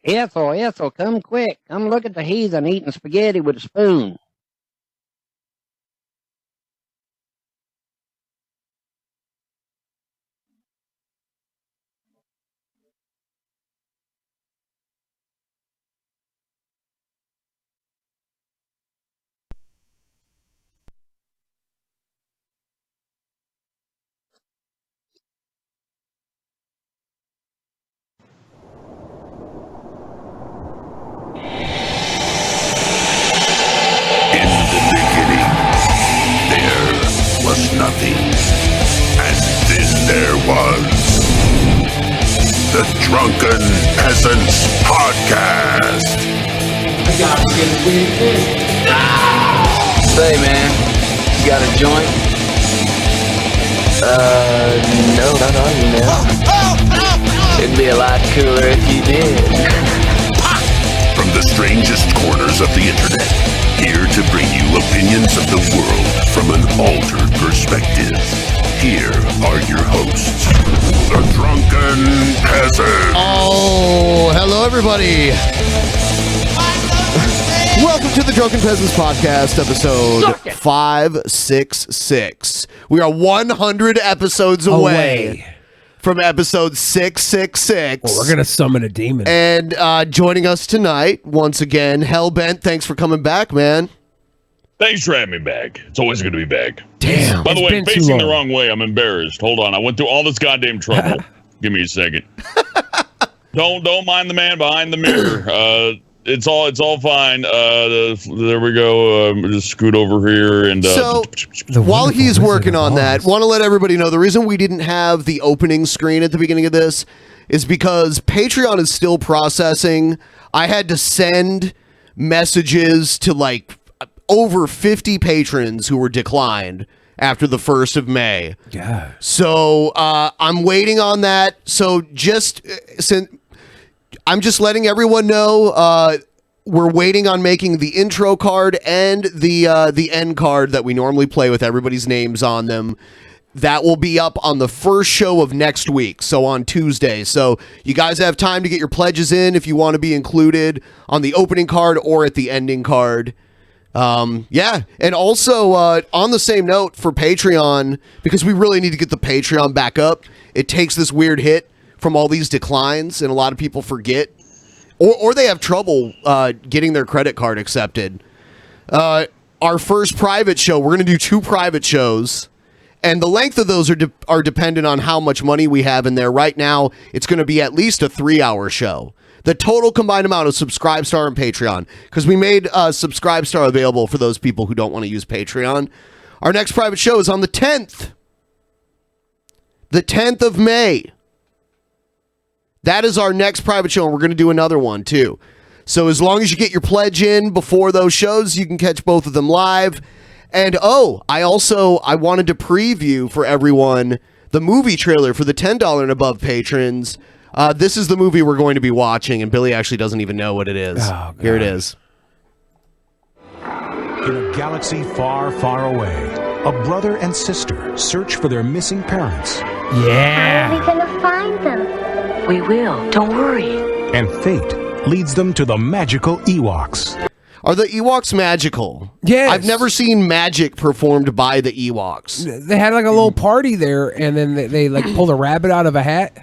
Ethel, come quick. Come look at the heathen eating spaghetti with a spoon. Nothing. And then there was the Drunken Peasants Podcast. I gotta get a weird thing. Say, man, you got a joint? No, not on you, man. It'd be a lot cooler if you did. From the strangest corners of the internet, here to bring you opinions of the world from an altered perspective. Here are your hosts, the Drunken Peasants. Oh, hello everybody. Welcome to the Drunken Peasants Podcast, episode 566. We are 100 episodes away from episode 666. Well, we're going to summon a demon. And joining us tonight, once again, Hellbent. Thanks for coming back, man. Thanks for having me back. It's always good to be back. Damn. By the way, facing the wrong way. I'm embarrassed. Hold on. I went through all this goddamn trouble. Give me a second. Don't mind the man behind the mirror. It's all fine. There we go. Just scoot over here and. So while he's working on that, want to let everybody know the reason we didn't have the opening screen at the beginning of this is because Patreon is still processing. I had to send messages to like over 50 patrons who were declined after the 1st of May. Yeah. So I'm waiting on that. So I'm just letting everyone know we're waiting on making the intro card and the end card that we normally play with everybody's names on them. That will be up on the first show of next week, so on Tuesday. So you guys have time to get your pledges in if you want to be included on the opening card or at the ending card. Yeah, and also on the same note for Patreon, because we really need to get the Patreon back up, it takes this weird hit from all these declines, and a lot of people forget, or they have trouble getting their credit card accepted. Our first private show, we're going to do 2 private shows, and the length of those are dependent on how much money we have in there. Right now, it's going to be at least a 3-hour show. The total combined amount of Subscribestar and Patreon, because we made Subscribestar available for those people who don't want to use Patreon. Our next private show is on the 10th. The 10th of May. That is our next private show, and we're going to do another one, too. So as long as you get your pledge in before those shows, you can catch both of them live. And, I wanted to preview for everyone the movie trailer for the $10 and above patrons. This is the movie we're going to be watching, and Billy actually doesn't even know what it is. Oh, here it is. In a galaxy far, far away, a brother and sister search for their missing parents. Yeah. How are we going to find them? We will. Don't worry. And fate leads them to the magical Ewoks. Are the Ewoks magical? Yes. I've never seen magic performed by the Ewoks. They had like a little party there, and then they like pulled a rabbit out of a hat.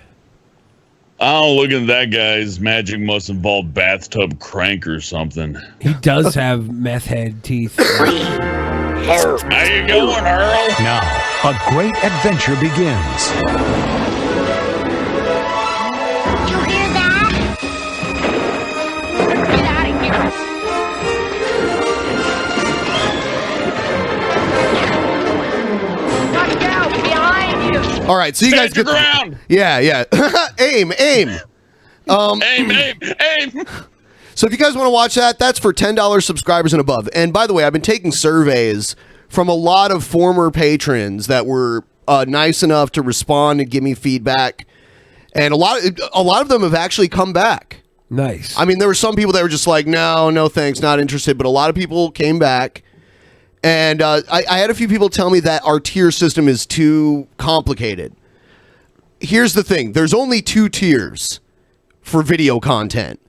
Oh, look at that guy's magic must involve bathtub crank or something. He does have meth head teeth. How you going, Earl? Now, a great adventure begins. You hear that? Get out of here. Watch out, behind you. All right, so you guys get the ground. Yeah. aim. Aim. So if you guys want to watch that, that's for $10 subscribers and above. And by the way, I've been taking surveys from a lot of former patrons that were nice enough to respond and give me feedback. And a lot of them have actually come back. Nice. I mean, there were some people that were just like, no thanks, not interested. But a lot of people came back. And I had a few people tell me that our tier system is too complicated. Here's the thing. There's only 2 tiers for video content.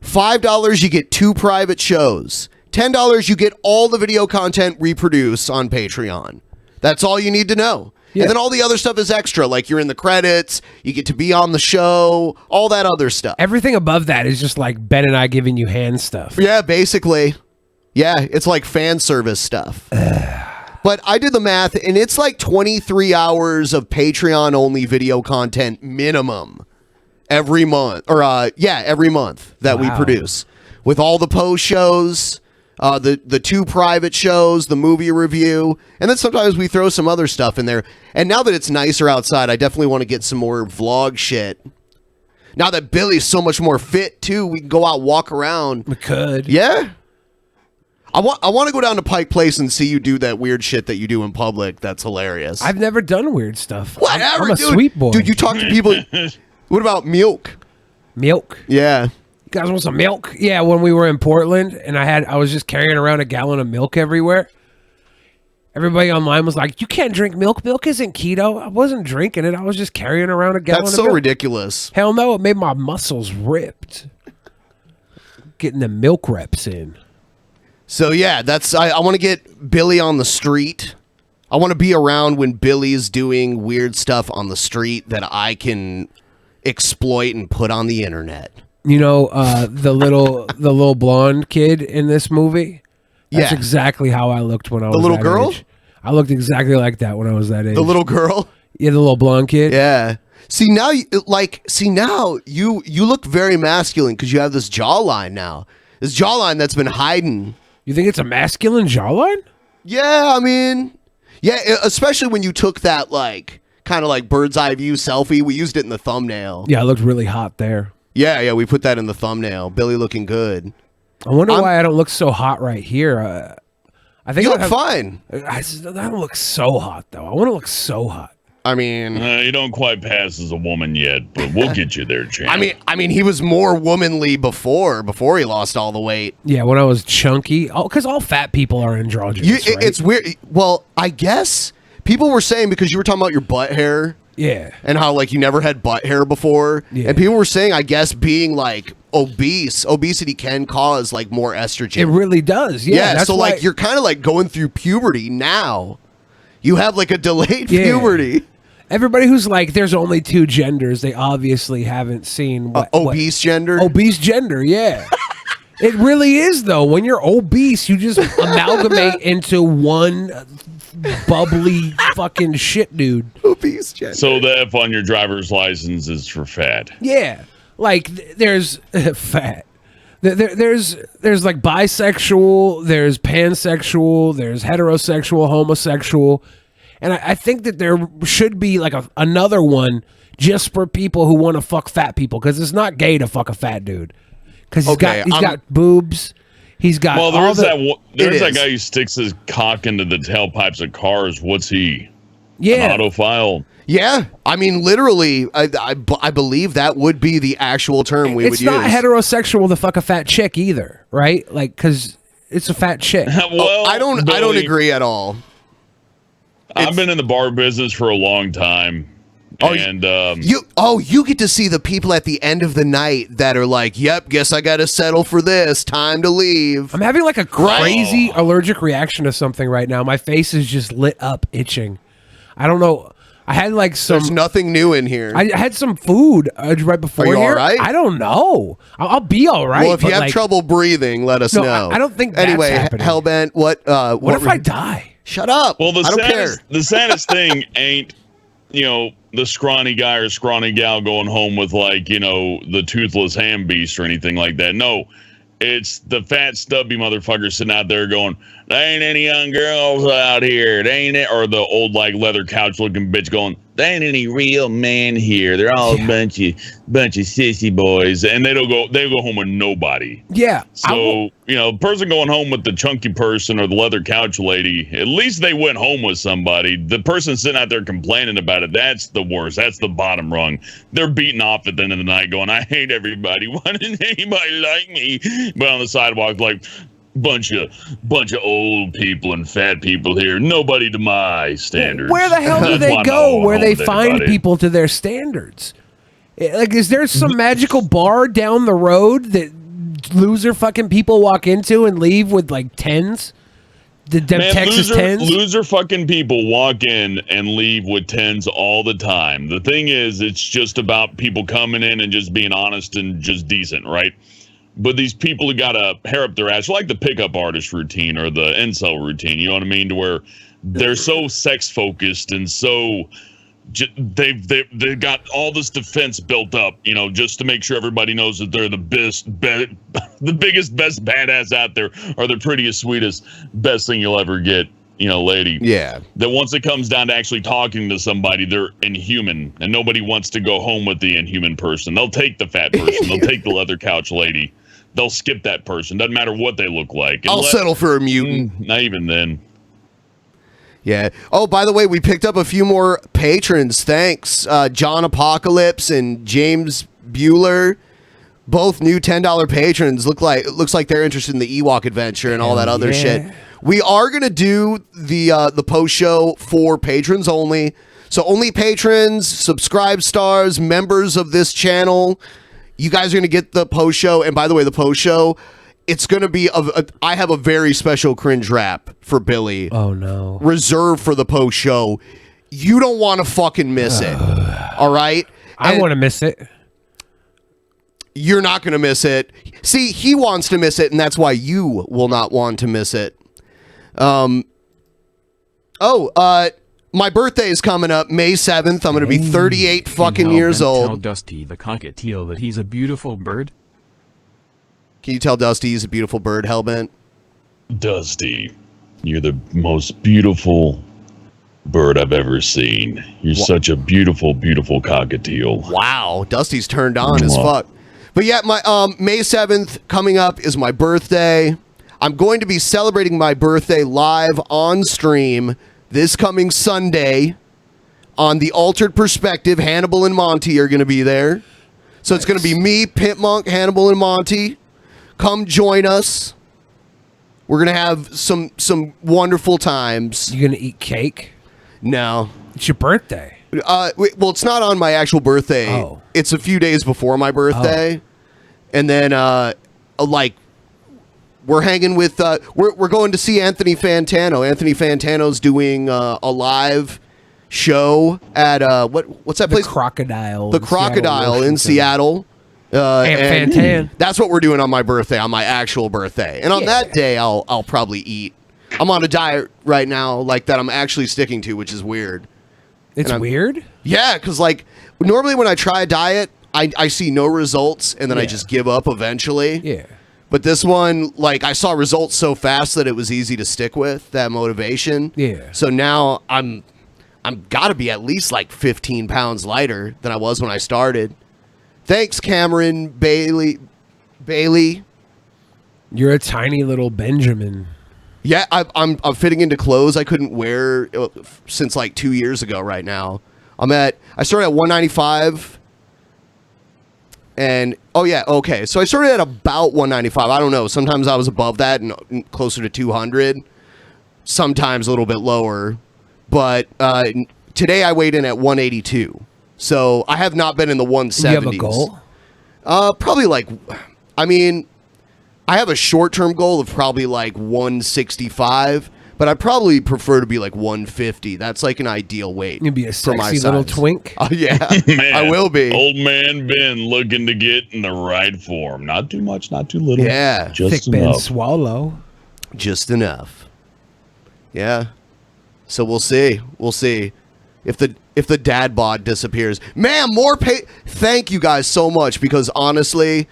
$5, you get 2 private shows. $10, you get all the video content reproduced on Patreon. That's all you need to know. Yeah. And then all the other stuff is extra, like you're in the credits, you get to be on the show, all that other stuff. Everything above that is just like Ben and I giving you hand stuff. Yeah, basically. Yeah, it's like fan service stuff. But I did the math, and it's like 23 hours of Patreon-only video content minimum every month. Or, every month that we produce. With all the post shows, the 2 private shows, the movie review, and then sometimes we throw some other stuff in there. And now that it's nicer outside, I definitely want to get some more vlog shit. Now that Billy's so much more fit, too, we can go out, walk around. We could. Yeah. I want to go down to Pike Place and see you do that weird shit that you do in public. That's hilarious. I've never done weird stuff. Whatever, I'm a dude. sweet boy. Dude, you talk to people. What about milk? Milk? Yeah. You guys want some milk? Yeah, when we were in Portland and I was just carrying around a gallon of milk everywhere. Everybody online was like, you can't drink milk. Milk isn't keto. I wasn't drinking it. I was just carrying around a gallon of milk. That's so ridiculous. Hell no, it made my muscles ripped. Getting the milk reps in. So yeah, I want to get Billy on the street. I want to be around when Billy's doing weird stuff on the street that I can exploit and put on the internet. You know, the little blonde kid in this movie? That's exactly how I looked when I was the little that girl? age. I looked exactly like that when I was that age. The little girl? Yeah, the little blonde kid. Yeah. See now you look very masculine because you have this jawline now. This jawline that's been hiding. You think it's a masculine jawline? Yeah, I mean, yeah, especially when you took that like kind of like bird's eye view selfie. We used it in the thumbnail. Yeah, I looked really hot there. Yeah, we put that in the thumbnail. Billy looking good. I wonder why I don't look so hot right here. I think you look fine. I don't look so hot though. I want to look so hot. I mean, you don't quite pass as a woman yet, but we'll get you there, champ. I mean, he was more womanly before he lost all the weight. Yeah, when I was chunky. Because all fat people are androgynous, right? It's weird. Well, I guess people were saying because you were talking about your butt hair. Yeah. And how like you never had butt hair before. Yeah. And people were saying, I guess being like obesity can cause like more estrogen. It really does. Yeah. That's so like you're kind of like going through puberty now. You have like a delayed puberty. Everybody who's like, there's only 2 genders, they obviously haven't seen obese gender. Obese gender, yeah. It really is though. When you're obese, you just amalgamate into one bubbly fucking shit dude. Obese gender. So the F on your driver's license is for fat. Yeah, like there's fat. There's like bisexual, there's pansexual, there's heterosexual, homosexual. And I think that there should be like another one just for people who want to fuck fat people, because it's not gay to fuck a fat dude. Because he's got boobs. He's got there's that guy who sticks his cock into the tailpipes of cars. What's he? Yeah, an autophile. Yeah, I mean, literally, I believe that would be the actual term we would use. It's not heterosexual to fuck a fat chick either, right? Like, because it's a fat chick. Well, I don't agree at all. I've been in the bar business for a long time. And you get to see the people at the end of the night that are like, yep, guess I gotta settle for this, time to leave. I'm having like a crazy allergic reaction to something right now. My face is just lit up itching. I don't know. I had like there's nothing new in here. I had some food right before Are you here. all right? I don't know. I'll be all right. Well, if you have trouble breathing, let us know. I don't think that's anyway, happening. Hellbent, what if I die? Shut up. Well, I don't care. The saddest thing ain't, the scrawny guy or scrawny gal going home with like, the toothless ham beast or anything like that. No, it's the fat stubby motherfucker sitting out there going, there ain't any young girls out here. They ain't it. Or the old like leather couch looking bitch going, there ain't any real men here. They're all a bunch of sissy boys, and they go home with nobody. Yeah. So the person going home with the chunky person or the leather couch lady, at least they went home with somebody. The person sitting out there complaining about it, that's the worst. That's the bottom rung. They're beating off at the end of the night, going, I hate everybody. Why didn't anybody like me? But on the sidewalk, like, bunch of old people and fat people here. Nobody to my standards. Where the hell do they go where they find people to their standards? Like, is there some magical bar down the road that loser fucking people walk into and leave with like tens? The Texas tens? Loser fucking people walk in and leave with tens all the time. The thing is, it's just about people coming in and just being honest and just decent, right? But these people who got to hair up their ass, like the pickup artist routine or the incel routine, you know what I mean? To where they're so sex focused and so they've got all this defense built up, you know, just to make sure everybody knows that they're the the biggest, best badass out there, or the prettiest, sweetest, best thing you'll ever get, you know, lady. Yeah. That once it comes down to actually talking to somebody, they're inhuman, and nobody wants to go home with the inhuman person. They'll take the fat person. They'll take the leather couch lady. They'll skip that person. Doesn't matter what they look like. I'll settle for a mutant. Not even then. Yeah. Oh, by the way, we picked up a few more patrons. Thanks. John Apocalypse and James Bueller, both new $10 patrons. Looks like they're interested in the Ewok adventure and all that other shit. We are gonna do the post show for patrons only. So only patrons, subscribe stars, members of this channel. You guys are gonna get the post show. And by the way, the post show, it's going to be, I have a very special cringe rap for Billy. Oh, no. Reserved for the post show. You don't want to fucking miss it. All right? I want to miss it. You're not going to miss it. See, he wants to miss it, and that's why you will not want to miss it. My birthday is coming up May 7th. I'm going to be 38 fucking years old. Tell Dusty the cockatiel that he's a beautiful bird. Can you tell Dusty he's a beautiful bird, Hellbent? Dusty, you're the most beautiful bird I've ever seen. You're such a beautiful, beautiful cockatiel. Wow, Dusty's turned on as fuck. But yeah, my May 7th coming up is my birthday. I'm going to be celebrating my birthday live on stream this coming Sunday on the Altered Perspective. Hannibal and Monty are going to be there. So it's going to be me, Pimp Monk, Hannibal, and Monty. Come join us. We're going to have some wonderful times. You going to eat cake? No. It's your birthday. Well, it's not on my actual birthday. Oh. It's a few days before my birthday. And then, we're hanging with, we're going to see Anthony Fantano. Anthony Fantano's doing a live show at, what's that place? Crocodile. The Crocodile in Seattle. And that's what we're doing on my birthday, on my actual birthday. And on that day, I'll probably eat. I'm on a diet right now, like that I'm actually sticking to, which is weird. It's weird? Yeah, because like normally when I try a diet, I see no results and then I just give up eventually. Yeah. But this one, like I saw results so fast that it was easy to stick with, that motivation. Yeah. So now I'm got to be at least like 15 pounds lighter than I was when I started. Thanks, Cameron Bailey. You're a tiny little Benjamin. Yeah, I'm fitting into clothes I couldn't wear since like 2 years ago. Right now, I started at 195, and so I started at about 195. I don't know. Sometimes I was above that and closer to 200. Sometimes a little bit lower, but today I weighed in at 182. So I have not been in the 170s. You have a goal? Probably like, I have a short-term goal of probably like 165, but I probably prefer to be like 150. That's like an ideal weight. You'd be a sexy little twink. Yeah, Man, I will be. Old man Ben looking to get in the right form. Not too much, not too little. Yeah. Just Thick Ben enough. Swallow. Just enough. Yeah. So we'll see. We'll see if the dad bod disappears. Man, thank you guys so much, because honestly,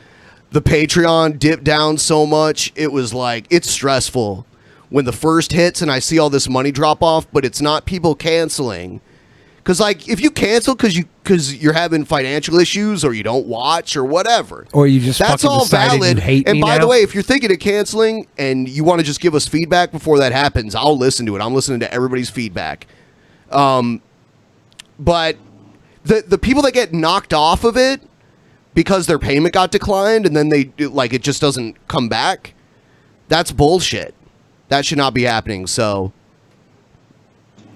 the Patreon dipped down so much. It was like, it's stressful when the first hits and I see all this money drop off, but it's not people canceling. Because like, if you cancel because you're having financial issues or you don't watch or whatever, or you just that's fucking all decided valid. You hate And me by now? the way, if you're thinking of canceling and you want to just give us feedback before that happens, I'll listen to it. I'm listening to everybody's feedback. But the people that get knocked off of it because their payment got declined and then it just doesn't come back, that's bullshit. That should not be happening. So,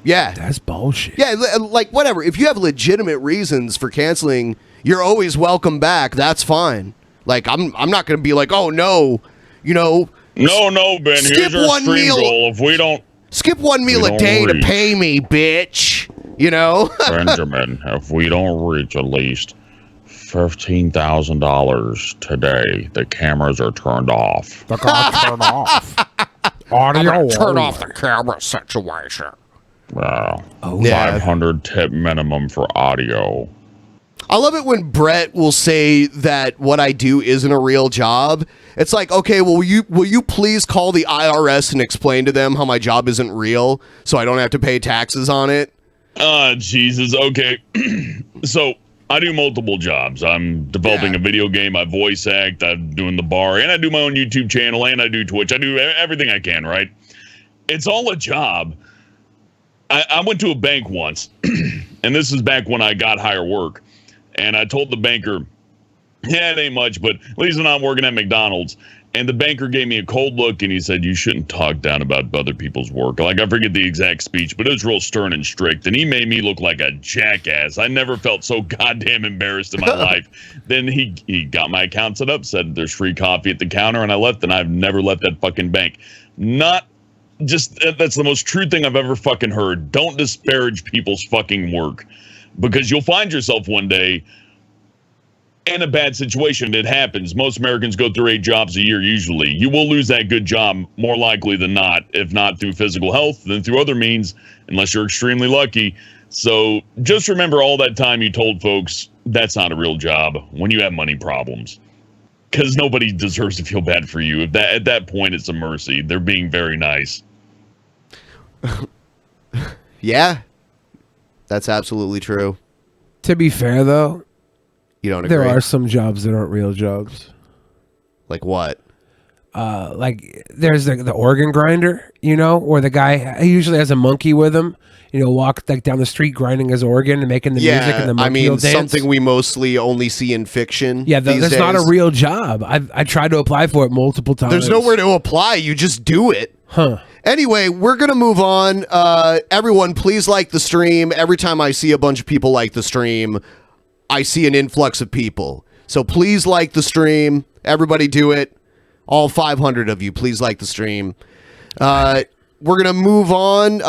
yeah. That's bullshit. Yeah, like whatever. If you have legitimate reasons for canceling, you're always welcome back. That's fine. Like, I'm not going to be like, oh, no, you know. No, Ben, here's our stream goal. If we don't... Skip one meal a day to pay me, bitch. You know? Benjamin, if we don't reach at least $15,000 today, the cameras are turned off. They're gonna turn off. Audio. Turn off the camera situation. Wow. Oh, yeah. 500 tip minimum for audio. I love it when Brett will say that what I do isn't a real job. It's like, okay, well, will you please call the IRS and explain to them how my job isn't real so I don't have to pay taxes on it? Jesus. Okay. So I do multiple jobs. I'm developing a video game. I voice act. I'm doing the bar, and I do my own YouTube channel, and I do Twitch. I do everything I can, right? It's all a job. I went to a bank once, and this is back when I got higher work. And I told the banker, yeah, it ain't much, but at least I'm not working at McDonald's. And the banker gave me a cold look, and he said, you shouldn't talk down about other people's work. Like, I forget the exact speech, but it was real stern and strict. And he made me look like a jackass. I never felt so goddamn embarrassed in my life. Then he got my account set up, said there's free coffee at the counter, and I left, and I've never left that fucking bank. That's the most true thing I've ever fucking heard. Don't disparage people's fucking work. Because you'll find yourself one day in a bad situation. It happens. Most Americans go through 8 jobs a year usually. You will lose that good job more likely than not, if not through physical health, then through other means, unless you're extremely lucky. So just remember all that time you told folks that's not a real job when you have money problems. Because nobody deserves to feel bad for you. At that point, it's a mercy. They're being very nice. Yeah. That's absolutely true. To be fair, though, you don't agree? There are some jobs that aren't real jobs. Like what? Like there's the organ grinder, you know, where the guy, he usually has a monkey with him, you know, walk like down the street grinding his organ and making the music, and the monkey will dance. Something we mostly only see in fiction. Yeah, that's not a real job. I tried to apply for it multiple times. There's nowhere to apply. You just do it. Huh. Anyway, we're going to move on. Everyone, please like the stream. Every time I see a bunch of people like the stream, I see an influx of people. So please like the stream. Everybody do it. All 500 of you, please like the stream. We're going to move on.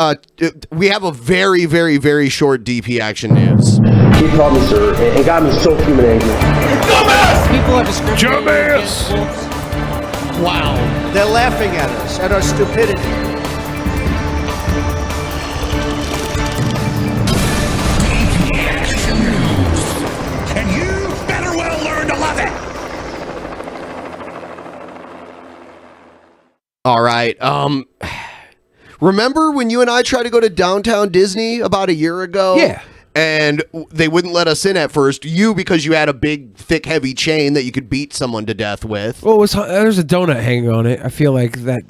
We have a very, very, very short DP action news. He called me sir and got me so human angry. People are discriminating. Wow. They're laughing at us, at our stupidity. And you better well learn to love it. All right. Remember when you and I tried to go to downtown Disney about a year ago? Yeah. And they wouldn't let us in at first. You, because you had a big, thick, heavy chain that you could beat someone to death with. Well, there's a donut hanging on it. I feel like that...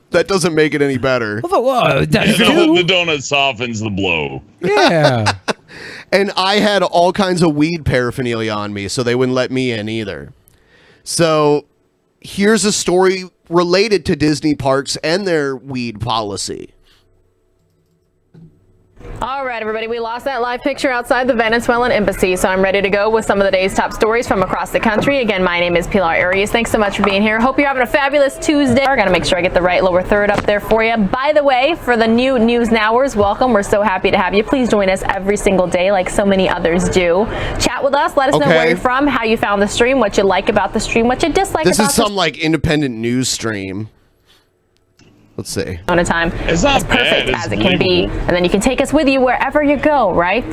That doesn't make it any better. The donut softens the blow. Yeah. And I had all kinds of weed paraphernalia on me, so they wouldn't let me in either. So here's a story related to Disney parks and their weed policy. All right, everybody, we lost that live picture outside the Venezuelan embassy, so I'm ready to go with some of the day's top stories from across the country. Again, my name is Pilar Arias. Thanks so much for being here. Hope you're having a fabulous Tuesday. I gotta make sure I get the right lower third up there for you. By the way, for the new News Nowers, welcome. We're so happy to have you. Please join us every single day like so many others do. Chat with us. Let us know where you're from, how you found the stream, what you like about the stream, what you dislike about the stream. This is some like independent news stream. Let's see. On a time. It's not as perfect bad. as it can be, and then you can take us with you wherever you go, right?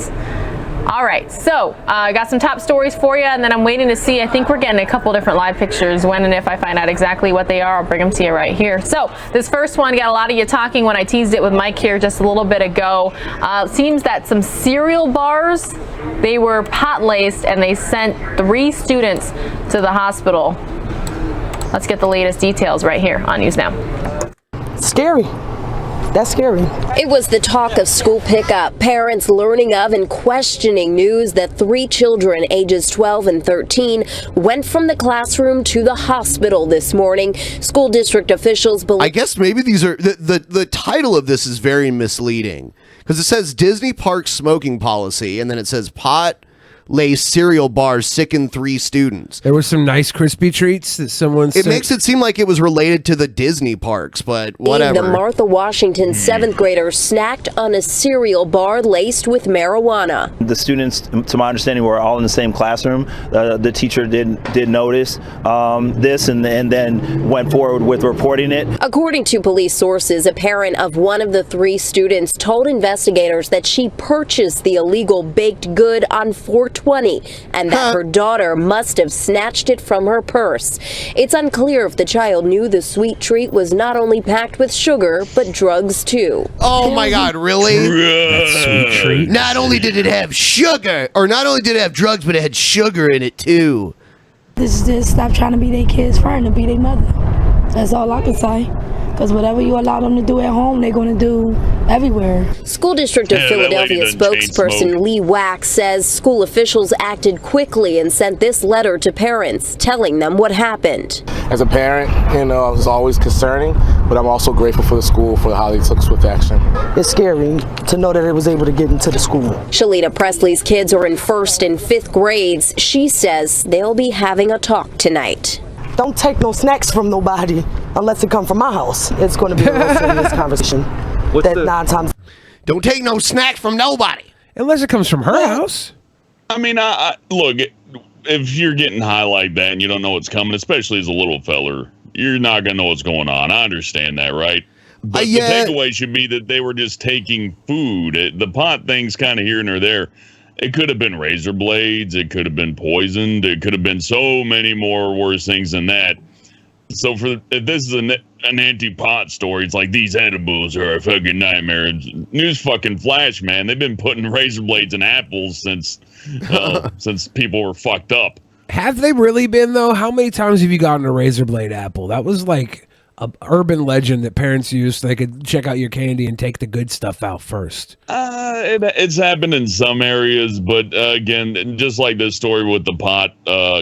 All right, so I got some top stories for you, and then I'm waiting to see. I think we're getting a couple different live pictures. When and if I find out exactly what they are, I'll bring them to you right here. So this first one got a lot of you talking when I teased it with Mike here just a little bit ago. It seems that some cereal bars, they were pot-laced, and they sent 3 students to the hospital. Let's get the latest details right here on News Now. Scary. That's scary. It was the talk of school pickup. Parents learning of and questioning news that 3 children ages 12 and 13 went from the classroom to the hospital this morning. School district officials believe... I guess maybe these are... The title of this is very misleading because it says Disney Park smoking policy and then it says pot Lay's cereal bars sickened 3 students. There were some nice crispy treats that someone It makes it seem like it was related to the Disney parks, but whatever. The Martha Washington 7th grader snacked on a cereal bar laced with marijuana. The students, to my understanding, were all in the same classroom. The teacher did notice this and then went forward with reporting it. According to police sources, a parent of one of the 3 students told investigators that she purchased the illegal baked good on 420 and that her daughter must have snatched it from her purse. It's unclear if the child knew the sweet treat was not only packed with sugar, but drugs too. Oh my God, really? Sweet treat. Not only did it have sugar, or not only did it have drugs, but it had sugar in it too. This is just stop trying to be their kid's friend and be their mother. That's all I can say. Because whatever you allow them to do at home, they're going to do everywhere. School District of Philadelphia spokesperson Lee Wax says school officials acted quickly and sent this letter to parents telling them what happened. As a parent, it was always concerning, but I'm also grateful for the school for how they took swift action. It's scary to know that it was able to get into the school. Shalita Presley's kids are in 1st and 5th grades. She says they'll be having a talk tonight. Don't take no snacks from nobody unless it come from my house. It's going to be a real serious conversation. Don't take no snacks from nobody. Unless it comes from her house. I mean, look, if you're getting high like that and you don't know what's coming, especially as a little feller, you're not going to know what's going on. I understand that, right? But the takeaway should be that they were just taking food. The pot thing's kind of here and there. It could have been razor blades. It could have been poisoned. It could have been so many more worse things than that. So if this is an anti-pot story, it's like these edibles are a fucking nightmare. News fucking flash, man. They've been putting razor blades in apples since people were fucked up. Have they really been, though? How many times have you gotten a razor blade apple? That was like a urban legend that parents used so they could check out your candy and take the good stuff out first. It's happened in some areas, but again, just like this story with the pot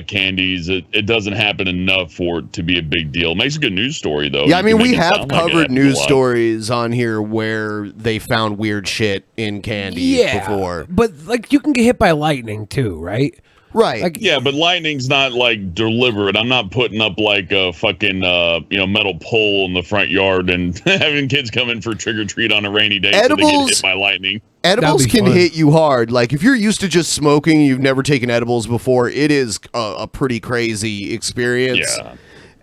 candies, it doesn't happen enough for it to be a big deal. It makes a good news story, though. Yeah, I mean, we have covered news stories on here where they found weird shit in candy before. But like, you can get hit by lightning too, right? Right. Like, yeah, but lightning's not like deliberate. I'm not putting up like a fucking metal pole in the front yard and having kids come in for trick or treat on a rainy day so they get hit by lightning. Edibles can hit you hard. Like if you're used to just smoking, you've never taken edibles before, it is a pretty crazy experience. Yeah.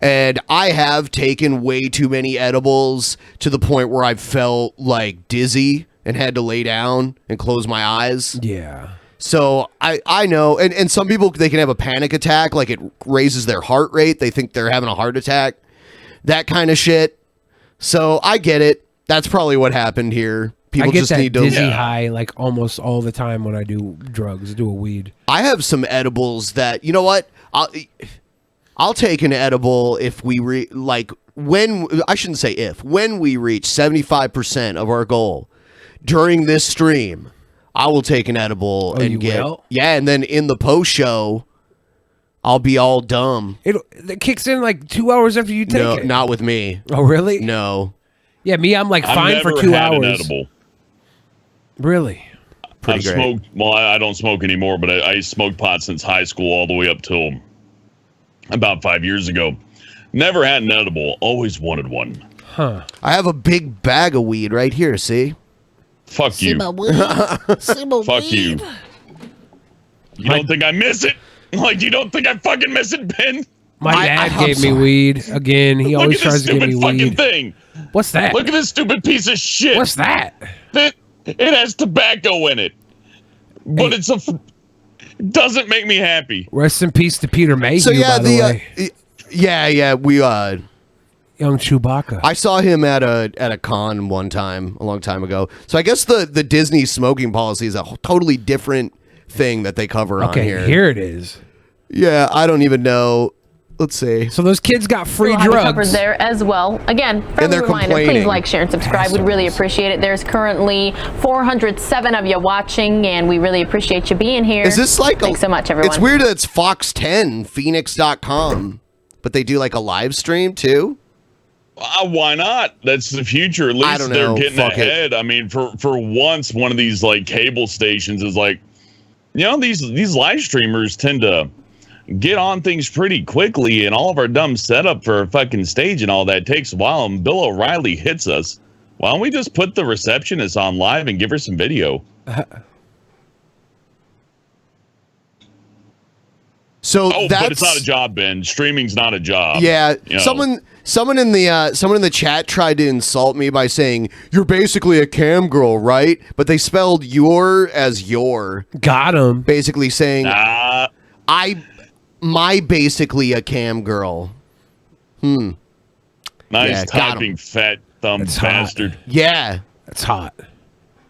And I have taken way too many edibles to the point where I felt like dizzy and had to lay down and close my eyes. Yeah. So I know, and some people, they can have a panic attack, like it raises their heart rate. They think they're having a heart attack, that kind of shit. So I get it. That's probably what happened here. People I get just that need to dizzy high like almost all the time when I do drugs, do a weed. I have some edibles that, you know what? I'll take an edible if we when we reach 75% of our goal during this stream. I will take an edible and and then in the post show, I'll be all dumb. It kicks in like 2 hours after you take it. No, not with me. Oh, really? No. Yeah, me, I'm like fine for 2 hours. An edible. Really? I've smoked. Well, I don't smoke anymore, but I smoked pot since high school all the way up till about 5 years ago. Never had an edible. Always wanted one. Huh? I have a big bag of weed right here. See. Fuck you. Fuck you. You don't think I miss it? Like, you don't think I fucking miss it, Ben? My dad gave me weed again. He always tries to give me weed. Thing. What's that? Look at this stupid piece of shit. What's that? It has tobacco in it, but it doesn't make me happy. Rest in peace to Peter Mayhew. So yeah, by the way. We young Chewbacca. I saw him at a con one time, a long time ago. So I guess the Disney smoking policy is a totally different thing that they cover on here. Okay, here it is. Yeah, I don't even know. Let's see. So those kids got free we'll have drugs. it covered there as well. Again, friendly reminder, please like, share, and subscribe. We'd really appreciate it. There's currently 407 of you watching, and we really appreciate you being here. Is this like Thanks so much, everyone. It's weird that it's Fox 10, Phoenix.com, but they do like a live stream too? Why not? That's the future. At least they're getting ahead. I mean, for once, one of these like cable stations is like, You know, these live streamers tend to get on things pretty quickly, and all of our dumb setup for a fucking stage and all that takes a while, and Bill O'Reilly hits us. Why don't we just put the receptionist on live and give her some video? So but it's not a job, Ben. Streaming's not a job. Yeah, you know? someone in the chat tried to insult me by saying you're basically a cam girl, right? But they spelled your as your. Got him. Basically saying my basically a cam girl. Nice Yeah, got typing, fat thumb bastard. Yeah, That's hot.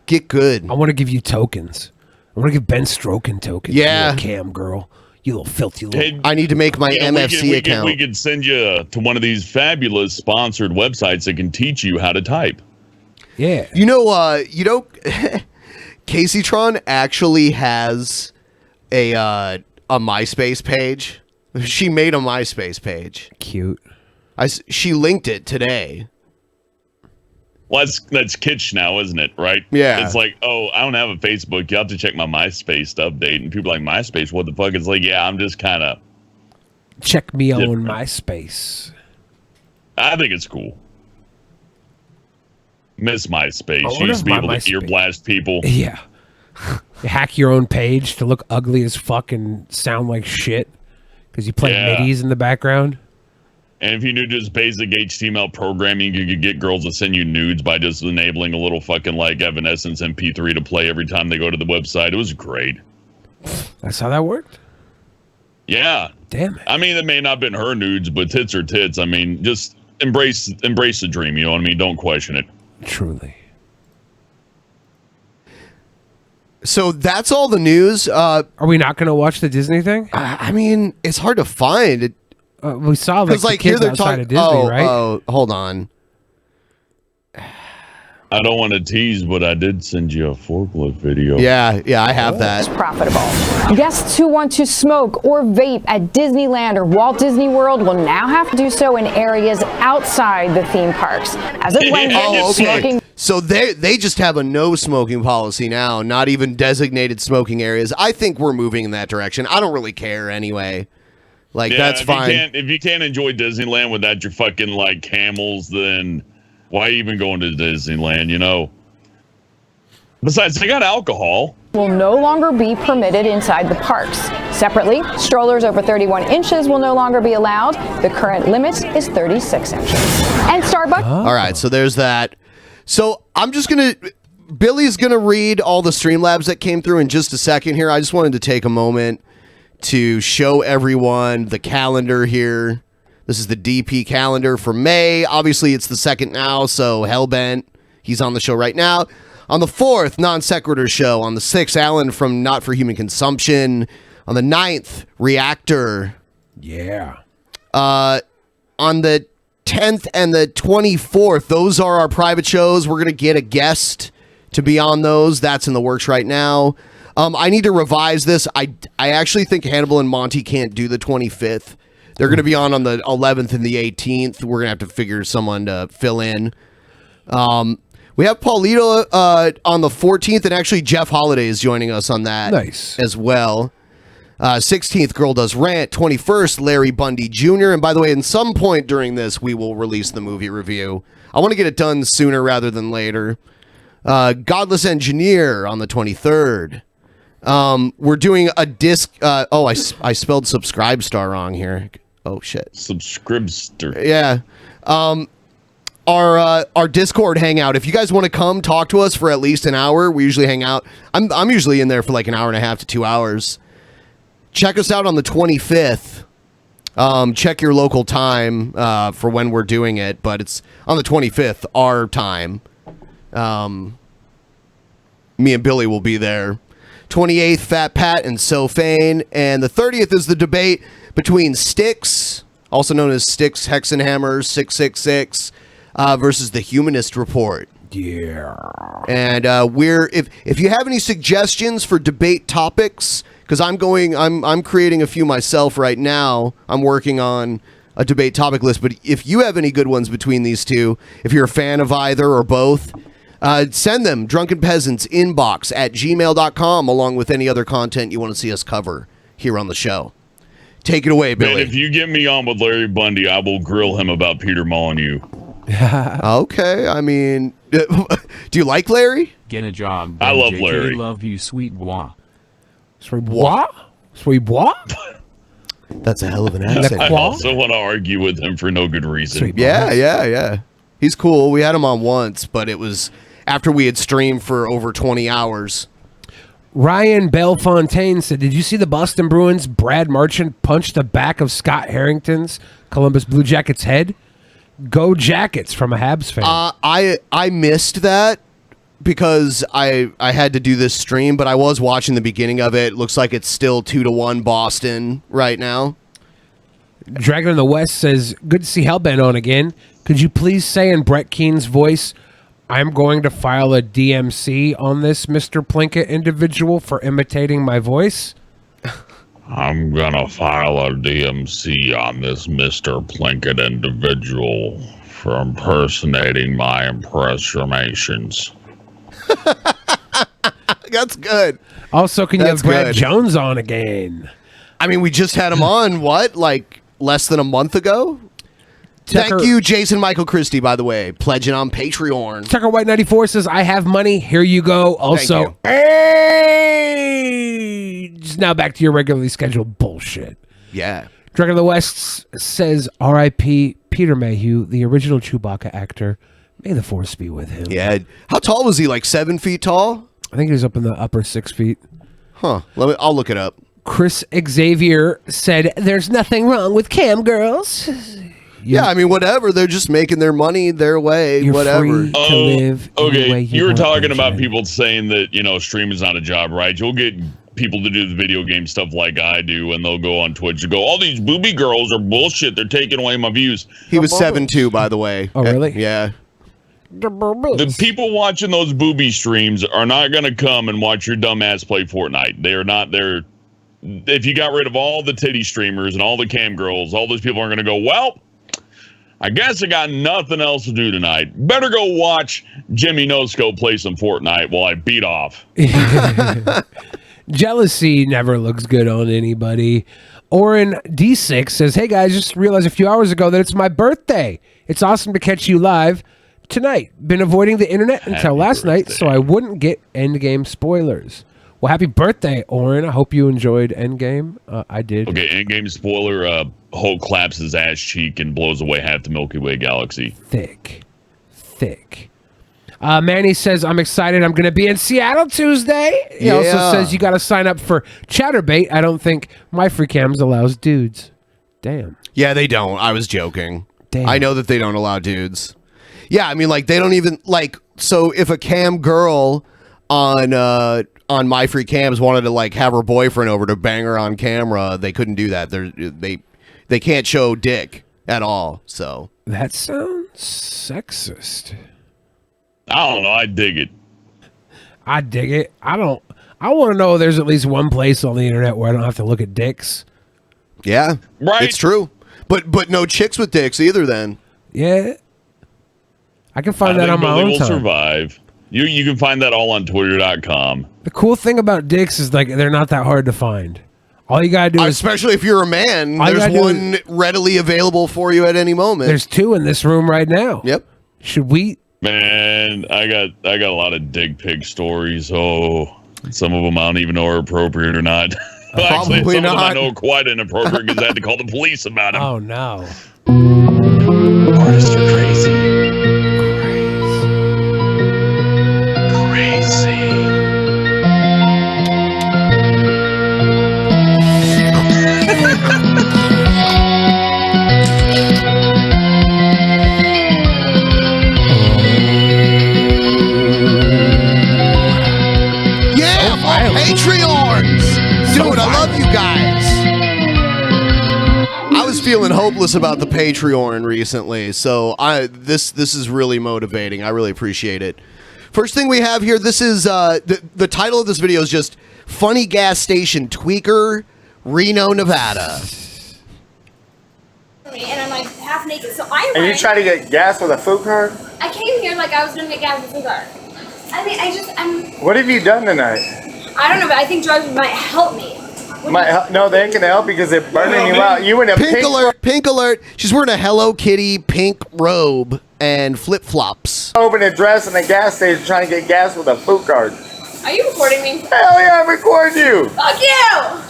Get good. I want to give you tokens. I want to give Ben Stroken tokens. Yeah. You cam girl. You little filthy little. Hey, I need to make my MFC account. We could send you to one of these fabulous sponsored websites that can teach you how to type. Yeah. You know, Caseytron actually has a MySpace page. She made a MySpace page. Cute. She linked it today. Well, that's kitsch now, isn't it? Right? Yeah. It's like, oh, I don't have a Facebook. You have to check my MySpace to update. And people are like, MySpace? What the fuck? It's like, yeah, I'm just kind of... Check me on MySpace. I think it's cool. Miss MySpace. I You wonder used to be if my able to ear MySpace- blast people. Yeah. You hack your own page to look ugly as fuck and sound like shit because you play Yeah. midis in the background. And if you knew just basic HTML programming, you could get girls to send you nudes by just enabling a little fucking like Evanescence MP3 to play every time they go to the website. It was great. That's how that worked? Yeah. Damn it. I mean, it may not have been her nudes, but tits are tits. I mean, just embrace the dream. You know what I mean? Don't question it. Truly. So that's all the news. Are we not going to watch the Disney thing? I mean, it's hard to find. It, we saw like, because the like here kids they're outside talking. of Disney, right? Oh, hold on. I don't want to tease, but I did send you a forklift video. Yeah, I have that. Profitable. Guests who want to smoke or vape at Disneyland or Walt Disney World will now have to do so in areas outside the theme parks. As of Wednesday, smoking. So they just have a no smoking policy now, not even designated smoking areas. I think we're moving in that direction. I don't really care anyway. Like, Yeah, that's fine. If you can't enjoy Disneyland without your fucking like camels, then why even going to Disneyland? You know. Besides, they got alcohol. Will no longer be permitted inside the parks. Separately, strollers over 31 inches will no longer be allowed. The current limit is 36 inches. And Starbucks. All right, so there's that. So I'm just Billy's gonna read all the Streamlabs that came through in just a second here. I just wanted to take a moment to show everyone the calendar here. This is the DP calendar for May. Obviously, it's the 2nd now, so Hellbent, he's on the show right now. On the 4th, Non Sequitur show. On the 6th, Alan from Not for Human Consumption. On the 9th, Reactor. Yeah. On the 10th and the 24th, those are our private shows. We're going to get a guest to be on those. That's in the works right now. I need to revise this. I actually think Hannibal and Monty can't do the 25th. They're going to be on the 11th and the 18th. We're going to have to figure someone to fill in. We have Paulito on the 14th, and actually Jeff Holiday is joining us on that as well. 16th, Girl Does Rant. 21st, Larry Bundy Jr. And by the way, in some point during this, we will release the movie review. I want to get it done sooner rather than later. Godless Engineer on the 23rd. We're doing a disc. I spelled Subscribestar wrong here. Oh shit. Subscribestar. Yeah. Our Discord hangout. If you guys want to come talk to us for at least an hour, we usually hang out. I'm usually in there for like an hour and a half to 2 hours. Check us out on the 25th. Check your local time for when we're doing it, but it's on the 25th, our time. Me and Billy will be there. 28th, Fat Pat and Sophane. And the 30th is the debate between Styx, also known as Styx Hexenhammer 666, versus the Humanist Report. Yeah. And if you have any suggestions for debate topics, because I'm creating a few myself right now. I'm working on a debate topic list, but if you have any good ones between these two, if you're a fan of either or both, Send them, drunkenpeasantsinbox@gmail.com, along with any other content you want to see us cover here on the show. Take it away, Billy. Man, if you get me on with Larry Bundy, I will grill him about Peter Molyneux. Okay, I mean, do you like Larry? Get a job. I love JJ, Larry. Love you, sweet bois. Sweet bois? Sweet bois? That's a hell of an accent. I also want to argue with him for no good reason. Yeah. He's cool. We had him on once, but it was after we had streamed for over 20 hours. Ryan Bellefontaine said, did you see the Boston Bruins Brad Marchand punch the back of Scott Harrington's Columbus Blue Jackets head? Go Jackets from a Habs fan. I missed that because I had to do this stream, but I was watching the beginning of it. Looks like it's still 2-1 Boston right now. Dragon in the West says, good to see Hellbent on again. Could you please say in Brett Keene's voice, I'm going to file a DMC on this Mr. Plinkett individual for imitating my voice? I'm gonna file a DMC on this Mr. Plinkett individual for impersonating my impersonations. That's good. Also, can you That's have Brad good. Jones on again? I mean, we just had him on, like less than a month ago? Tucker- Thank you, Jason Michael Christie, by the way, pledging on Patreon. Tucker White 94 says, I have money. Here you go. Also, just now back to your regularly scheduled bullshit. Yeah. Dragon of the West says, R.I.P. Peter Mayhew, the original Chewbacca actor. May the force be with him. Yeah. How tall was he? Like 7 feet tall? I think he was up in the upper 6 feet. Huh. I'll look it up. Chris Xavier said, there's nothing wrong with cam girls. Yeah, I mean, whatever. They're just making their money their way. You're whatever. free to live any Okay, way you were want, talking about Benjamin. people saying that, stream is not a job, right? You'll get people to do the video game stuff like I do, and they'll go on Twitch and go, all these booby girls are bullshit. They're taking away my views. He was 7'2", by the way. Oh, really? Yeah. The people watching those booby streams are not going to come and watch your dumb ass play Fortnite. They are not there. If you got rid of all the titty streamers and all the cam girls, all those people are going to go, well, I guess I got nothing else to do tonight. Better go watch Jimmy Nosco play some Fortnite while I beat off. Jealousy never looks good on anybody. Oren D6 says, hey guys, just realized a few hours ago that it's my birthday. It's awesome to catch you live tonight. Been avoiding the internet until last night so I wouldn't get Endgame spoilers. Well, happy birthday, Oren. I hope you enjoyed Endgame. I did. Okay, Endgame spoiler, Hulk claps his ass cheek and blows away half the Milky Way galaxy. Thick. Manny says, I'm excited. I'm going to be in Seattle Tuesday. He also says you got to sign up for Chatterbait. I don't think My Free Cams allows dudes. Damn. Yeah, they don't. I was joking. Damn. I know that they don't allow dudes. Yeah, I mean, like, they don't even, like, so if a cam girl on My Free Cams wanted to, like, have her boyfriend over to bang her on camera, they couldn't do that. They can't show dick at all, so. That sounds sexist. I don't know. I dig it. I dig it. I want to know there's at least one place on the internet where I don't have to look at dicks. Yeah, right. It's true. But no chicks with dicks either then. Yeah. I can find that on my own will time. Survive. You can find that all on Twitter.com. The cool thing about dicks is like they're not that hard to find. All you gotta do is, especially if you're a man, there's one readily available for you at any moment. There's two in this room right now. Yep. Should we? Man, I got a lot of dick pic stories. Oh, some of them I don't even know are appropriate or not. Well, actually, Probably some of them I not. know are quite inappropriate because I had to call the police about them. Oh no. Artists are crazy. Yeah, more Patreons! Dude, I love you guys. I was feeling hopeless about the Patreon recently, so this is really motivating. I really appreciate it. First thing we have here, this is the title of this video is just Funny Gas Station Tweaker, Reno, Nevada. And I'm like half naked, so I And you trying to get gas with a food card? I came here like I was gonna get gas with a food card. I mean, I'm. What have you done tonight? I don't know, but I think drugs might help me. No, they ain't gonna help because they're burning you out. You in a Pink alert! Pink alert! She's wearing a Hello Kitty pink robe and flip flops. Open a dress in a gas station trying to get gas with a food card. Are you recording me? Hell yeah, I'm recording you. Fuck you!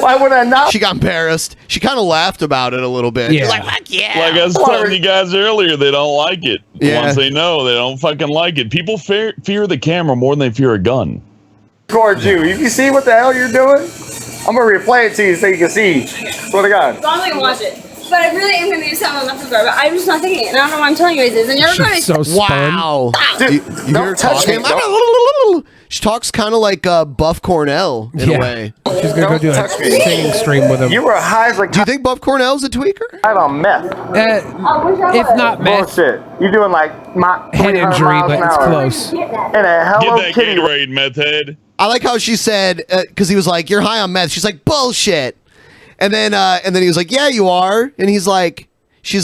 Why would I not? She got embarrassed. She kind of laughed about it a little bit. Yeah. She's like, fuck yeah. Like I was telling you guys earlier, they don't like it. Yeah. Once they know, they don't fucking like it. People fear the camera more than they fear a gun. Record you. If you see what the hell you're doing, I'm gonna replay it to you so you can see. Swear to God. So I'm gonna watch it. But I really am gonna do something on my food card, but I'm just not thinking it. And I don't know why I'm telling you guys this. And you're going to Wow. Dude, You hear her talking? She talks kind of like Buff Cornell in a way. She's gonna go do a singing stream with him. You were high as like. Do you think Buff Cornell's a tweaker? I on meth. If not meth, bullshit. You doing like my head injury, but it's close. And a Hello Get that Kitty. Gatorade, meth head. I like how she said, because he was like, you're high on meth. She's like, bullshit. And then he was like, yeah, you are. And she's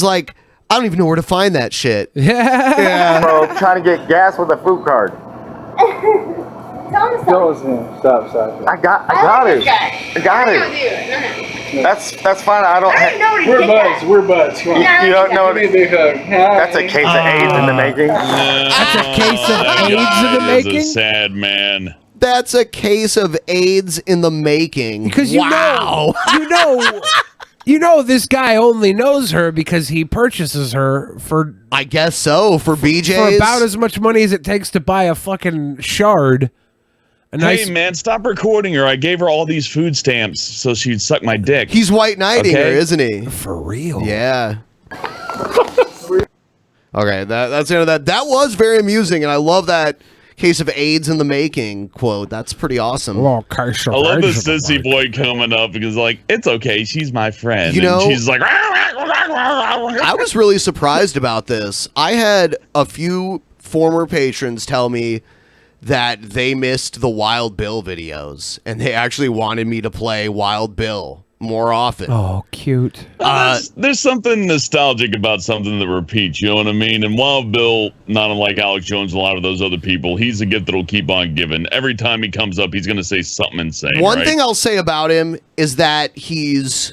like, I don't even know where to find that shit. Yeah. Bro, trying to get gas with a food card. Stop. I got it. I got it. That's fine. I don't. We're buds. You don't know. That's a case of AIDS in the making. That's a case of AIDS in the making. He's a sad man. That's a case of AIDS in the making. Because you know, this guy only knows her because he purchases her for. I guess so, for BJ's. For about as much money as it takes to buy a fucking shard. Hey man, stop recording her. I gave her all these food stamps so she'd suck my dick. He's white knighting her, isn't he? For real. Yeah. Okay, that's the end of that. That was very amusing, and I love that case of AIDS in the making quote. That's pretty awesome. I love the sissy boy coming up because like, it's okay, she's my friend. You know, and she's like, I was really surprised about this. I had a few former patrons tell me that they missed the Wild Bill videos, and they actually wanted me to play Wild Bill more often. Oh, cute. There's something nostalgic about something that repeats, you know what I mean? And Wild Bill, not unlike Alex Jones, a lot of those other people, he's a gift that'll keep on giving. Every time he comes up, he's going to say something insane. One thing I'll say about him is that he's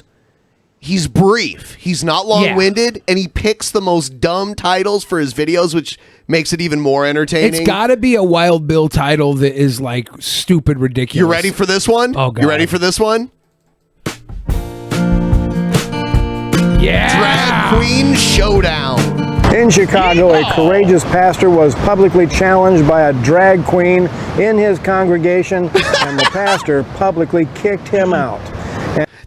brief. He's not long-winded, and he picks the most dumb titles for his videos, which makes it even more entertaining. It's got to be a Wild Bill title that is like stupid ridiculous. You ready for this one? Oh, God. You ready for this one? Yeah. Drag Queen Showdown. In Chicago, a courageous pastor was publicly challenged by a drag queen in his congregation, and the pastor publicly kicked him out.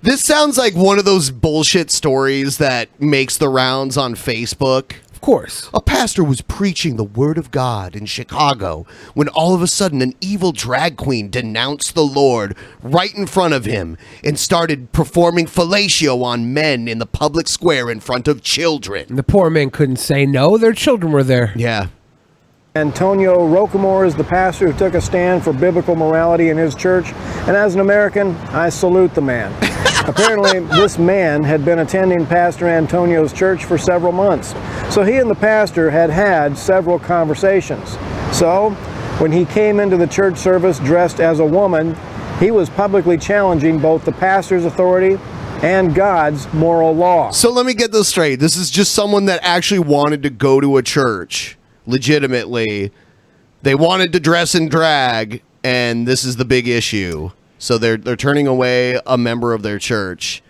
This sounds like one of those bullshit stories that makes the rounds on Facebook. Of course. A pastor was preaching the word of God in Chicago when all of a sudden an evil drag queen denounced the Lord right in front of him and started performing fellatio on men in the public square in front of children. And the poor men couldn't say no. Their children were there. Yeah. Antonio Rocamore is the pastor who took a stand for biblical morality in his church, and as an American, I salute the man. Apparently, this man had been attending Pastor Antonio's church for several months, so he and the pastor had several conversations. So, when he came into the church service dressed as a woman, he was publicly challenging both the pastor's authority and God's moral law. So let me get this straight. This is just someone that actually wanted to go to a church. Legitimately, they wanted to dress in drag, and this is the big issue. So they're turning away a member of their church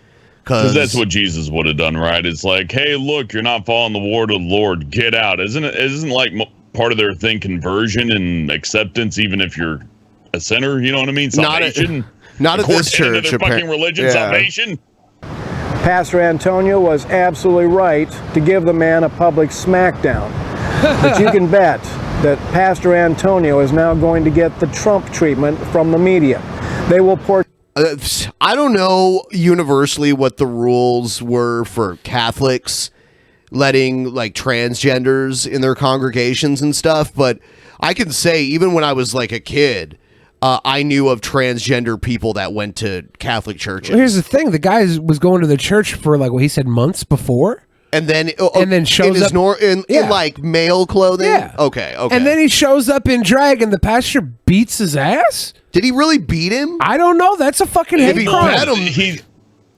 because that's what Jesus would have done, right? It's like, hey, look, you're not following the word of the Lord. Get out. Isn't like part of their thing conversion and acceptance, even if you're a sinner? You know what I mean? Salvation. Not at this church. Their fucking religion, salvation. Pastor Antonio was absolutely right to give the man a public smackdown. But you can bet that Pastor Antonio is now going to get the Trump treatment from the media. They will I don't know universally what the rules were for Catholics letting like transgenders in their congregations and stuff, but I can say even when I was like a kid, I knew of transgender people that went to Catholic churches. Well, here's the thing. The guy was going to the church for like what he said months before. And then shows in up in like male clothing. Yeah. Okay. And then he shows up in drag, and the pastor beats his ass. Did he really beat him? I don't know. That's a fucking hate crime.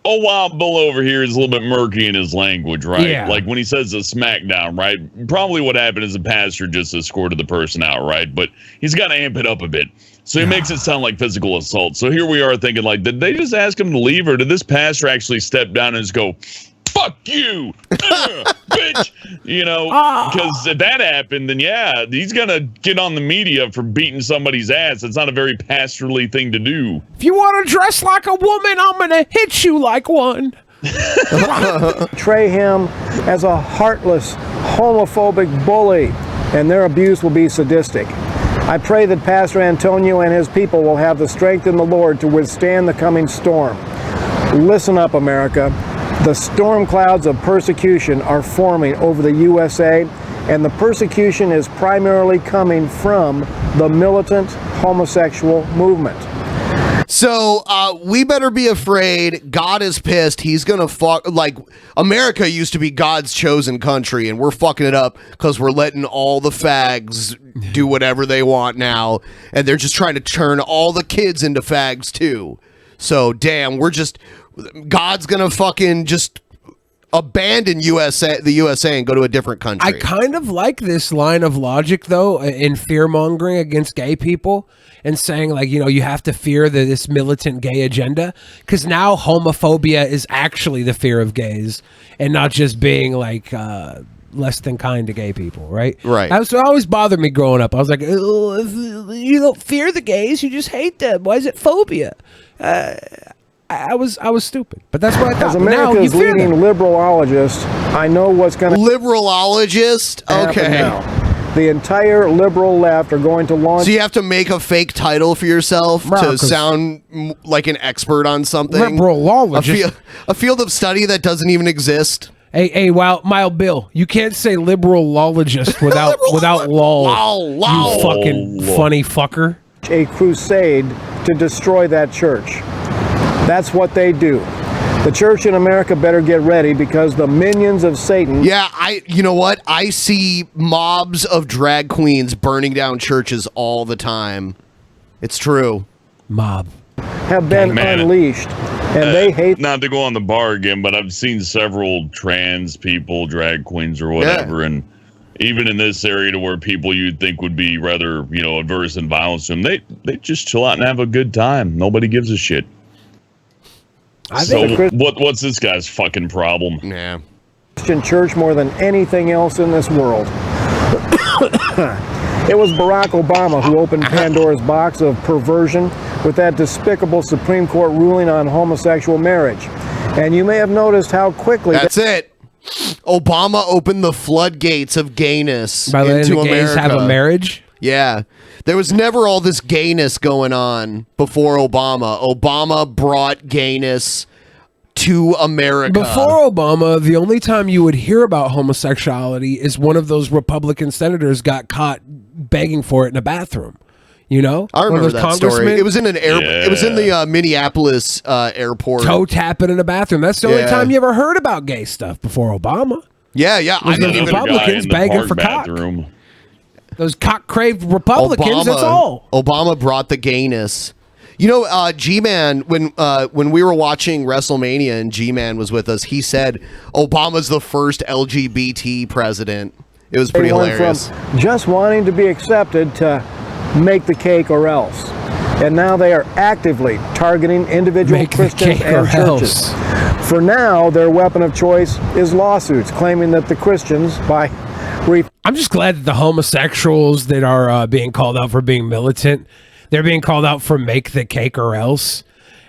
Bill over here is a little bit murky in his language, right? Yeah. Like when he says a smackdown, right? Probably what happened is the pastor just escorted the person out, right? But he's got to amp it up a bit. So he makes it sound like physical assault. So here we are thinking, like, did they just ask him to leave, or did this pastor actually step down and just go, fuck you, bitch? You know, because if that happened, then yeah, he's going to get on the media for beating somebody's ass. It's not a very pastorly thing to do. If you want to dress like a woman, I'm going to hit you like one. Portray him as a heartless, homophobic bully, and their abuse will be sadistic. I pray that Pastor Antonio and his people will have the strength in the Lord to withstand the coming storm. Listen up, America. The storm clouds of persecution are forming over the USA, and the persecution is primarily coming from the militant homosexual movement. So we better be afraid. God is pissed. He's gonna fuck. Like, America used to be God's chosen country, and we're fucking it up because we're letting all the fags do whatever they want now, and they're just trying to turn all the kids into fags too. So damn, God's gonna fucking just abandon the USA and go to a different country. I kind of like this line of logic, though, in fear-mongering against gay people and saying, like, you know, you have to fear this militant gay agenda, because now homophobia is actually the fear of gays and not just being, like, less than kind to gay people, right? Right. That always bothered me growing up. I was like, you don't fear the gays, you just hate them. Why is it phobia? I was stupid, but that's what I thought. As America's leading liberalologist, I know what's going to liberalologist. Okay. Now. The entire liberal left are going to launch. So you have to make a fake title for yourself to sound like an expert on something. Liberalologist, a field of study that doesn't even exist. Hey, Mild Bill, you can't say liberalologist without lol. You fucking funny fucker. A crusade to destroy that church. That's what they do. The church in America better get ready, because the minions of Satan. Yeah, you know what? I see mobs of drag queens burning down churches all the time. It's true. Mob. Have been unleashed, and they hate. Not to go on the bar again, but I've seen several trans people, drag queens or whatever, and even in this area to where people you'd think would be rather, adverse and violence to them, they just chill out and have a good time. Nobody gives a shit. What's this guy's fucking problem? Yeah. Christian church more than anything else in this world. It was Barack Obama who opened Pandora's box of perversion with that despicable Supreme Court ruling on homosexual marriage. And you may have noticed how quickly... That's it. Obama opened the floodgates of gayness by letting into the gays America. have a marriage? Yeah. There was never all this gayness going on before Obama. Obama brought gayness to America. Before Obama, the only time you would hear about homosexuality is one of those Republican senators got caught begging for it in a bathroom. You know? I remember that story. It was in It was in the Minneapolis airport. Toe tapping in a bathroom. That's the only time you ever heard about gay stuff before Obama. Yeah. I didn't even Republicans begging for cock. Those cock-craved Republicans, that's all. Obama brought the gayness. You know, G-Man, when we were watching WrestleMania and G-Man was with us, he said Obama's the first LGBT president. It was pretty hilarious. From just wanting to be accepted to make the cake or else. And now they are actively targeting individual Christians and churches. For now, their weapon of choice is lawsuits, claiming that the Christians, I'm just glad that the homosexuals that are being called out for being militant, they're being called out for make the cake or else.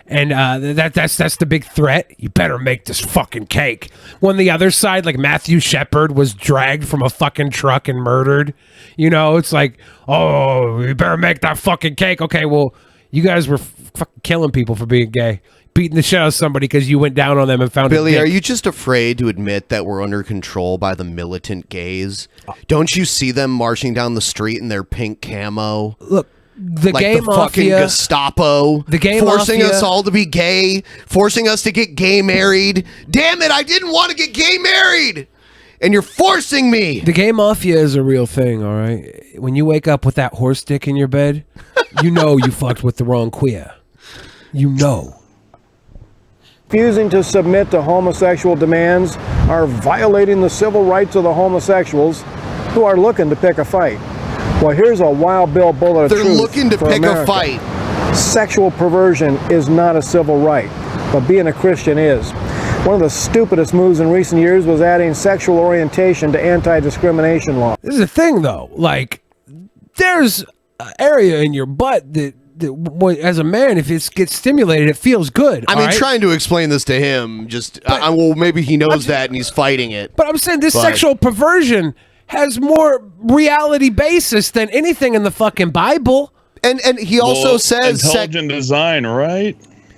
And that's the big threat. You better make this fucking cake. When the other side, like Matthew Shepard, was dragged from a fucking truck and murdered. You know, it's like, oh, you better make that fucking cake. Okay, well, you guys were fucking killing people for being gay. Beating the shit out of somebody because you went down on them and found Billy, are you just afraid to admit that we're under control by the militant gays? Don't you see them marching down the street in their pink camo? Look, the like gay the mafia, fucking Gestapo, the gay forcing mafia, us all to be gay, forcing us to get gay married. Damn it, I didn't want to get gay married. and you're forcing me. The gay mafia is a real thing, all right? When you wake up with that horse dick in your bed, you know you fucked with the wrong queer. You know. Refusing to submit to homosexual demands are violating the civil rights of the homosexuals who are looking to pick a fight. Well, here's a Wild Bill bullet of They're truth looking to for pick America. a fight. Sexual perversion is not a civil right, but being a Christian is. One of the stupidest moves in recent years was adding sexual orientation to anti-discrimination law. This is the thing, though. Like, there's an area in your butt that as a man, if it gets stimulated, it feels good. I mean, right? trying to explain this to him, well, maybe he knows that and he's fighting it. But I'm saying this sexual perversion has more reality basis than anything in the fucking Bible. And he also says intelligent design, right?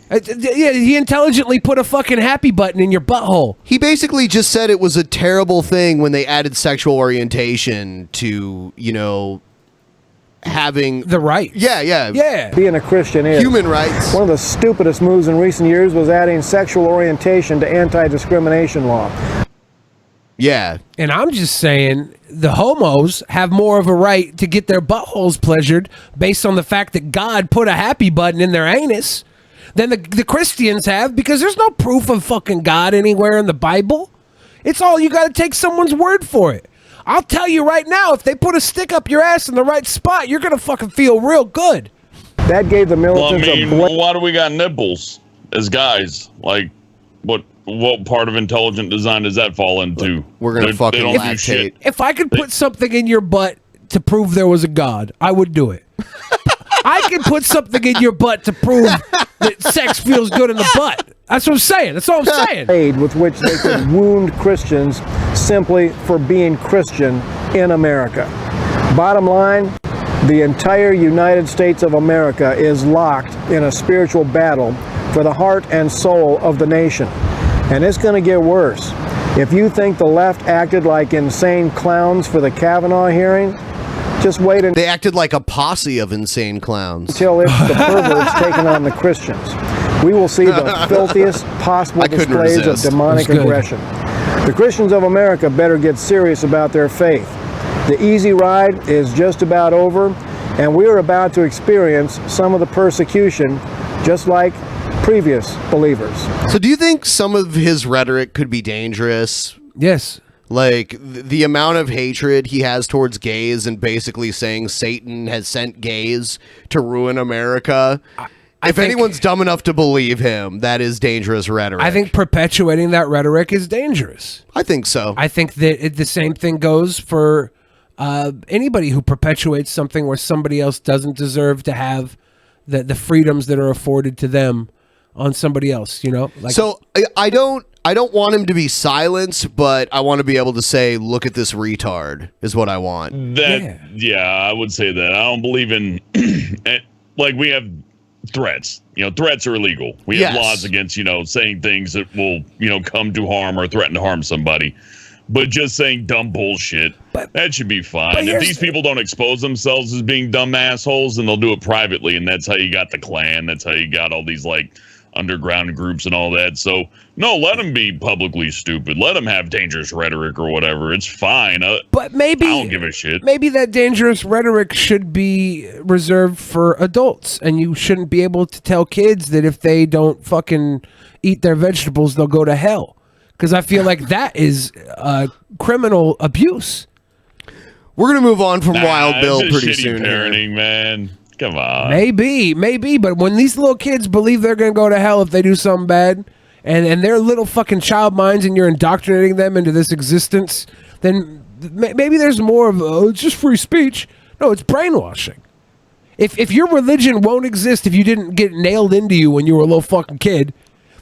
Yeah, he intelligently put a fucking happy button in your butthole. He basically just said it was a terrible thing when they added sexual orientation to, having the rights. Yeah. Being a Christian is. Human rights. One of the stupidest moves in recent years was adding sexual orientation to anti-discrimination law. Yeah. And I'm just saying the homos have more of a right to get their buttholes pleasured based on the fact that God put a happy button in their anus than the Christians have, because there's no proof of fucking God anywhere in the Bible. It's all, you got to take someone's word for it. I'll tell you right now, if they put a stick up your ass in the right spot, you're going to fucking feel real good. That gave the militants why do we got nipples as guys? Like, what part of intelligent design does that fall into? We're going to fucking they don't do lactate. shit. If I could put something in your butt to prove there was a God, I would do it. I can put something in your butt to prove that sex feels good in the butt. That's what I'm saying. That's all I'm saying. Aid with which they could wound Christians simply for being Christian in America. Bottom line, the entire United States of America is locked in a spiritual battle for the heart and soul of the nation. And it's going to get worse. If you think the left acted like insane clowns for the Kavanaugh hearing, just wait until they acted like a posse of insane clowns. It's the perverts taking on the Christians. We will see the filthiest possible displays of demonic aggression. The Christians of America better get serious about their faith. The easy ride is just about over, and we are about to experience some of the persecution, just like previous believers. So do you think some of his rhetoric could be dangerous? Yes. Like the amount of hatred he has towards gays and basically saying Satan has sent gays to ruin America. If anyone's dumb enough to believe him, that is dangerous rhetoric. I think perpetuating that rhetoric is dangerous. I think so. I think that the same thing goes for anybody who perpetuates something where somebody else doesn't deserve to have the freedoms that are afforded to them on somebody else, Like, so I don't want him to be silenced, but I want to be able to say, look at this retard, is what I want. Yeah, I would say that. I don't believe in, like, we have threats. Threats are illegal. We have laws against, saying things that will, come to harm or threaten to harm somebody. But just saying dumb bullshit, that should be fine. If these people don't expose themselves as being dumb assholes, then they'll do it privately. And that's how you got the Klan. That's how you got all these, like, underground groups and all that. So no, let them be publicly stupid. Let them have dangerous rhetoric or whatever. It's fine. But maybe I don't give a shit. Maybe that dangerous rhetoric should be reserved for adults, and you shouldn't be able to tell kids that if they don't fucking eat their vegetables, they'll go to hell. Because I feel like that is criminal abuse. We're gonna move on from Wild Bill it's just pretty shitty soon. parenting, man. Come on. Maybe, but when these little kids believe they're gonna go to hell if they do something bad, and they're little fucking child minds, and you're indoctrinating them into this existence, then maybe there's more of it's just free speech. No, it's brainwashing. If your religion won't exist if you didn't get nailed into you when you were a little fucking kid,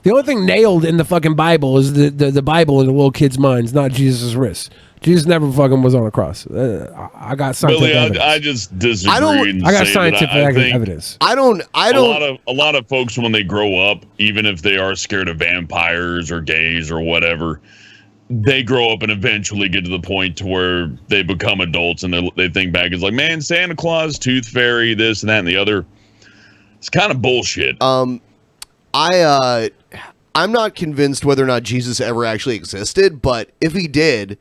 the only thing nailed in the fucking Bible is the Bible in the little kids' minds, not Jesus' wrists. Jesus never fucking was on a cross. I got scientific evidence. I just disagree. I got scientific evidence. I don't. A lot of folks, when they grow up, even if they are scared of vampires or gays or whatever, they grow up and eventually get to the point to where they become adults and they think back. It's like, man, Santa Claus, Tooth Fairy, this and that and the other. It's kind of bullshit. I'm not convinced whether or not Jesus ever actually existed, but if he did,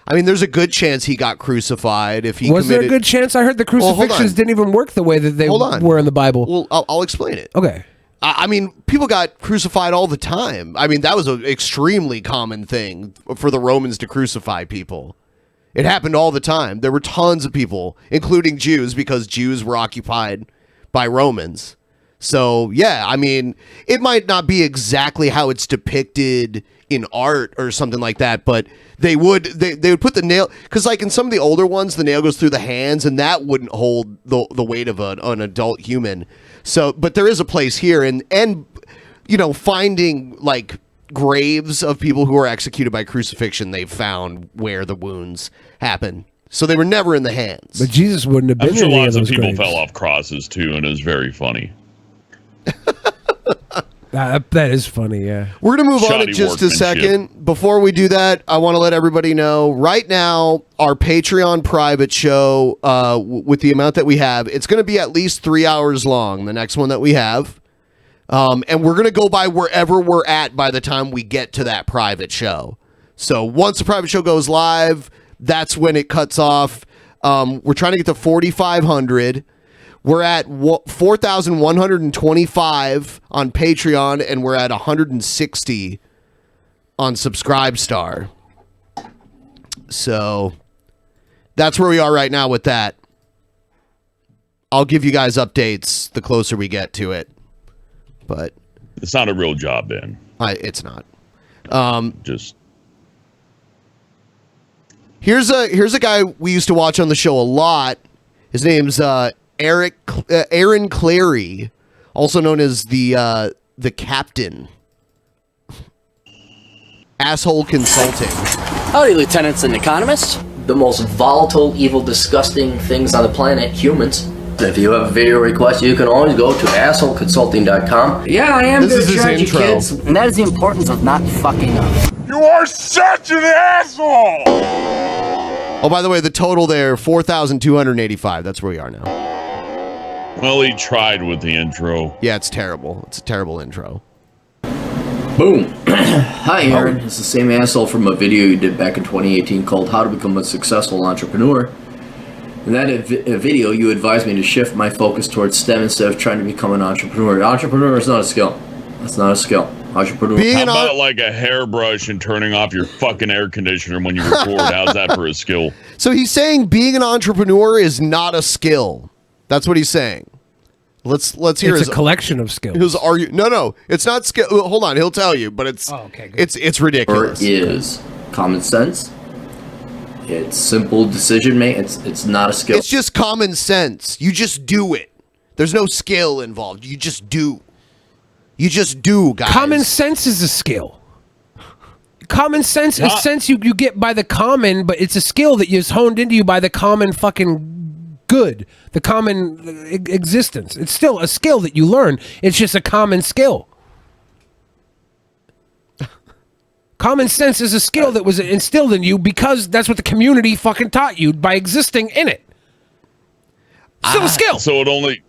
I mean, there's a good chance he got crucified if he Was committed... there a good chance? I heard the crucifixions didn't even work the way that they were in the Bible. Well, I'll explain it. Okay. I mean, people got crucified all the time. I mean, that was an extremely common thing for the Romans to crucify people. It happened all the time. There were tons of people, including Jews, because Jews were occupied by Romans. So, yeah, I mean, it might not be exactly how it's depicted in art or something like that, but they would put the nail, because like in some of the older ones, the nail goes through the hands, and that wouldn't hold the weight of an adult human. So, but there is a place here, and you know, finding like graves of people who were executed by crucifixion, they've found where the wounds happen. So they were never in the hands. But Jesus wouldn't have been I'm sure in any lots of of those people graves. fell off crosses too, and it was very funny. That is funny, yeah. We're going to move on Shoddy in just a workmanship. second. Before we do that, I want to let everybody know right now, our Patreon private show, with the amount that we have, it's going to be at least 3 hours long, the next one that we have. And we're going to go by wherever we're at by the time we get to that private show. So once the private show goes live, that's when it cuts off. We're trying to get to 4,500. We're at 4,125 on Patreon, and we're at 160 on Subscribestar. So that's where we are right now with that. I'll give you guys updates the closer we get to it. But it's not a real job, Ben. It's not. Just here's a guy we used to watch on the show a lot. His name's Aaron Clary, also known as the Captain. Asshole Consulting. Howdy, lieutenants and economists. The most volatile, evil, disgusting things on the planet, humans. If you have a video request, you can always go to assholeconsulting.com. Yeah, I am This is going to his charge you, intro. kids. And that is the importance of not fucking up. You are such an asshole! Oh, by the way, the total there, 4,285. That's where we are now. Well, he tried with the intro. Yeah, it's terrible. It's a terrible intro. Boom. Hi, Aaron. It's the same asshole from a video you did back in 2018 called How to Become a Successful Entrepreneur. In that video, you advised me to shift my focus towards STEM instead of trying to become an entrepreneur. Entrepreneur is not a skill. That's not a skill. Entrepreneur. How about like a hairbrush and turning off your fucking air conditioner when you record? How's that for a skill? So he's saying being an entrepreneur is not a skill. That's what he's saying. Let's hear It's a collection of skills. His no, it's not skill. Hold on, he'll tell you, but it's it's ridiculous. Is common sense. It's simple decision making. It's not a skill. It's just common sense. You just do it. There's no skill involved. You just do. You just do, guys. Common sense is a skill. Common sense is sense you get by the common, but it's a skill that is honed into you by the common fucking good, the common existence. It's still a skill that you learn. It's just a common skill. Common sense is a skill that was instilled in you because that's what the community fucking taught you by existing in it. Still a skill. So it only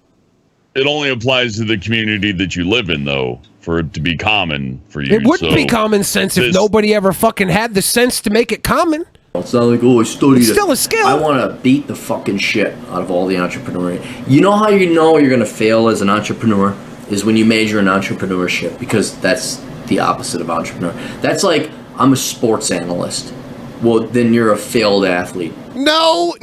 applies to the community that you live in, though, for it to be common for you. It wouldn't be common sense if nobody ever fucking had the sense to make it common. It's not like, oh, I studied It's it. still a skill. I want to beat the fucking shit out of all the entrepreneurs. You know how you know you're going to fail as an entrepreneur is when you major in entrepreneurship, because that's the opposite of entrepreneur. That's like, I'm a sports analyst. Well, then you're a failed athlete. No.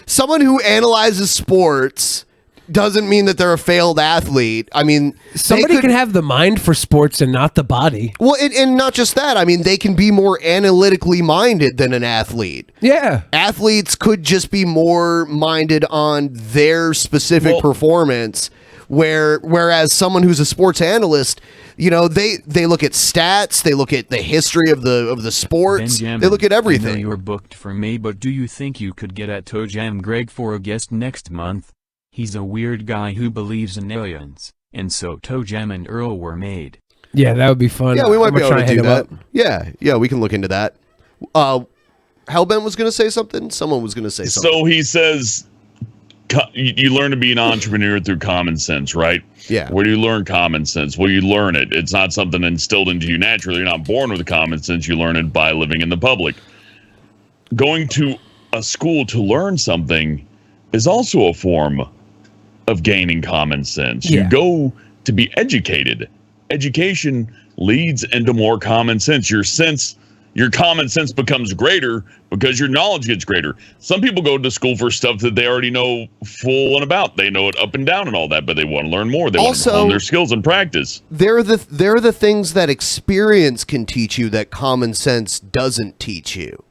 Someone who analyzes sports doesn't mean that they're a failed athlete. I mean, Somebody can have the mind for sports and not the body. Well, and not just that. I mean, they can be more analytically minded than an athlete. Yeah. Athletes could just be more minded on their specific performance, whereas someone who's a sports analyst, you know, they look at stats, they look at the history of the sports, Benjamin, they look at I know everything. you're booked for May, but do you think you could get at Toe Jam Greg for a guest next month? He's a weird guy who believes in aliens, and so Toe Jam and Earl were made. Yeah, that would be fun. Yeah, we might I'm be gonna able to try do hit him that. up. Yeah, we can look into that. Hellbent was going to say something. Someone was going to say something. So he says you learn to be an entrepreneur through common sense, right? Yeah. Where do you learn common sense? Well, you learn it. It's not something instilled into you naturally. You're not born with common sense. You learn it by living in the public. going to a school to learn something is also a form of gaining common sense. Yeah. You go to be educated. Education leads into more common sense. Your common sense becomes greater because your knowledge gets greater. Some people go to school for stuff that they already know full and about. They know it up and down and all that, but they want to learn more. They want to hone their skills and practice. They're the things that experience can teach you that common sense doesn't teach you.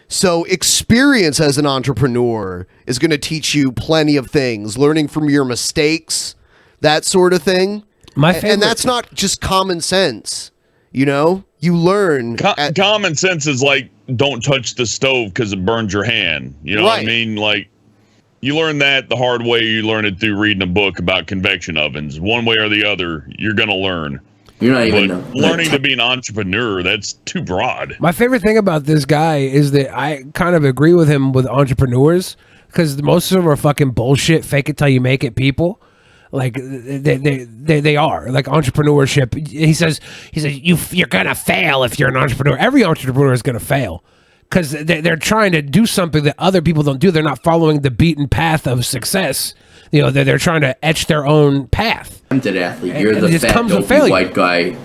So experience as an entrepreneur is going to teach you plenty of things, learning from your mistakes, that sort of thing. And that's not just common sense, you know? You learn. Common sense is like, don't touch the stove because it burns your hand. You know what I mean? Like, you learn that the hard way. You learn it through reading a book about convection ovens. One way or the other, you're going to learn. You're not even learning to be an entrepreneur, that's too broad. My favorite thing about this guy is that I kind of agree with him with entrepreneurs because most of them are fucking bullshit, fake it till you make it people. Like they are like entrepreneurship. He says you're gonna fail if you're an entrepreneur. Every entrepreneur is gonna fail because they're trying to do something that other people don't do. They're not following the beaten path of success. You know, they're trying to etch their own path. Attempted athlete. You're the fat, dopey white guy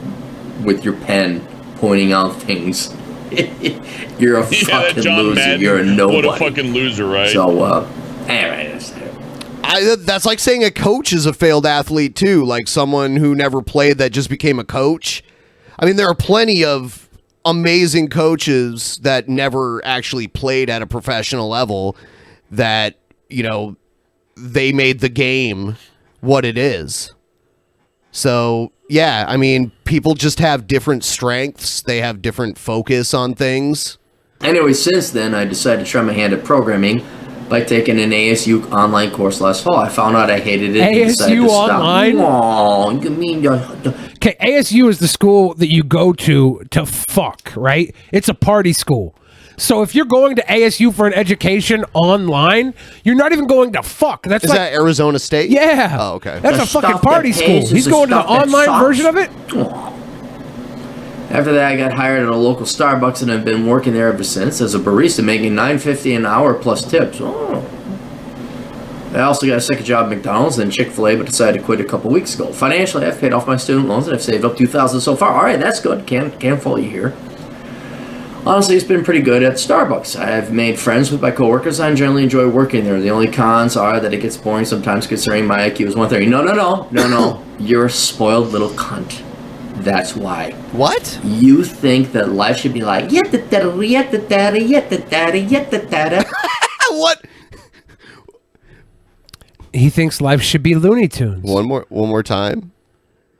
with your pen pointing out things. You're a fucking loser. Madden, You're a nobody. What a fucking loser, right? So, anyway, that's like saying a coach is a failed athlete too, like someone who never played that just became a coach. I mean, there are plenty of amazing coaches that never actually played at a professional level that, you know, they made the game what it is. So, yeah, I mean, people just have different strengths. They have different focus on things. Anyway, since then, I decided to try my hand at programming by taking an ASU online course last fall. I found out I hated it. ASU online? Oh, you mean... Okay, ASU is the school that you go to fuck, right? It's a party school. So if you're going to ASU for an education online, you're not even going to fuck. Is that Arizona State? Yeah. Oh, okay. That's a fucking party school. He's going to the online version of it? After that, I got hired at a local Starbucks and I've been working there ever since as a barista, making $9.50 an hour plus tips. Oh. I also got a second job at McDonald's and Chick-fil-A, but decided to quit a couple weeks ago. Financially, I've paid off my student loans and I've saved up $2,000 so far. All right, that's good. Can't fault you here. Honestly, it's been pretty good at Starbucks. I've made friends with my coworkers. I generally enjoy working there. The only cons are that it gets boring sometimes, considering my IQ is 130. No. You're a spoiled little cunt. That's why. What? You think that life should be like What? He thinks life should be Looney Tunes. One more time.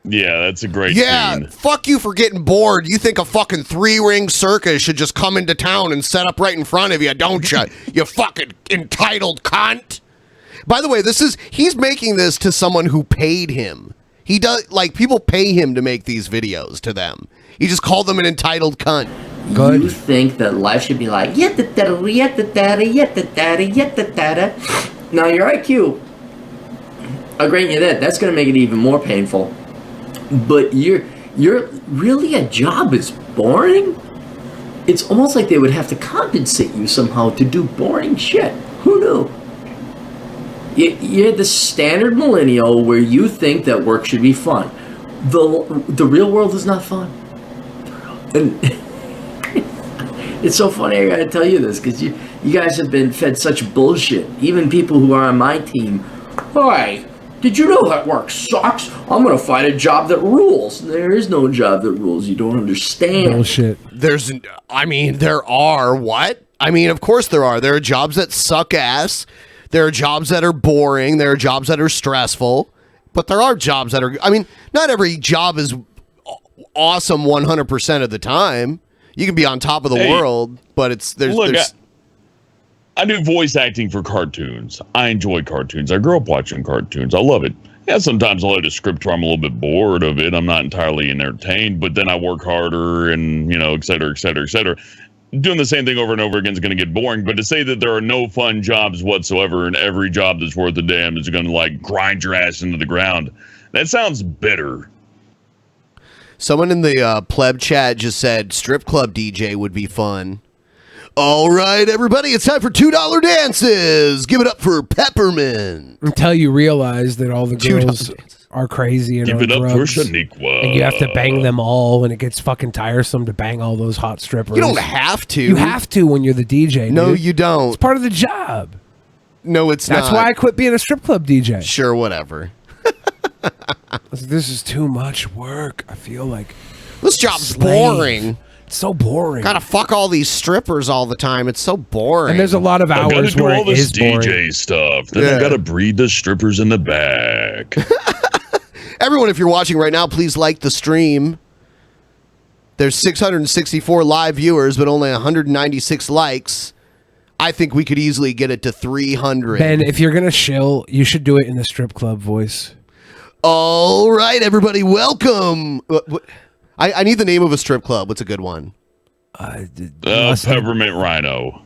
Yeah, that's a great scene. Fuck you for getting bored. You think a fucking 3-ring circus should just come into town and set up right in front of you, don't you? You fucking entitled cunt. By the way, he's making this to someone who paid him. He does, like, people pay him to make these videos to them. He just called them an entitled cunt. Good. You think that life should be like now your IQ, I'll grant you that's going to make it even more painful. But you're really, a job is boring? It's almost like they would have to compensate you somehow to do boring shit. Who knew? You're the standard millennial where you think that work should be fun. The real world is not fun. And it's so funny I gotta tell you this, because you guys have been fed such bullshit. Even people who are on my team. Hi, did you know that work sucks? I'm gonna find a job that rules. There is no job that rules. You don't understand. Bullshit. There are. What? I mean, of course there are. There are jobs that suck ass. There are jobs that are boring. There are jobs that are stressful. But there are jobs that are... I mean, not every job is awesome 100% of the time. You can be on top of the world, but I do voice acting for cartoons. I enjoy cartoons. I grew up watching cartoons. I love it. Yeah, sometimes I'll hit a script where I'm a little bit bored of it. I'm not entirely entertained, but then I work harder and, et cetera, et cetera, et cetera. Doing the same thing over and over again is going to get boring. But to say that there are no fun jobs whatsoever and every job that's worth a damn is going to grind your ass into the ground, that sounds bitter. Someone in the pleb chat just said strip club DJ would be fun. All right, everybody, it's time for $2 dances. Give it up for Peppermint. Until you realize that all the girls are crazy and Give on it up for drugs, Shaniqua. and you have to bang them all, and it gets fucking tiresome to bang all those hot strippers. You don't have to. You have to when you're the DJ. No, dude. you don't. It's part of the job. No, it's That's not. why I quit being a strip club DJ. Sure, whatever. This is too much work. I feel like this job's slave. boring. It's so boring. Gotta fuck all these strippers all the time. It's so boring. And there's a lot of I gotta hours do where all it this is boring. DJ stuff. Then I gotta breed the strippers in the back. Everyone, if you're watching right now, please like the stream. There's 664 live viewers, but only 196 likes. I think we could easily get it to 300. Ben, if you're gonna shill, you should do it in the strip club voice. All right, everybody, welcome. I need the name of a strip club. What's a good one? Peppermint Rhino.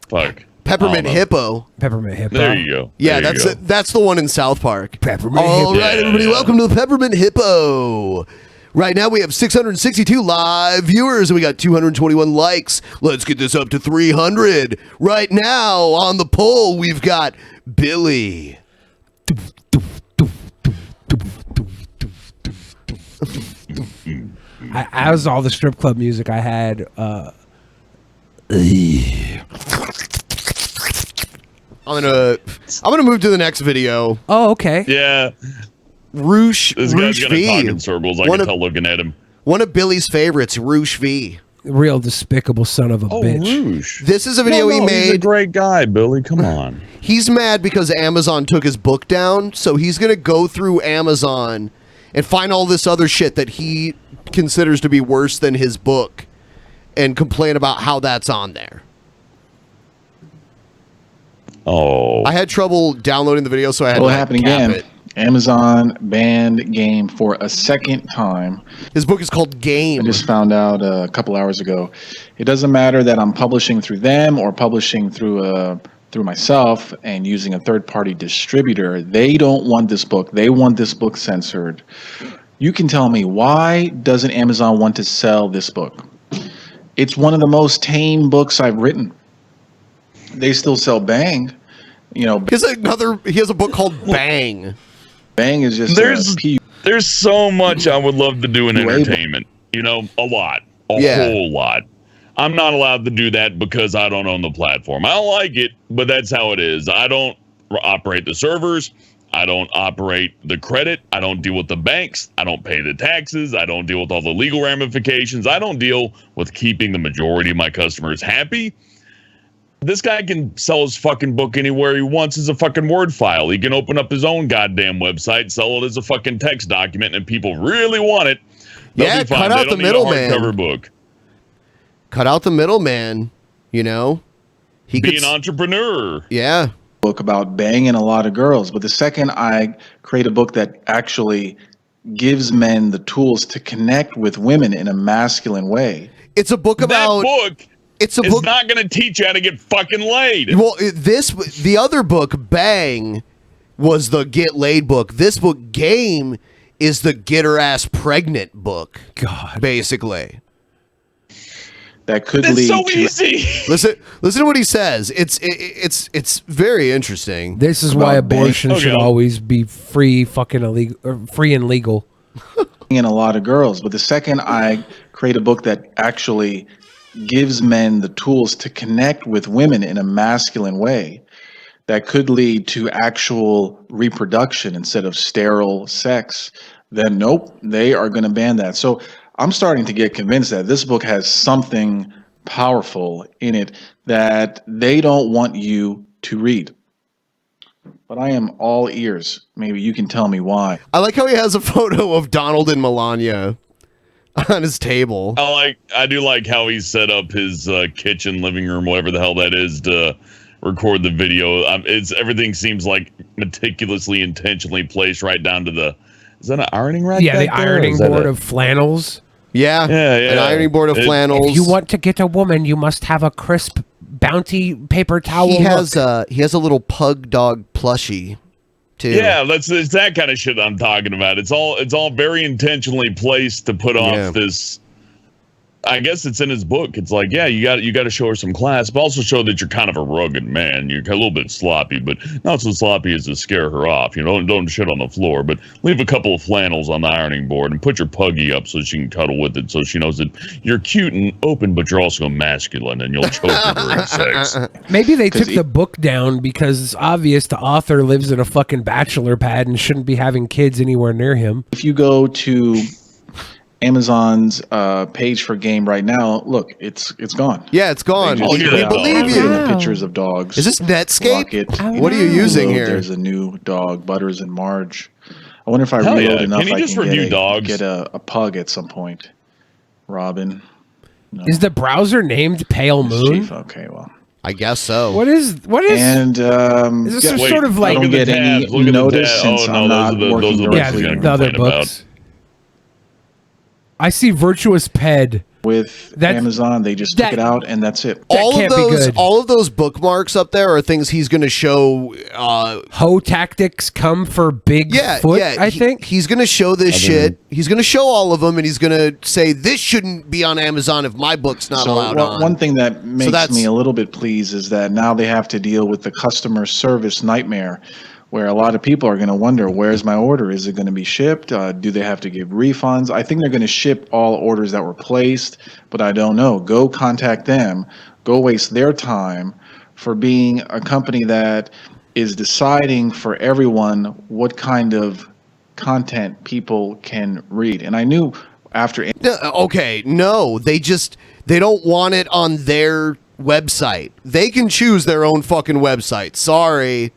Fuck. Peppermint Hippo. Peppermint Hippo. There you go. Yeah, There you go. that's the one in South Park. Peppermint All Hippo. right, everybody, welcome to the Peppermint Hippo. Right now we have 662 live viewers and we got 221 likes. Let's get this up to 300. Right now on the poll we've got Billy. As all the strip club music I had, I'm gonna move to the next video. Oh, okay. Yeah. Roosh This guy's gonna V. talk in circles. I can tell looking at him. One of Billy's favorites, Roosh V. Real despicable son of a bitch. Roosh. This is a video he He's a made. great guy, Billy. Come on. He's mad because Amazon took his book down, so he's gonna go through Amazon and find all this other shit that he considers to be worse than his book and complain about how that's on there. Oh. I had trouble downloading the video, so I had What to happened cap again? it. Amazon banned Game for a second time. His book is called Game. I just found out a couple hours ago. It doesn't matter that I'm publishing through them or publishing through myself and using a third-party distributor. They don't want this book. They want this book censored. You can tell me, why doesn't Amazon want to sell this book? It's one of the most tame books I've written. They still sell Bang. You know, he has a book called Bang. Bang is just There's so much I would love to do in entertainment. You know, a lot. A whole lot. I'm not allowed to do that because I don't own the platform. I don't like it, but that's how it is. I don't operate the servers. I don't operate the credit. I don't deal with the banks. I don't pay the taxes. I don't deal with all the legal ramifications. I don't deal with keeping the majority of my customers happy. This guy can sell his fucking book anywhere he wants as a fucking Word file. He can open up his own goddamn website, sell it as a fucking text document, and people really want it. Yeah, cut out the middleman. Hardcover book. Cut out the middleman. You know, Be an entrepreneur. Yeah. Book about banging a lot of girls, but the second I create a book that actually gives men the tools to connect with women in a masculine way, it's a book about. That book. It's a book. book. Not going to teach you how to get fucking laid. Well, the other book, Bang, was the get laid book. This book, Game, is the get her ass pregnant book. God, basically. That could That's lead so to easy. Listen to what he says. It's very interesting. This is why abortion should always be free, fucking illegal, or free and legal. in a lot of girls, but the second I create a book that actually gives men the tools to connect with women in a masculine way, that could lead to actual reproduction instead of sterile sex, then nope, they are going to ban that. So I'm starting to get convinced that this book has something powerful in it that they don't want you to read. But I am all ears. Maybe you can tell me why. I like how he has a photo of Donald and Melania on his table. I do like how he set up his kitchen, living room, whatever the hell that is, to record the video. Everything seems like meticulously, intentionally placed right down to the. Is that an ironing rack? Yeah, the back there? ironing board of flannels. Yeah, an ironing board of flannels. If you want to get a woman, you must have a crisp bounty paper towel. He has a little pug dog plushie too. Yeah, it's that kind of shit I'm talking about. It's all very intentionally placed to put off this I guess it's in his book. It's like, yeah, you got to show her some class, but also show that you're kind of a rugged man. You're a little bit sloppy, but not so sloppy as to scare her off. You know, don't shit on the floor, but leave a couple of flannels on the ironing board and put your puggy up so she can cuddle with it, so she knows that you're cute and open, but you're also masculine, and you'll choke her during sex. Maybe they took the book down because it's obvious the author lives in a fucking bachelor pad and shouldn't be having kids anywhere near him. If you go to Amazon's page for game right now, look, it's gone. Yeah, it's gone. They We just believe put you. the pictures of dogs. Is this Netscape? Rocket. What are you using here? There's a new dog, Butters and Marge. I wonder if I Hell reload yeah. enough, Can you I just can review dogs? get a pug at some point. Robin. No. Is the browser named Pale Moon? Okay, well. I guess so. What is? And is this sort of like I don't get any notice since I'm not working directly the other books. I see Virtuous Ped with Amazon. They just took it out, and that's it. All of those bookmarks up there are things he's going to show. Hoe tactics come for Bigfoot. I think he's going to show this shit. He's going to show all of them, and he's going to say this shouldn't be on Amazon if my book's not allowed on. One thing that makes me a little bit pleased is that now they have to deal with the customer service nightmare, where a lot of people are going to wonder, where's my order? Is it going to be shipped? Do they have to give refunds? I think they're going to ship all orders that were placed, but I don't know. Go contact them. Go waste their time for being a company that is deciding for everyone what kind of content people can read. And I knew after... they don't want it on their website. They can choose their own fucking website. Sorry.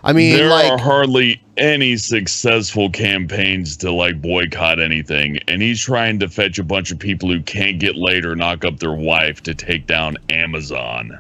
I mean, there are hardly any successful campaigns to like boycott anything, and he's trying to fetch a bunch of people who can't get laid or knock up their wife to take down Amazon.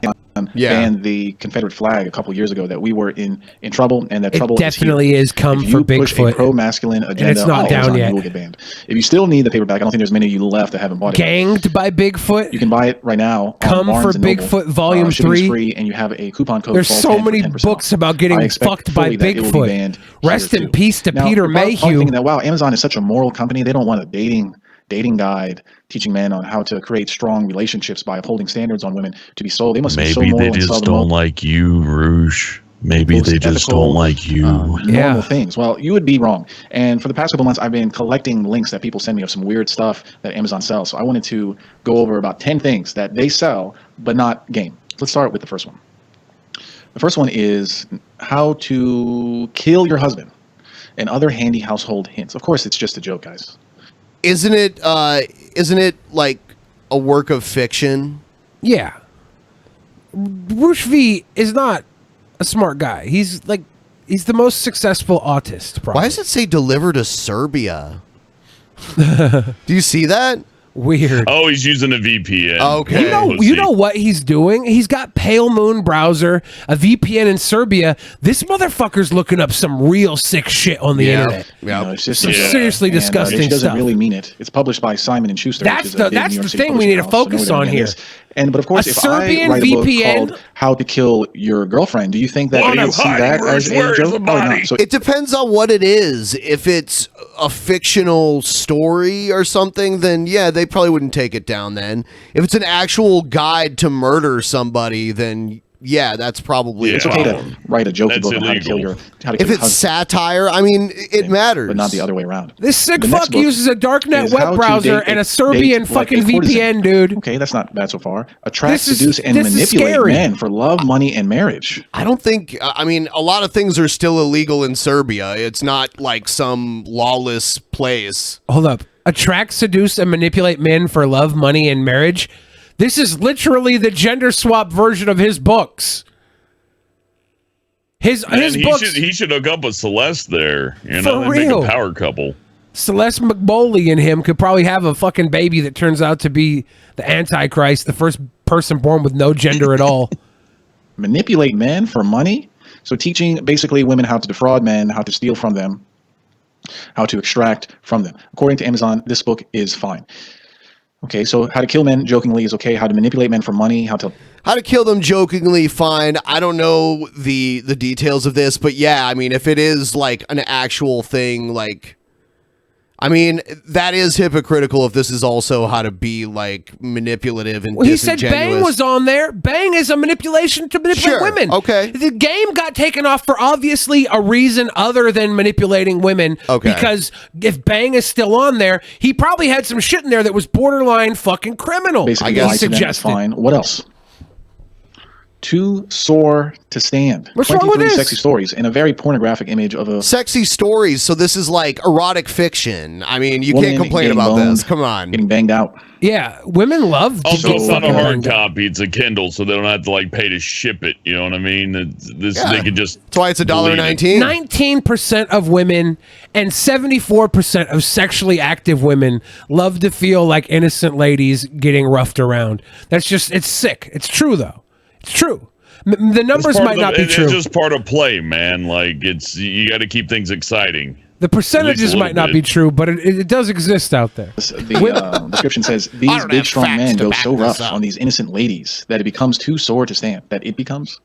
Banned the Confederate flag a couple years ago, that we were in trouble, and that trouble definitely is come if for you push Bigfoot. a pro-masculine agenda, And it's not on down Amazon, yet. you will get banned. If you still need the paperback, I don't think there's many of you left that haven't bought it. Ganged by Bigfoot. You can buy it right now. Come on Barnes for & Noble. Bigfoot Volume Shipping's 3. free, and you have a coupon code. There's called so 10 for many 10% books about getting I expect fucked by fully that it will be Bigfoot. banned Rest here in too. peace to Now, Peter you're probably Mayhew. thinking that, wow, Amazon is such a moral company. They don't want a dating guide teaching men on how to create strong relationships by upholding standards on women to be sold. They must be so Maybe moral they and just sell don't like you, Rouge. Maybe they just don't like you. Normal things. Well, you would be wrong. And for the past couple months, I've been collecting links that people send me of some weird stuff that Amazon sells. So I wanted to go over about 10 things that they sell, but not game. Let's start with the first one. The first one is how to kill your husband and other handy household hints. Of course, it's just a joke, guys. Isn't it like a work of fiction? Yeah. Rouge V is not a smart guy. He's the most successful autist, probably. Why does it say deliver to Serbia? Do you see that? Weird. Oh, he's using a VPN. Okay. You know what he's doing? He's got Pale Moon browser, a VPN in Serbia. This motherfucker's looking up some real sick shit on the internet. No, it's just Some a joke. seriously And, disgusting she doesn't stuff. really mean it. It's published by Simon & Schuster. That's which is a big that's New York the City thing we need to publishing house, focus so on nobody here. knows this. But of course, A if Serbian I write a book VPN? called "How to Kill Your Girlfriend," do you think that What they I'm would see hiding, that Rouge, as a where is joke? the Probably body? not. So It depends on what it is. If it's a fictional story or something, then yeah, they probably wouldn't take it down then. If it's an actual guide to murder somebody, then yeah, that's probably it's okay to write a jokey book on how to kill your If it's satire, I mean, it matters. but not the other way around. This sick The next fuck book uses a darknet is How web to browser Date and a- a Serbian Date Like fucking a Courtesan. VPN, dude. Okay, that's not bad so far. Attract, This is- seduce, and this is manipulate scary. men for love, money, and marriage. I don't think, I mean, a lot of things are still illegal in Serbia. It's not like some lawless place. Hold up. Attract, seduce, and manipulate men for love, money, and marriage. This is literally the gender swap version of his books. His books. He should hook up with Celeste there. You know, For they real. make a power couple. Celeste McBoley and him could probably have a fucking baby that turns out to be the Antichrist, the first person born with no gender at all. Manipulate men for money. So teaching basically women how to defraud men, how to steal from them, how to extract from them. According to Amazon, this book is fine. Okay, so how to kill men jokingly is okay. How to manipulate men for money, how to kill them jokingly, fine. I don't know the details of this, but yeah, I mean, if it is like an actual thing, like, I mean, that is hypocritical if this is also how to be like manipulative and Well, he said disingenuous. Bang was on there. Bang is a manipulation to manipulate women. Okay. The game got taken off for obviously a reason other than manipulating women. Okay. Because if Bang is still on there, he probably had some shit in there that was borderline fucking criminal. Basically, I lie to them is fine. What else? Too sore to stand. What's wrong with 23 this? sexy stories and a very pornographic image of a Sexy stories, so this is like erotic fiction. I mean, you woman can't complain getting about boned, this. Come on. getting banged out. Yeah, women love to Also, get it's not a fucking hard banged out. copy. It's a Kindle, so they don't have to like pay to ship it. You know what I mean? They could just. That's why it's $1.19. 19% of women and 74% of sexually active women love to feel like innocent ladies getting roughed around. That's just, it's sick. It's true, though. It's true. The numbers might not be true. It's just part of play, man. Like you got to keep things exciting. The percentages little might not bit. be true, but it does exist out there. The description says these big strong men go so rough on these innocent ladies that it becomes too sore to stand. That it becomes.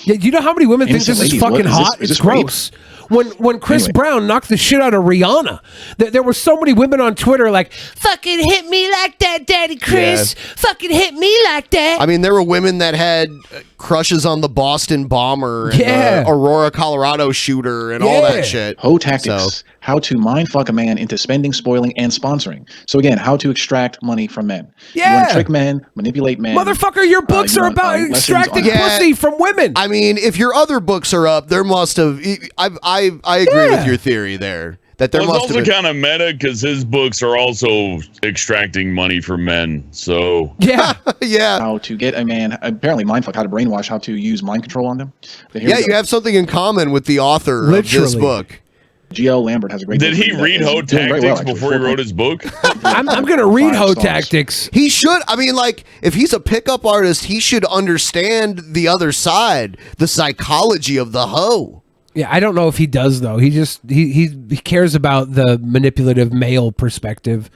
Yeah, you know how many women think Innocent this is ladies, fucking what is this? hot? Is It's this rape? gross. When Chris Anyway. Brown knocked the shit out of Rihanna, there were so many women on Twitter like, "Fucking hit me like that, Daddy Chris. Fucking hit me like that." I mean, there were women that had crushes on the Boston bomber, and Yeah. the Aurora, Colorado shooter, and all that shit. Hoe tactics. How to mind fuck a man into spending, spoiling, and sponsoring. So again, how to extract money from men. You want Yeah. to trick men, manipulate men. Motherfucker, your books you are want, about lessons extracting on- pussy from women. I mean, if your other books are up, there must have. I agree with your theory there. That there Well, must it's have also been. kind of meta because his books are also extracting money from men. So yeah, yeah. How to get a man, apparently mindfuck, how to brainwash, how to use mind control on them. But here Yeah, we go. you have something in common with the author of this Literally. book. G.L. Lambert has a great did book he that read is Hoe doing very Tactics well, actually. before he wrote his book? I'm gonna read 5 Hoe stars. Tactics. He should. I mean, like, if he's a pickup artist, he should understand the other side, the psychology of the hoe. Yeah, I don't know if he does though. He just he cares about the manipulative male perspective.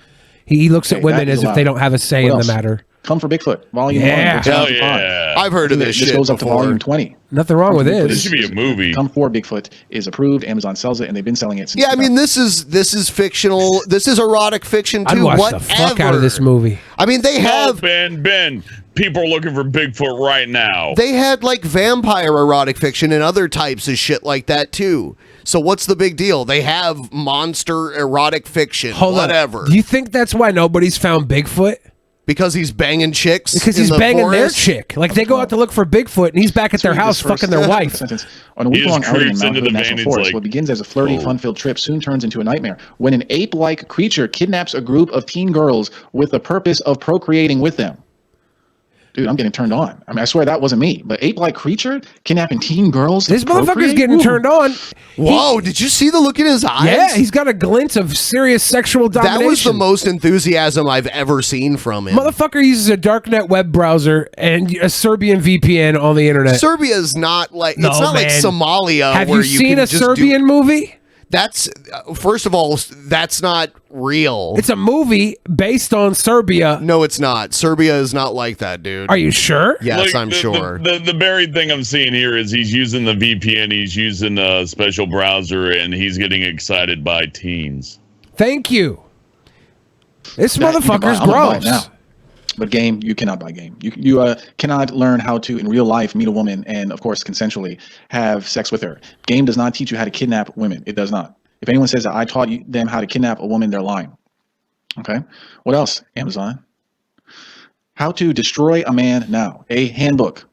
He looks at Okay, women that is as if they allowed. don't have a say What in else? the matter. Come for Bigfoot, Volume Yeah. 1, Hell 2005. yeah. I've heard of this This shit goes up to before. Volume 20. Nothing wrong with Bigfoot it. This should be a movie. Come for Bigfoot is approved. Amazon sells it, and they've been selling it since. Yeah, I mean, this is fictional. This is erotic fiction too. I'd watch Whatever. the fuck out of this movie. I mean, they have. Ben. People are looking for Bigfoot right now. They had like vampire erotic fiction and other types of shit like that too. So what's the big deal? They have monster erotic fiction. Hold whatever. on. Do you think that's why nobody's found Bigfoot? Because he's banging chicks. Because in he's the banging forest? their chick. Like they go out to look for Bigfoot, and he's back at their Read house this first fucking their wife. sentence. On a He week-long just outing in creeps Mount into Hood the National van, Forest, he's like, what begins as a flirty, "Oh." fun-filled trip soon turns into a nightmare when an ape-like creature kidnaps a group of teen girls with the purpose of procreating with them. Dude, I'm getting turned on. I mean, I swear that wasn't me. But ape-like creature kidnapping teen girls. to This motherfucker's procreate? getting Ooh. turned on. Whoa, did you see the look in his eyes? Yeah, he's got a glint of serious sexual domination. That was the most enthusiasm I've ever seen from him. Motherfucker uses a darknet web browser and a Serbian VPN on the internet. Serbia's not like No, it's not like man. Somalia. Have where you seen can a just Serbian movie? That's first of all, that's not real. It's a movie based on Serbia. No, it's not. Serbia is not like that, dude. Are you sure? Yes, Like, I'm the- sure. The buried thing I'm seeing here is he's using the VPN, he's using a special browser, and he's getting excited by teens. Thank you. This That you can buy. motherfucker's I'm gonna buy it gross. now. But game, you cannot buy game. You cannot learn how to, in real life, meet a woman and, of course, consensually have sex with her. Game does not teach you how to kidnap women. It does not. If anyone says that I taught them how to kidnap a woman, they're lying. Okay? What else, Amazon? How to destroy a man now. A handbook.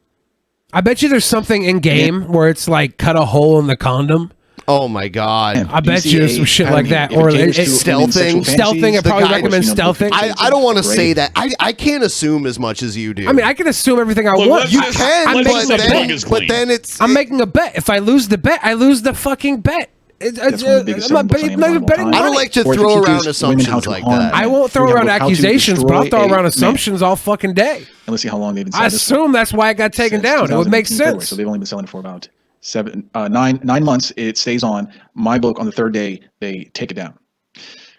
I bet you there's something in game where it's like cut a hole in the condom. Oh my god! I bet you there's some shit like that, or it's stealthing. Stealthing. I probably recommend stealthing. I don't want to say that. I can't assume as much as you do. I mean, I can assume everything I Look, want. let's you just- can, let's but just say then, plug is but clean. then it's. I'm making a bet. If I lose the bet, I lose the fucking bet. That's one of the biggest selling books on I'm Amazon of all betting time. I don't money. like to Or if throw you keep around these assumptions women how to like harm that. them. I won't throw We have around a how to accusations, but I'll throw destroy around a assumptions all fucking day. And let's see how long they've been I selling this. assume that's why it got taken down. It would make 2018 February. sense. So they've only been selling it for about 9 months. It stays on. My book, on the third day, they take it down.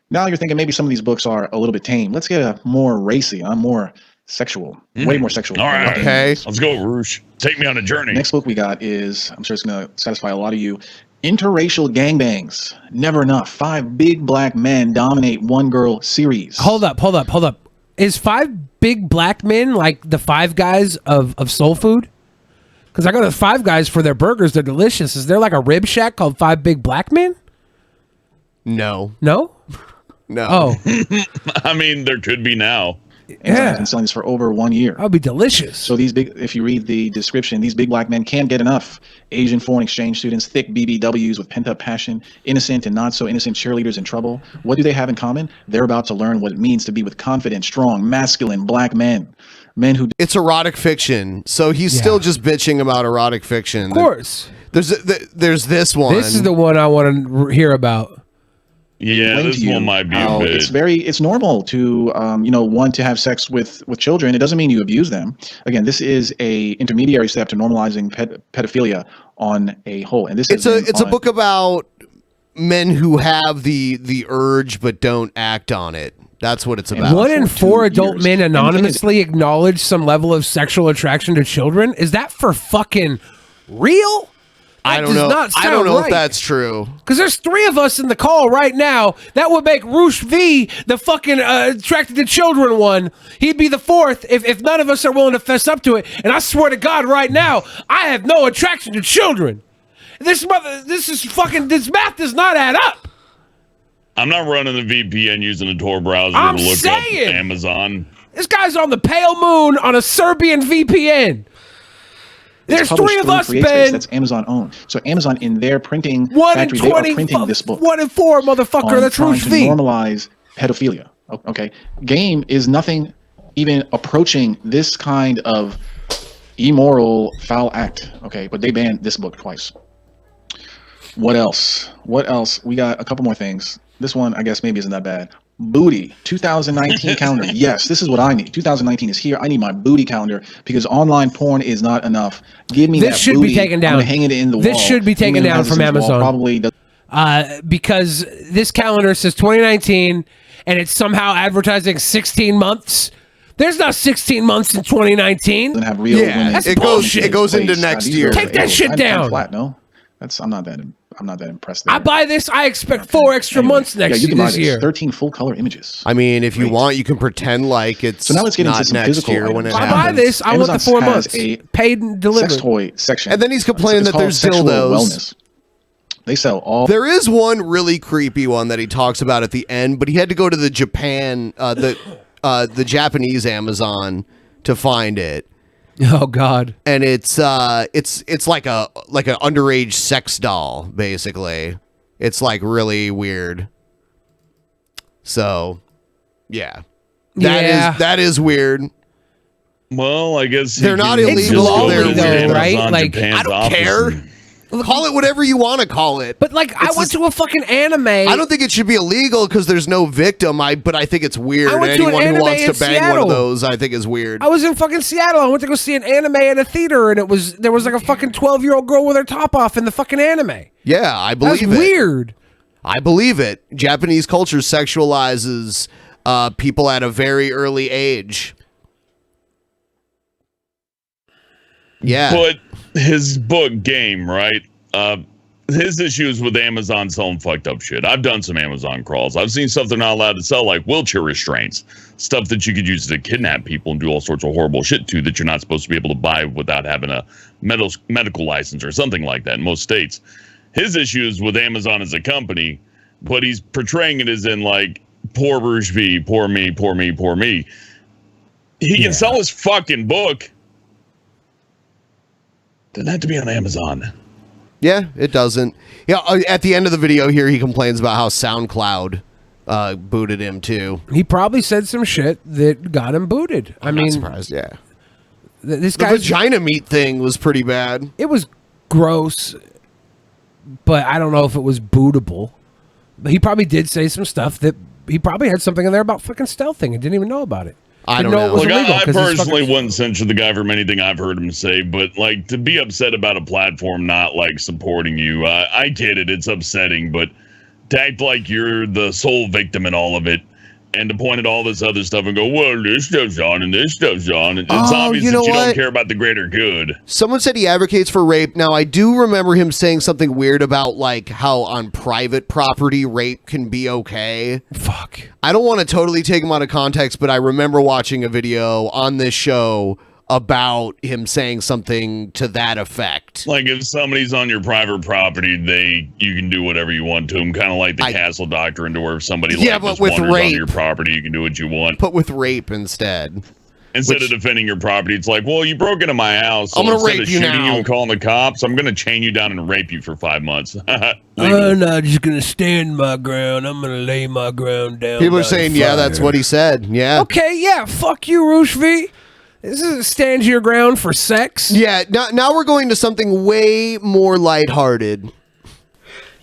Now you're thinking maybe some of these books are a little bit tame. Let's get a more racy, more sexual, way more sexual. All right. Okay. Let's go, Roosh. Take me on a journey. Next book we got is, I'm sure it's going to satisfy a lot of you, Interracial gangbangs, never enough. 5 big black men dominate one girl series. Hold up. Is 5 big black men like the Five Guys of soul food? Because I go to Five Guys for their burgers. They're delicious. Is there like a rib shack called 5 Big Black Men? No. No? No. Oh. I mean, there could be now. Amazon's been selling this for over 1 year. That would be delicious. So these big, if you read the description, these big black men can't get enough. Asian foreign exchange students, thick BBWs with pent-up passion, innocent and not so innocent cheerleaders in trouble. What do they have in common? They're about to learn what it means to be with confident, strong, masculine black men. Men who... It's erotic fiction, so he's still just bitching about erotic fiction. Of course. There's this one. This is the one I want to hear about. Yeah, this one might be a bit. It's normal to want to have sex with children. It doesn't mean you abuse them. Again, this is a intermediary step to normalizing pedophilia on a whole. And this it's a book about men who have the urge but don't act on it. That's what it's about. 1 in 4 adult men anonymously acknowledge some level of sexual attraction to children. Is that for fucking real? I don't know. I don't know if that's true. Because there's 3 of us in the call right now. That would make Roosh V the fucking attracted to children one. He'd be the 4th if none of us are willing to fess up to it. And I swear to God, right now, I have no attraction to children. This math does not add up. I'm not running the VPN using a Tor browser to look up Amazon. This guy's on the pale moon on a Serbian VPN. There's 3 of us, Ben. That's Amazon owned. So Amazon, in their printing 1 in factory, 20, they are printing this book. 1 in 4, motherfucker. That's trying Roosh to V. normalize pedophilia. Okay, game is nothing even approaching this kind of immoral, foul act. Okay, but they banned this book twice. What else? We got a couple more things. This one, I guess, maybe isn't that bad. Booty 2019 calendar. Yes, this is what I need. 2019 is here. I need my booty calendar because online porn is not enough. Give me this that should booty. be taken down. I'm gonna hang it in the wall. This should be taken down from Amazon. Probably does. Because this calendar says 2019 and it's somehow advertising 16 months. There's not 16 months in 2019. Doesn't have real women. That's it bullshit. goes into next year. Take that shit down. Flat, no, I'm not that impressed. I buy this. I expect 4 extra months next you can buy this year. 13 full color images. I mean, if you want, you can pretend like it's so now let's get not into some next physical year when it I happens. buy this. I want the 4 months paid and delivered. Sex toy section. And then he's complaining It's that there's called sexual dildos. wellness. They sell all. There is one really creepy one that he talks about at the end, but he had to go to the Japanese Amazon to find it. Oh God! And it's like an underage sex doll, basically. It's like really weird. So, yeah, that is weird. Well, I guess they're not illegal. They're right. Like I don't care. Call it whatever you want to call it. But like, I went to a fucking anime. I don't think it should be illegal because there's no victim. But I think it's weird. I went to an Anyone who anime wants in to bang Seattle. one of those, I think is weird. I was in fucking Seattle. I went to go see an anime at a theater, and there was like a fucking 12-year-old girl with her top off in the fucking anime. Yeah, I believe it. That's weird. I believe it. Japanese culture sexualizes people at a very early age. Yeah. But his book Game, right? His issue is with Amazon selling fucked up shit. I've done some Amazon crawls. I've seen stuff they're not allowed to sell, like wheelchair restraints, stuff that you could use to kidnap people and do all sorts of horrible shit to that you're not supposed to be able to buy without having a medical license or something like that in most states. His issue is with Amazon as a company, but he's portraying it as in like, poor Rouge V, poor me, poor me, poor me. He can sell his fucking book. Doesn't have to be on Amazon. Yeah, it doesn't. Yeah, at the end of the video here, he complains about how SoundCloud booted him too. He probably said some shit that got him booted. I'm not surprised. Yeah, this the guy's vagina meat thing was pretty bad. It was gross, but I don't know if it was bootable. But he probably did say some stuff that he probably had something in there about fucking stealthing and didn't even know about it. I don't know. Look, I personally wouldn't censure the guy from anything I've heard him say, but like to be upset about a platform not like supporting you, I get it. It's upsetting, but to act like you're the sole victim in all of it and to point at all this other stuff and go, well, this stuff's on and this stuff's on. It's obvious you know that you what? don't care about the greater good. Someone said he advocates for rape. Now, I do remember him saying something weird about, like, how on private property rape can be okay. Fuck. I don't want to totally take him out of context, but I remember watching a video on this show about him saying something to that effect. Like if somebody's on your private property, you can do whatever you want to them, kind of like the castle doctrine, to where if somebody Yeah, like but just with wanders rape. onto your property, you can do what you want. But with rape instead. Instead of defending your property, it's like, well, you broke into my house. So I'm gonna instead rape of you shooting now. you and calling the cops, I'm gonna chain you down and rape you for 5 months. I'm not just gonna stand my ground. I'm gonna lay my ground down. People are by saying, the yeah, fire. that's what he said. Yeah. Okay, yeah, fuck you, Roosh V. This is stand your ground for sex. Yeah, now we're going to something way more lighthearted.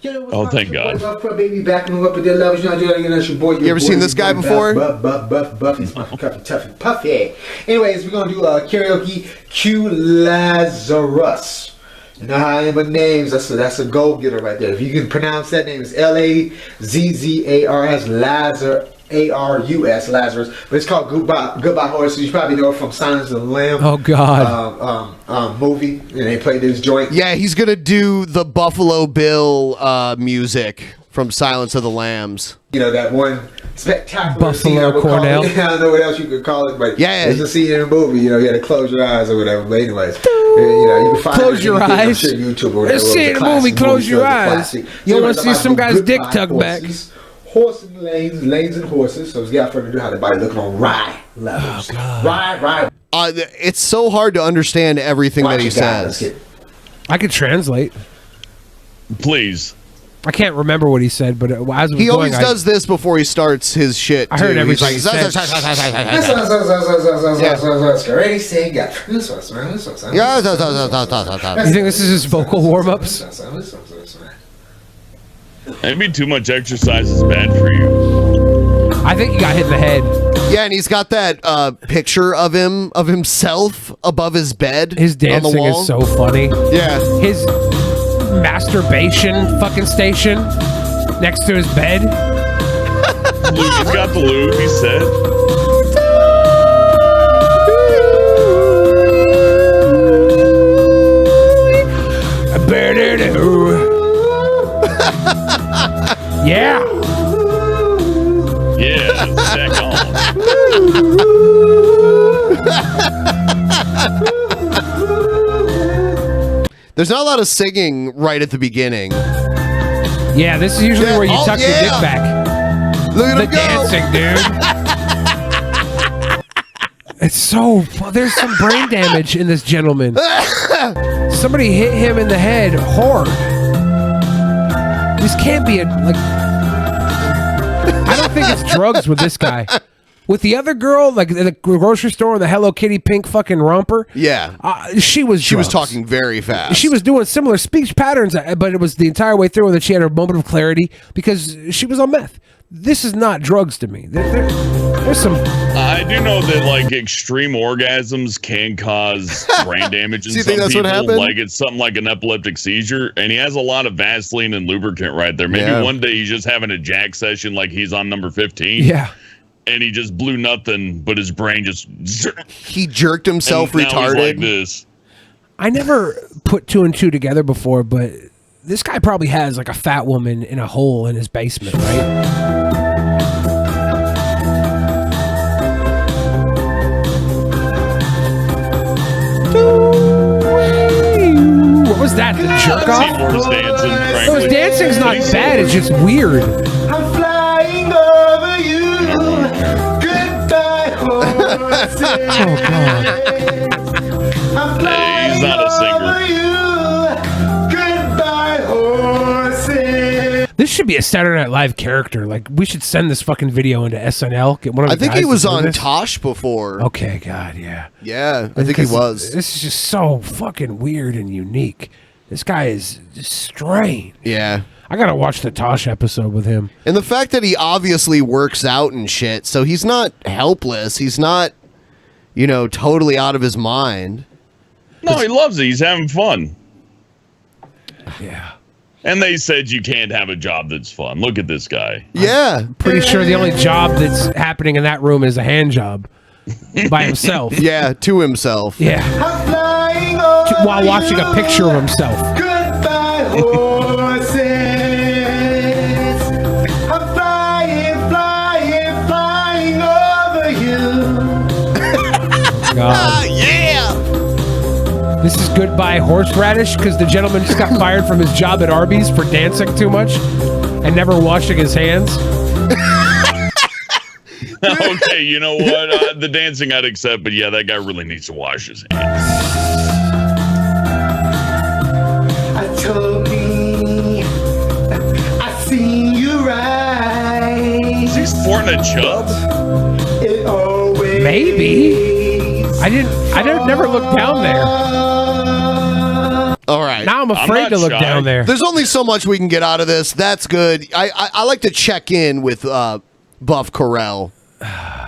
Oh, thank God. Baby, backing him up at their levels. You know, that's your boy. You ever seen this guy before? Buffy's Puffy. Anyways, we're gonna do karaoke. Q Lazarus. You know how I am with names? That's a goal getter right there. If you can pronounce that name, it's Lazzars, Lazarus. ARUS, Lazarus, but it's called Goodbye Horses. You probably know it from Silence of the Lamb. Oh God, movie, and they played this joint. Yeah, he's gonna do the Buffalo Bill music from Silence of the Lambs. You know that one spectacular Buffalo scene, I would call Cornell. it. I don't know what else you could call it, but yeah, it's a scene in a movie. You know, you had to close your eyes or whatever. But anyways, you know, you can find Close your anything on eyes. shit, YouTube or whatever. Let's see It was in a the movie. classic Close your so it was a eyes. classic. You So want to see about some guy's dick Goodbye tucked back. Horses. Horse and lanes and horses. So it's got further to do how the body looking on rye levels. Rye. It's so hard to understand everything that he says. I could translate. Please. I can't remember what he said, but as it was He always going, does this before he starts his shit. I heard too. everything He's he like, said. Ready, say, go. You think this is his vocal warm-ups? Maybe too much exercise is bad for you. I think he got hit in the head. Yeah, and he's got that picture of himself above his bed. His on the dancing wall. is so funny. Yeah. His masturbation fucking station next to his bed. He's got the lube, he said. Yeah. Yeah, back on. There's not a lot of singing right at the beginning. Yeah, this is usually where you tuck your dick back. Look at the him go. dancing, dude. It's so there's some brain damage in this gentleman. Somebody hit him in the head hard. This can't be I don't think it's drugs with this guy. With the other girl, like in the grocery store, the Hello Kitty pink fucking romper. Yeah, she was talking very fast. She was doing similar speech patterns, but it was the entire way through that she had her moment of clarity because she was on meth. This is not drugs to me. There's some. I do know that like extreme orgasms can cause brain damage in Do you some think that's people. what happened? Like it's something like an epileptic seizure, and he has a lot of Vaseline and lubricant right there. Maybe Yeah. one day he's just having a jack session, like he's on number 15. Yeah. And he just blew nothing, but his brain just. He jerked himself and now he's retarded. like this. I never put two and two together before, but this guy probably has like a fat woman in a hole in his basement, right? What was that? The jerk off? Seaboard's dancing, No, his frankly. dancing's not bad. It's just weird. I'm flying over you. Goodbye, horses. Oh God. I'm flying He's not a singer. over you. Goodbye, horses. This should be a Saturday Night Live character. Like, we should send this fucking video into SNL. Get one of the I think guys he was to do on this. Tosh before. Okay, God, yeah. Yeah, I think he Because was. This is just so fucking weird and unique. This guy is just strange. Yeah. I gotta watch the Tosh episode with him. And the fact that he obviously works out and shit, so he's not helpless. He's not, totally out of his mind. No, he loves it. He's having fun. Yeah. And they said you can't have a job that's fun. Look at this guy. Yeah. Pretty sure the only job that's happening in that room is a hand job by himself. Yeah, to himself. Yeah. While watching a picture of himself. Goodbye, horses. I'm flying over you. God. Yeah. This is goodbye horseradish because the gentleman just got fired from his job at Arby's for dancing too much and never washing his hands. Okay, you know what? The dancing I'd accept, but yeah, that guy really needs to wash his hands. I told me I seen you right. Is he sporting a chub? It always Maybe. I never looked down there. All right. Now I'm afraid to look down there. There's only so much we can get out of this. That's good. I like to check in with Buff Corell.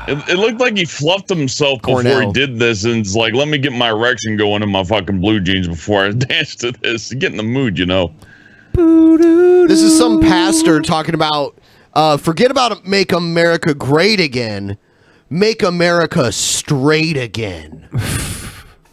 It looked like he fluffed himself before he did this, and it's like, let me get my erection going in my fucking blue jeans before I dance to this. Get in the mood, you know. This is some pastor talking about, forget about make America great again. Make America straight again.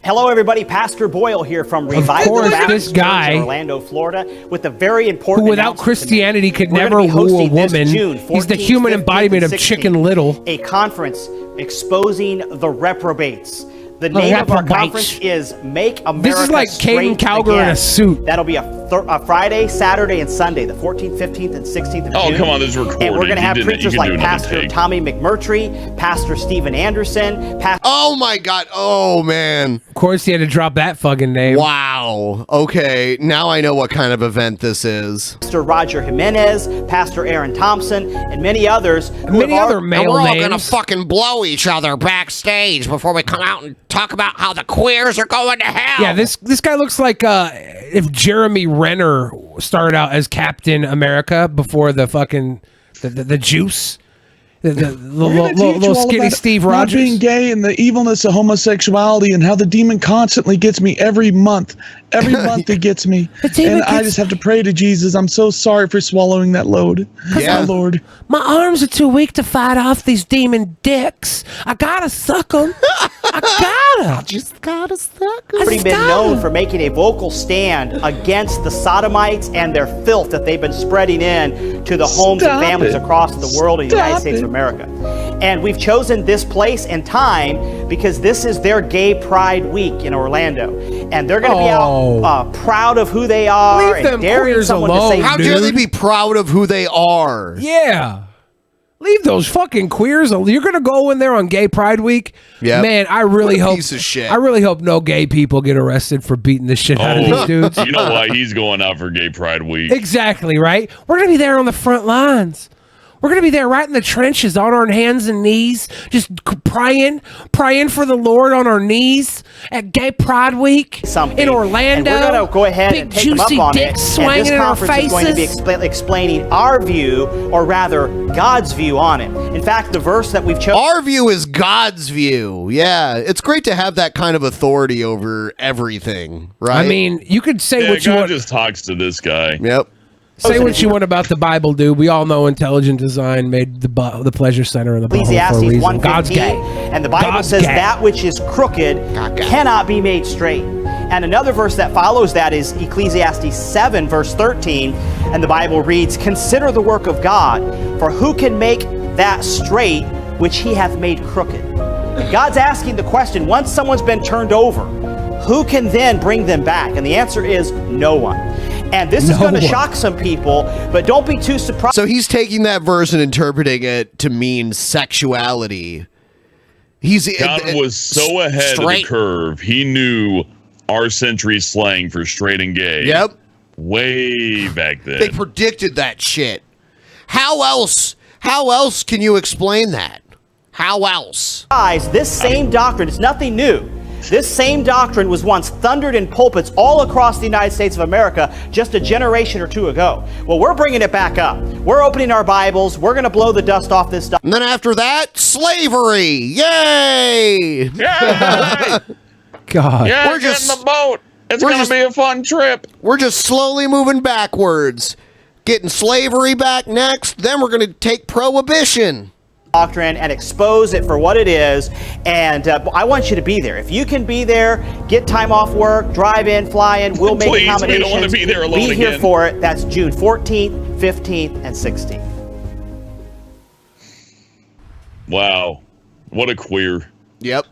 Hello, everybody. Pastor Boyle here from Revival Baptist this guy, Church in Orlando, Florida, with a very important who without Christianity could never woo a woman. He's the human embodiment of Chicken Little. A conference exposing the reprobates. The name of our conference is Make America This is like Caden Calgar in a suit. That'll be a Friday, Saturday, and Sunday, the 14th, 15th, and 16th of June. Oh, come on, this is recorded. And we're going to have preachers like Pastor Tommy McMurtry, Pastor Stephen Anderson. Oh, my God. Oh, man. Of course, he had to drop that fucking name. Wow. Okay, now I know what kind of event this is. Pastor Roger Jimenez, Pastor Aaron Thompson, and many others. Many other male and we're all names. gonna fucking blow each other backstage before we come out and talk about how the queers are going to hell. Yeah, this guy looks like if Jeremy Renner started out as Captain America before the fucking the juice. The little skinny Steve Rogers. Not being gay and the evilness of homosexuality and how the demon constantly gets me every month. Every month he gets me. And I just have to pray to Jesus. I'm so sorry for swallowing that load. Yeah. My Lord. My arms are too weak to fight off these demon dicks. I gotta suck them. I just gotta suck them. Already been known for making a vocal stand against the sodomites and their filth that they've been spreading in to the homes and families across the world in the United States of America. And we've chosen this place and time because this is their Gay Pride Week in Orlando. And they're going to be out proud of who they are. Leave them and daring queers someone alone, to say, How dare they be proud of who they are? Yeah. Leave those fucking queers alone. You're gonna go in there on Gay Pride Week, man. I really hope. Piece of shit. I really hope no gay people get arrested for beating the shit out of these dudes. You know why he's going out for Gay Pride Week. Exactly right. We're gonna be there on the front lines. We're going to be there right in the trenches on our hands and knees, just praying for the Lord on our knees at Gay Pride Week in Orlando. And we're going to go ahead Big and take them up juicy on it. dicks swinging And this in our conference is going to be faces. explaining our view, or rather God's view on it. In fact, the verse that we've chosen... Our view is God's view. Yeah, it's great to have that kind of authority over everything, right? I mean, you could say what you God want. just talks to this guy. Yep. Say what you want about the Bible, dude. We all know intelligent design made the pleasure center in the Bible for a Ecclesiastes reason. God's 1:15, gay. and the Bible God's says gay. that which is crooked cannot be made straight. And another verse that follows that is Ecclesiastes 7, verse 13, and the Bible reads, "Consider the work of God, for who can make that straight which he hath made crooked?" And God's asking the question, once someone's been turned over, who can then bring them back? And the answer is no one. And this is going to shock some people, but don't be too surprised. So he's taking that verse and interpreting it to mean sexuality. God was so ahead of the curve, he knew our century's slang for straight and gay. Yep. Way back then. They predicted that shit. How else can you explain that? How else? This same doctrine, it's nothing new. This same doctrine was once thundered in pulpits all across the United States of America just a generation or two ago. Well, we're bringing it back up. We're opening our Bibles. We're going to blow the dust off this stuff. And then after that, slavery. Yay! Yeah! God. Yeah, We're get just in the boat. It's going to be a fun trip. We're just slowly moving backwards. Getting slavery back next, then we're going to take prohibition. Doctrine and expose it for what it is, and I want you to be there. If you can be there, get time off work, drive in, fly in, we'll make Please, accommodations. we don't want to be there alone Be here again. for it. That's June 14th, 15th, and 16th. Wow. What a queer. Yep.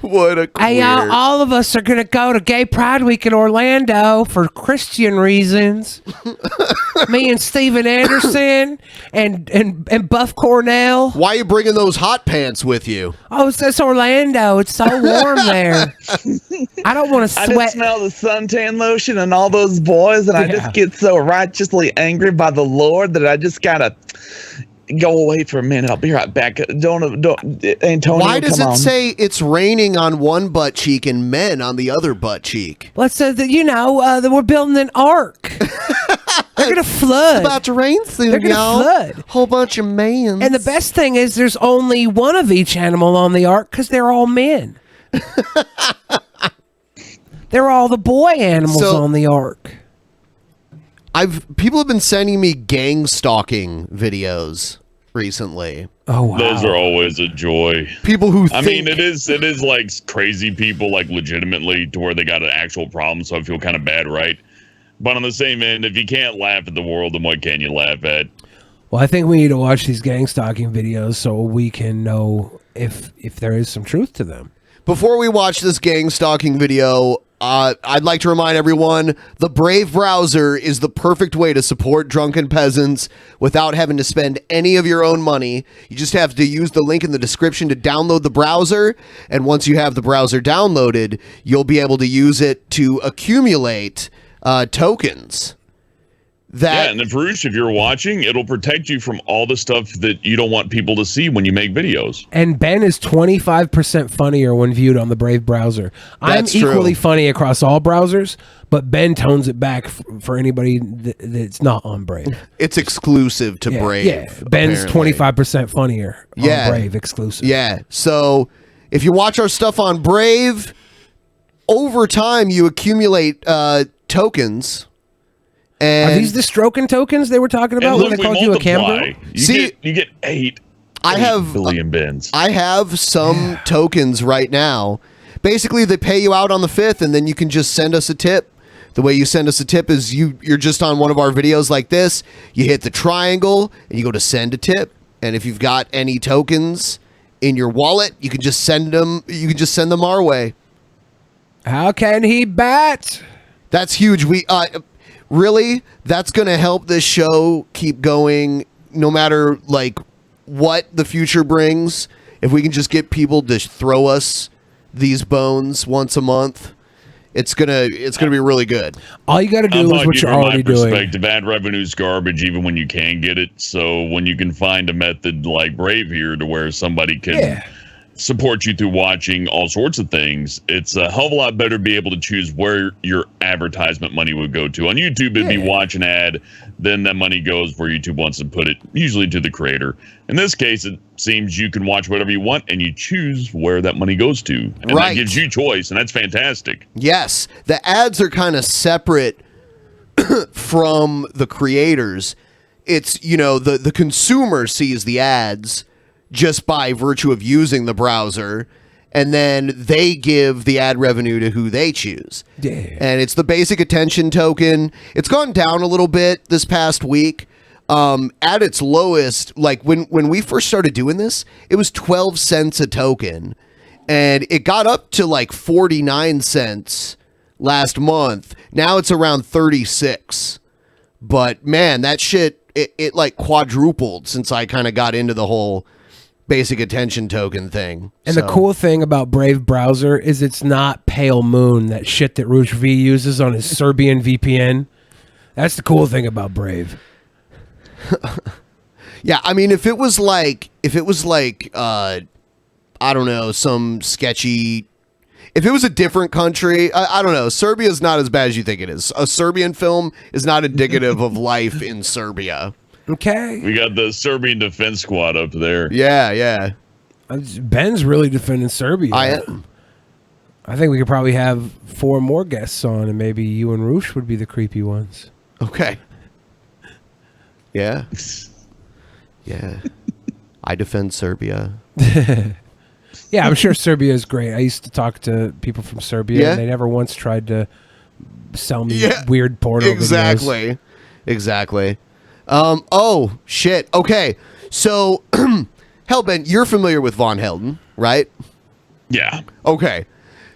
What a queer. Hey, all of us are going to go to Gay Pride Week in Orlando for Christian reasons. Me and Steven Anderson and Buff Cornell. Why are you bringing those hot pants with you? Oh, it's Orlando. It's so warm there. I don't want to I sweat. just smell the suntan lotion and all those boys, and I just get so righteously angry by the Lord that I just gotta go away for a minute. I'll be right back. Don't Antonio. Why does come it on. say it's raining on one butt cheek and men on the other butt cheek? Let's say that, that we're building an ark. They're going to flood. It's about to rain soon, They're going to y'all. flood. Whole bunch of mans. And the best thing is there's only one of each animal on the ark because they're all men. They're all the boy animals on the ark. People have been sending me gang stalking videos recently. Oh wow. Those are always a joy. People who I mean, it is like crazy people, like legitimately to where they got an actual problem, so I feel kind of bad, right? But on the same end, if you can't laugh at the world, then what can you laugh at? Well, I think we need to watch these gang stalking videos so we can know if there is some truth to them. Before we watch this gang stalking video, I'd like to remind everyone, the Brave browser is the perfect way to support Drunken Peasants without having to spend any of your own money. You just have to use the link in the description to download the browser, and once you have the browser downloaded, you'll be able to use it to accumulate tokens. Yeah, and if you're watching, it'll protect you from all the stuff that you don't want people to see when you make videos. And Ben is 25% funnier when viewed on the Brave browser. That's I'm equally true. funny across all browsers, but Ben tones it back for anybody that's not on Brave. It's exclusive to Brave. Yeah, Ben's apparently. 25% funnier on Brave exclusive. Yeah, so if you watch our stuff on Brave, over time you accumulate tokens. And Are these the stroking tokens they were talking about when they called you a camera? You get 8 billion bins. I have some tokens right now. Basically, they pay you out on the 5th, and then you can just send us a tip. The way you send us a tip is you're just on one of our videos like this. You hit the triangle, and you go to send a tip. And if you've got any tokens in your wallet, you can just send them. You can just send them our way. How can he bat? That's huge. Really, that's going to help this show keep going no matter like what the future brings. If we can just get people to throw us these bones once a month, it's gonna be really good. All you got to do is what you're already doing. Perspective, ad revenue's garbage even when you can get it. So when you can find a method like Brave here to where somebody can support you through watching all sorts of things, it's a hell of a lot better to be able to choose where your advertisement money would go to. On YouTube, it'd be watch an ad, then that money goes where YouTube wants to put it, usually to the creator. In this case, it seems you can watch whatever you want and you choose where that money goes to. And that gives you choice, and that's fantastic. Yes, the ads are kind of separate from the creators. It's, the consumer sees the ads just by virtue of using the browser, and then they give the ad revenue to who they choose. Yeah. And it's the basic attention token. It's gone down a little bit this past week. At its lowest, like when we first started doing this, it was 12 cents a token, and it got up to like 49 cents last month. Now it's around 36. But man, that shit, it like quadrupled since I kind of got into the whole basic attention token thing. And the cool thing about Brave browser is it's not Pale Moon, that shit that Rush V uses on his Serbian VPN. That's the cool thing about Brave. Yeah, I mean, if it was like I don't know, some sketchy, if it was a different country, I don't know, Serbia's not as bad as you think it is. A Serbian film is not indicative of life in Serbia. Okay. We got the Serbian defense squad up there. Yeah. Ben's really defending Serbia. I am. I think we could probably have 4 more guests on, and maybe you and Roosh would be the creepy ones. Okay. Yeah. Yeah. I defend Serbia. Yeah, I'm sure Serbia is great. I used to talk to people from Serbia, and they never once tried to sell me weird porno videos. Exactly. Oh, shit. Okay. So, Hellbent, you're familiar with Von Helton, right? Yeah. Okay.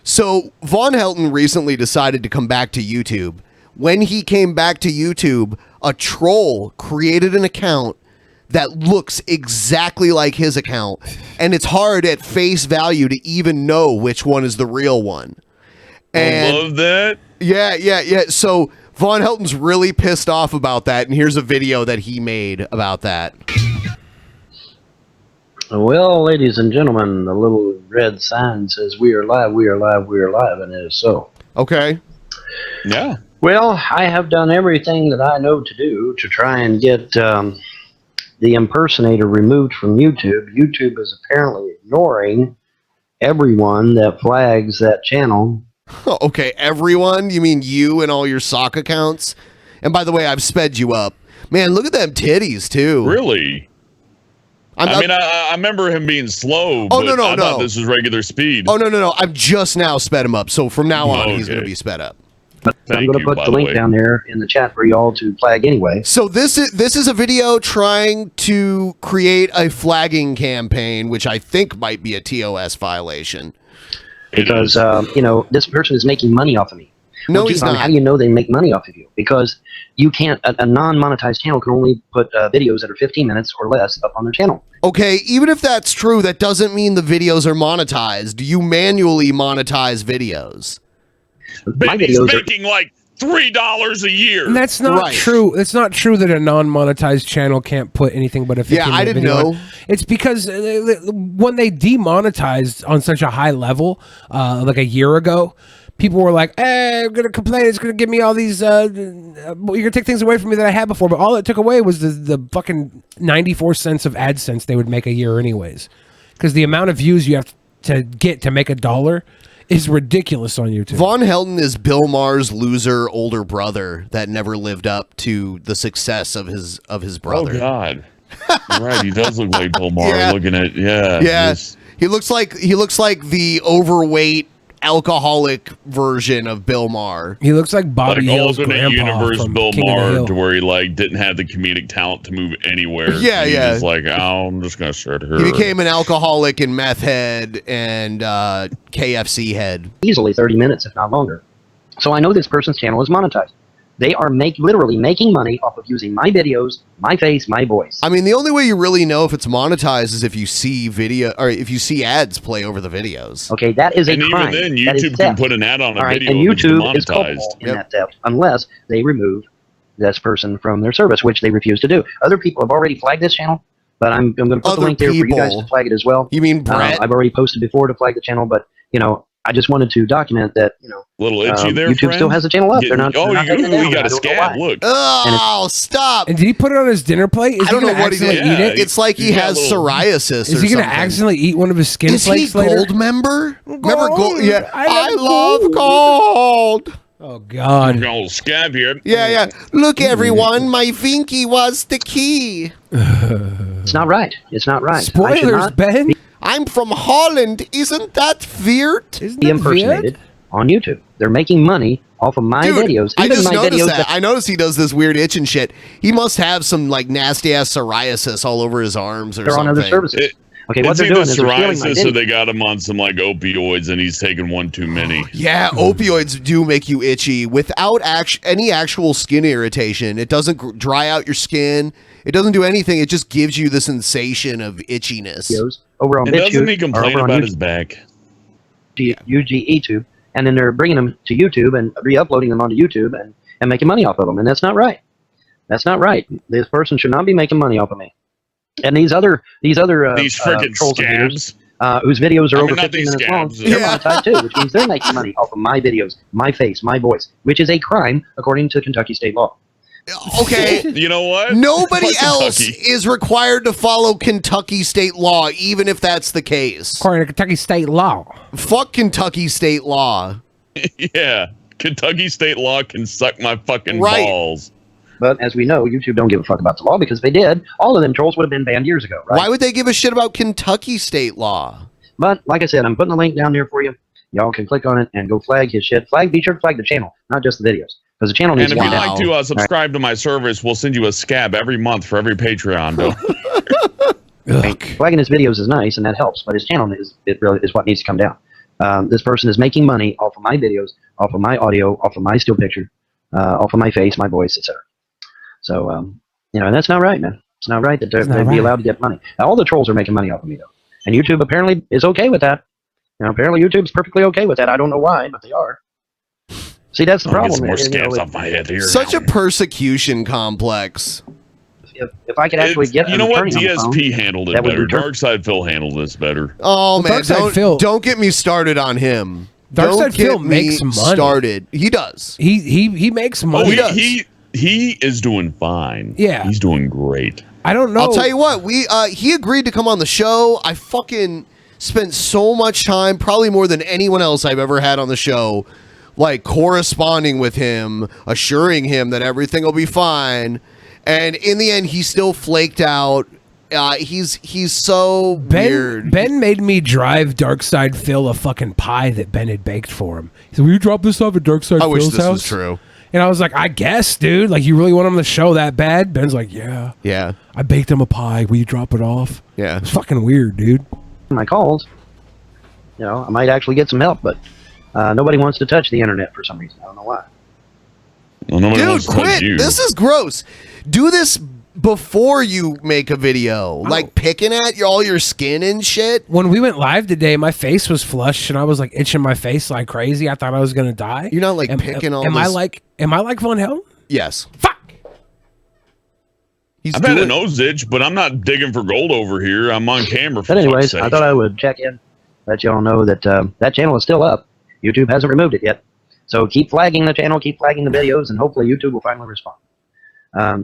So, Von Helton recently decided to come back to YouTube. When he came back to YouTube, a troll created an account that looks exactly like his account, and it's hard at face value to even know which one is the real one. And I love that. Yeah. So Von Helton's really pissed off about that, and here's a video that he made about that. Well, ladies and gentlemen, the little red sign says we are live, we are live, we are live, and it is so. Okay. Yeah. Well, I have done everything that I know to do to try and get the impersonator removed from YouTube. YouTube is apparently ignoring everyone that flags that channel. Okay, everyone? You mean you and all your sock accounts? And by the way, I've sped you up. Man, look at them titties, too. Really? I remember him being slow, Oh, but no, I thought this was regular speed. Oh, no. I've just now sped him up. So from now on, he's going to be sped up. But I'm going to put the link down there in the chat for y'all to flag anyway. So this is a video trying to create a flagging campaign, which I think might be a TOS violation. Because, this person is making money off of me. No, Well, he's John, not. How do you know they make money off of you? Because you can't, a non-monetized channel can only put videos that are 15 minutes or less up on their channel. Okay, even if that's true, that doesn't mean the videos are monetized. You manually monetize videos. He's making like $3 a year. And that's not true. It's not true that a non-monetized channel can't put anything but a 15 I didn't video know. on. It's because when they demonetized on such a high level, like a year ago, people were like, "Hey, I'm gonna complain. It's gonna give me all these. You're gonna take things away from me that I had before." But all it took away was the fucking 94 cents of AdSense they would make a year, anyways. Because the amount of views you have to get to make $1 is ridiculous on YouTube. Von Helton is Bill Maher's loser older brother that never lived up to the success of his brother. Oh God! You're right, he does look like Bill Maher. Looking at He looks like the overweight alcoholic version of Bill Maher. He looks like Bobby like Hill's alternate grandpa universe from Bill King of the Maher, Hill. to where he like didn't have the comedic talent to move anywhere. Yeah, He yeah. was like, oh, I'm just gonna start her. He became an alcoholic and meth head and KFC head. Easily 30 minutes, if not longer. So I know this person's channel is monetized. They are literally making money off of using my videos, my face, my voice. I mean, the only way you really know if it's monetized is if you see video or if you see ads play over the videos. Okay, that is a And crime. even then, That is YouTube can theft. put an ad on a All right, video and if it's YouTube is demonetized. culpable in that theft unless they remove this person from their service, which they refuse to do. Other people have already flagged this channel, but I'm going to put the link there for you guys to flag it as well. You mean Brett? I've already posted before to flag the channel, but I just wanted to document that Little itchy there, YouTube friend? still has a channel up. Yeah, They're not. oh, they're not you taking it down. got I a don't know scab. why. Look. Oh, stop! And did he put it on his dinner plate? Is I don't he know gonna what he did. accidentally eat it? It's like he has psoriasis. Is or he going to something. accidentally eat one of his skin Is he flakes later? gold member? Remember gold? Yeah, I love gold. Oh God! Old scab here. Yeah. Look, everyone, my Vinky was the key. It's not right. It's not right. I should Spoilers, not Ben. I'm from Holland. Isn't that weird? be impersonated on YouTube. They're making money off of my videos. I just my noticed videos that. I noticed he does this weird itch and shit. He must have some like nasty ass psoriasis all over his arms or They're something. on other services. Okay, what It's they're either doing is they're stealing my psoriasis or video. they got him on some like opioids and he's taking one too many. Yeah, opioids do make you itchy without any actual skin irritation. It doesn't dry out your skin. It doesn't do anything. It just gives you the sensation of itchiness. Over on And doesn't BitChute he complain or over on about YouTube. his back? YouTube, and then they're bringing them to YouTube and re-uploading them onto YouTube and making money off of them, and that's not right. That's not right. This person should not be making money off of me. And these other freaking trolls and haters, scabs. whose videos are I over mean, not 15 these minutes long, scabs. they're Yeah. monetized too, which means they're making money off of my videos, my face, my voice, which is a crime according to Kentucky state law. Okay. You know what? Nobody Fuck else Kentucky. is required to follow Kentucky state law, even if that's the case. According to Kentucky state law. Fuck Kentucky state law. Yeah. Kentucky state law can suck my fucking Right. balls. But as we know, YouTube don't give a fuck about the law, because if they did, all of them trolls would have been banned years ago, right? Why would they give a shit about Kentucky state law? But like I said, I'm putting the link down there for you. Y'all can click on it and go flag his shit. Be sure to flag the channel, not just the videos, because the channel needs And to if be you'd down. like to subscribe to my service, we'll send you a scab every month for every Patreon bill. Flagging his videos is nice, and that helps, but his channel is what needs to come down. This person is making money off of my videos, off of my audio, off of my still picture, off of my face, my voice, etc. So, and that's not right, man. It's not right that they'd be allowed to get money. Now, all the trolls are making money off of me, though. And YouTube apparently is okay with that. Apparently YouTube's perfectly okay with that. I don't know why, but they are. See, that's the problem. Get some more scabs off my head here. Such a persecution complex. If I could actually get you know what? an attorney on the phone, DSP handled it that would better. return- Darkside Phil handled this better. Oh, man. Darkside Phil- Don't get me started on him. Darkside Don't Phil get makes me money. started. He does. He makes money. He is doing fine. Yeah. He's doing great. I don't know. I'll tell you what. He agreed to come on the show. I fucking spent so much time, probably more than anyone else I've ever had on the show, like corresponding with him, assuring him that everything will be fine. And in the end, he still flaked out. He's so weird. Ben made me drive Darkside Phil a fucking pie that Ben had baked for him. He said, "Will you drop this off at Darkside I Phil's wish this house?" was true. And I was like, "I guess, dude. Like, you really want him to show that bad?" Ben's like, "Yeah, yeah. I baked him a pie. Will you drop it off?" Yeah, it's fucking weird, dude. my calls, I might actually get some help, but nobody wants to touch the internet for some reason. I don't know why. Well, nobody Dude, wants to touch quit. you. This is gross. Do this before you make a video. Like picking at all your skin and shit. When we went live today, my face was flushed, and I was like itching my face like crazy. I thought I was gonna die. You're not like picking all Am I this- like Von Helton? Yes. I've had a nose itch, but I'm not digging for gold over here. I'm on camera. For But anyways, fuck's sake. I thought I would check in, let y'all know that that channel is still up. YouTube hasn't removed it yet. So keep flagging the channel, keep flagging the videos, and hopefully YouTube will finally respond.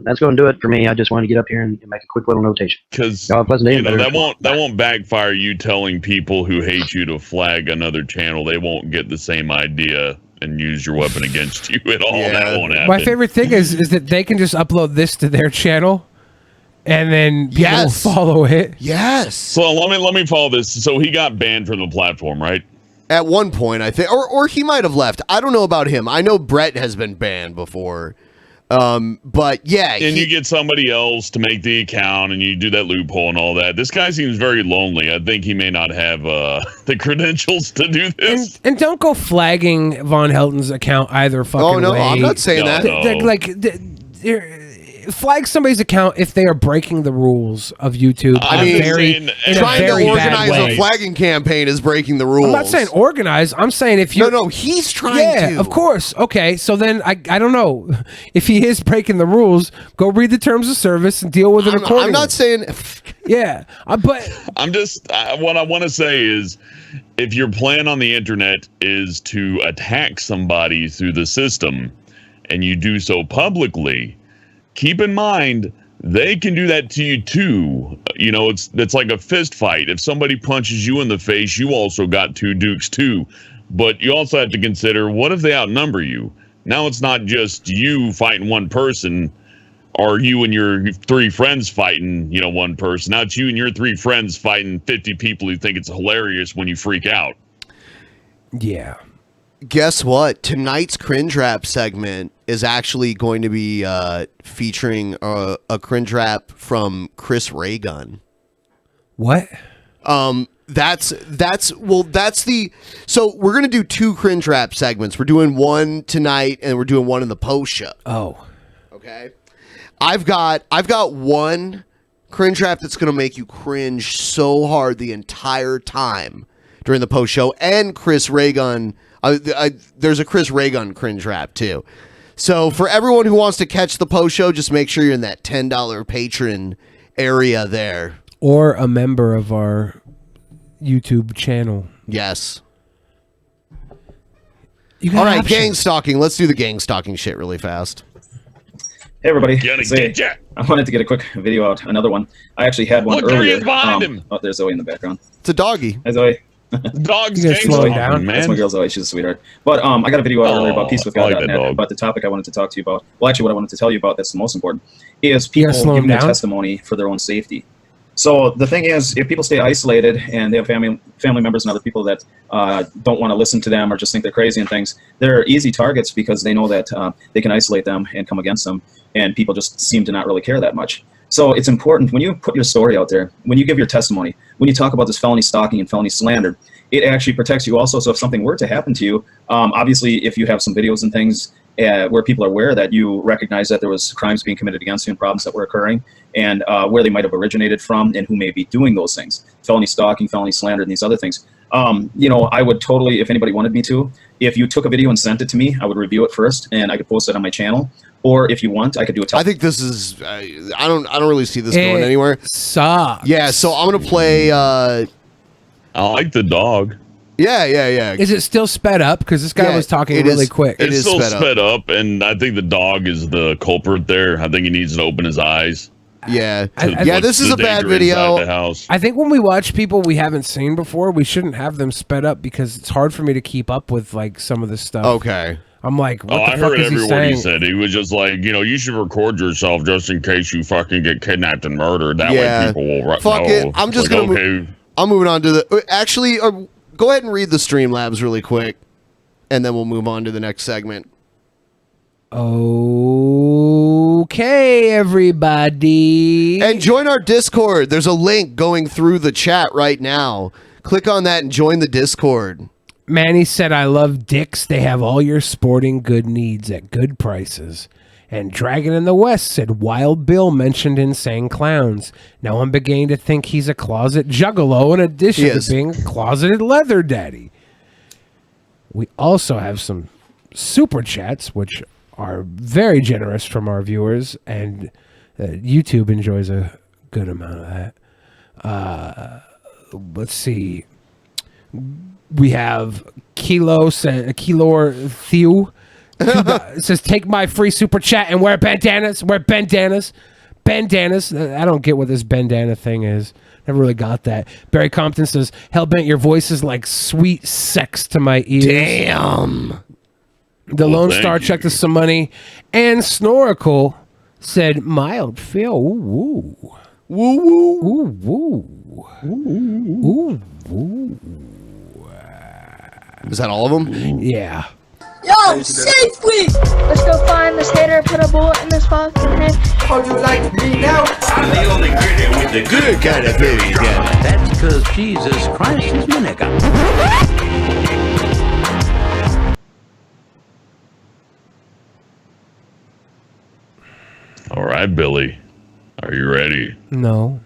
That's going to do it for me. I just wanted to get up here and make a quick little notation. Because Y'all have a pleasant day. that won't backfire. You telling people who hate you to flag another channel, they won't get the same idea and use your weapon against you at all. That won't happen. My favorite thing is that they can just upload this to their channel, and then people will follow it. Yes. So let me follow this. So he got banned from the platform, right? At one point, I think, or he might have left. I don't know about him. I know Brett has been banned before. But yeah, And you get somebody else to make the account, and you do that loophole and all that. This guy seems very lonely. I think he may not have the credentials to do this. And don't go flagging Von Helton's account either. Fucking Oh, no, way. I'm not saying that. Flag somebody's account if they are breaking the rules of YouTube. I mean, trying to organize a flagging campaign is breaking the rules. I'm not saying organize. I'm saying if you No, he's trying yeah, to. of course. Okay, so then I don't know if he is breaking the rules. Go read the terms of service and deal with it accordingly. I'm not saying. Yeah, but I'm just what I want to say is, if your plan on the internet is to attack somebody through the system, and you do so publicly, keep in mind they can do that to you too. It's like a fist fight. If somebody punches you in the face, you also got two dukes too. But you also have to consider, what if they outnumber you? Now it's not just you fighting one person, or you and your three friends fighting, one person. Now it's you and your three friends fighting 50 people who think it's hilarious when you freak out. Yeah. Guess what? Tonight's Cringe Rap segment is actually going to be featuring a cringe rap from Chris Raygun. What? So we're gonna do two cringe rap segments. We're doing one tonight and we're doing one in the post show. Oh. Okay. I've got one cringe rap that's gonna make you cringe so hard the entire time during the post show, and Chris Raygun. There's a Chris Raygun cringe rap too. So for everyone who wants to catch the post show, just make sure you're in that $10 patron area there. Or a member of our YouTube channel. Yes. You got All right, options. gang stalking. Let's do the gang stalking shit really fast. Hey everybody. Gonna get ya. I wanted to get a quick video out. Another one. I actually had one Look, there he earlier. is behind him. Oh, there's Zoe in the background. It's a doggy. Hi Zoe. Dog's You gotta slow it down, That's man. my girl Zoe. She's a sweetheart. But I got a video out earlier about peacewithgod.net. But the topic I wanted to talk to you about, well, actually, what I wanted to tell you about that's the most important, is people slow giving them their down? testimony for their own safety. So the thing is, if people stay isolated and they have family members and other people that don't want to listen to them or just think they're crazy and things, they're easy targets because they know that they can isolate them and come against them, and people just seem to not really care that much. So it's important when you put your story out there, when you give your testimony, when you talk about this felony stalking and felony slander, it actually protects you also. So if something were to happen to you, obviously if you have some videos and things where people are aware that you recognize that there was crimes being committed against you and problems that were occurring, and where they might have originated from and who may be doing those things, felony stalking, felony slander, and these other things. You know, I would totally, if anybody wanted me to, if you took a video and sent it to me, I would review it first and I could post it on my channel. Or if you want, I could do a I think this is. I don't really see this going anywhere. Sucks. Yeah, so I'm gonna play. I like the dog. Yeah. Is it still sped up? Because this guy was talking really quick. It's still sped up, and I think the dog is the culprit there. I think he needs to open his eyes. Yeah, Yeah, this is a bad video. The house. I think when we watch people we haven't seen before, we shouldn't have them sped up because it's hard for me to keep up with like some of this stuff. Okay. I'm like, what the I fuck heard is he every word saying? he said. He was just like, you know, you should record yourself just in case you fucking get kidnapped and murdered. That way people will Fuck know. it. I'm just Like, gonna. okay. I'm moving on to the. Actually, go ahead and read the Streamlabs really quick, and then we'll move on to the next segment. Okay, everybody. And join our Discord. There's a link going through the chat right now. Click on that and join the Discord. Manny said, I love dicks. They have all your sporting good needs at good prices. And Dragon in the West said, Wild Bill mentioned insane clowns. Now I'm beginning to think he's a closet juggalo in addition to being a closeted leather daddy. We also have some super chats, which are very generous from our viewers, and YouTube enjoys a good amount of that. Let's see. We have Kilo Theo. Says, take my free super chat and wear bandanas. Bandanas. I don't get what this bandana thing is. Never really got that. Barry Compton says, Hellbent, your voice is like sweet sex to my ears. Damn. The Lone Star checked us some money. And Snorkel said, mild feel. Ooh, woo. Woo, woo. Ooh, woo. Ooh, woo. Is that all of them? Yeah. Yo, safely! Let's go find this hater, put a bullet in this fucking head. Oh, you like me now? I'm the only gritty with the good kind of baby. That's because Jesus Christ is my nigga. All right, Billy. Are you ready? No.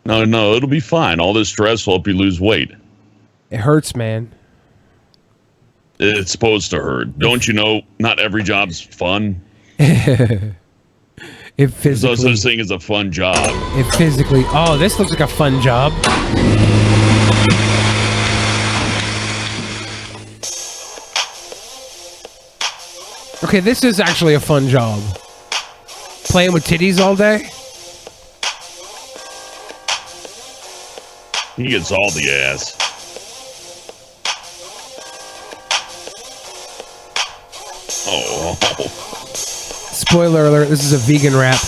No, it'll be fine. All this stress will help you lose weight. It hurts, man. It's supposed to hurt. Don't you know not every job's fun? It There's no physically. such thing as a fun job. It physically. Oh, this looks like a fun job. Okay, this is actually a fun job. Playing with titties all day? He gets all the ass. Oh. Spoiler alert, this is a vegan rap.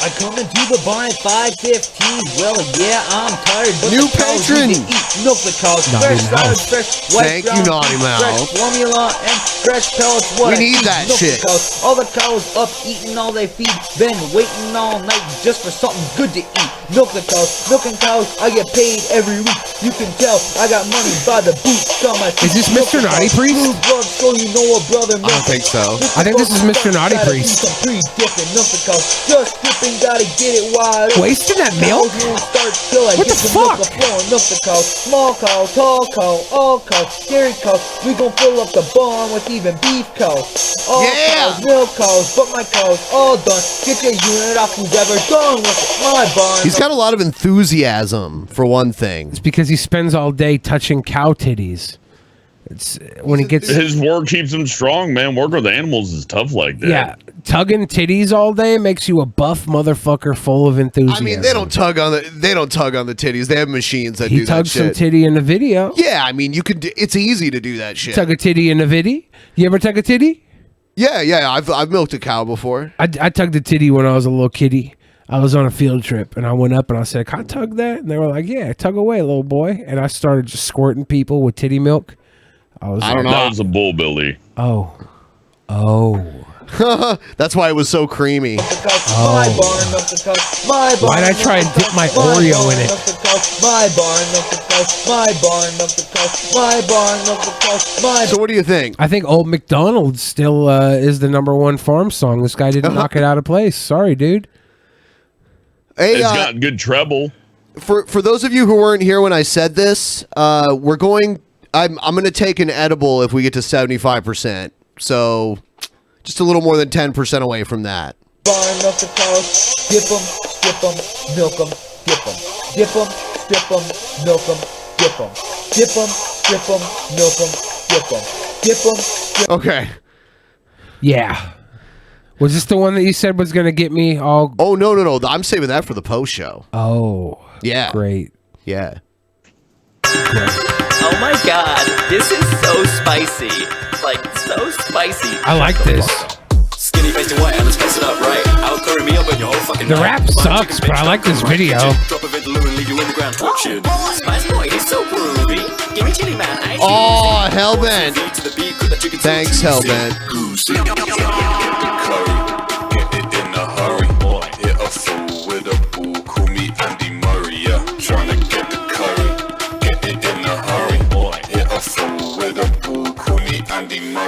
I come into the bar at 5:15. Well, yeah, I'm tired, but New the cows patron! need to eat milk the cows. Naughty Fresh Mouse. salad, fresh white Thank you, brown Naughty food, fresh Mouse. formula and fresh pellets. We What I need eat, that milk shit. The cows. All the cows up eating all they feed. Been waiting all night just for something good to eat. Milk the cows, milking cows. I get paid every week. You can tell I got money by the boots on my feet. Is this Milk Mr. the Naughty cows. Priest? Blue blood, so you know a brother. I don't think so. I think this is Mr. Naughty Priest. Just dipping, gotta get it wide open. Wasting that milk? What the fuck? Milk the cow, small cow, tall cow, all cows, dairy cows. We gon' fill up the barn with even beef cows. All cows, milk cows, but my cows all done. Get your unit off who's ever done with it. My barn. He's got a lot of enthusiasm, for one thing. It's because he spends all day touching cow titties. It's when he gets his work keeps him strong, man. Working with animals is tough like that. Yeah, tugging titties all day makes you a buff motherfucker full of enthusiasm. I mean, they don't tug on the titties. They have machines that He do that tugged some shit. titty in the video. Yeah, I mean, you could. It's easy to do that shit. Tug a titty in the video. You ever tug a titty? Yeah. I've milked a cow before. I tugged a titty when I was a little kitty. I was on a field trip and I went up and I said, "Can I tug that?" And they were like, "Yeah, tug away, little boy." And I started just squirting people with titty milk. I don't know. That was a bull, Billy. Oh. That's why it was so creamy. My barn up the coast. My barn. Why'd I try and dip my Oreo in it? My barn up the coast. My barn up the coast. My barn up the coast. My. So what do you think? I think Old McDonald still is the #1 farm song. This guy didn't knock it out of place. Sorry, dude. Hey, It's got good treble. For those of you who weren't here when I said this, I'm going to take an edible if we get to 75%. So just a little more than 10% away from that. Barn up the coast. Dip 'em, skip 'em, milk 'em, dip 'em. Dip 'em, skip 'em, milk 'em, dip 'em. Dip 'em, skip 'em, milk 'em, dip 'em. Dip 'em, skip 'em. Okay. Yeah. Was this the one that you said was going to get me all... Oh, no. I'm saving that for the post show. Oh. Yeah. Great. Yeah. Oh my god, this is so spicy. Like, so spicy. I like this. Skinny faced and white, and let's spice it up right. I'll curry me up in your whole fucking The night. rap sucks, but I like this video. Drop a vindaloo and leave you in the ground. Oh, Spice Boy, he's so groovy. Give me chili, man. I Oh, Hellbent. Thanks, Hellbent.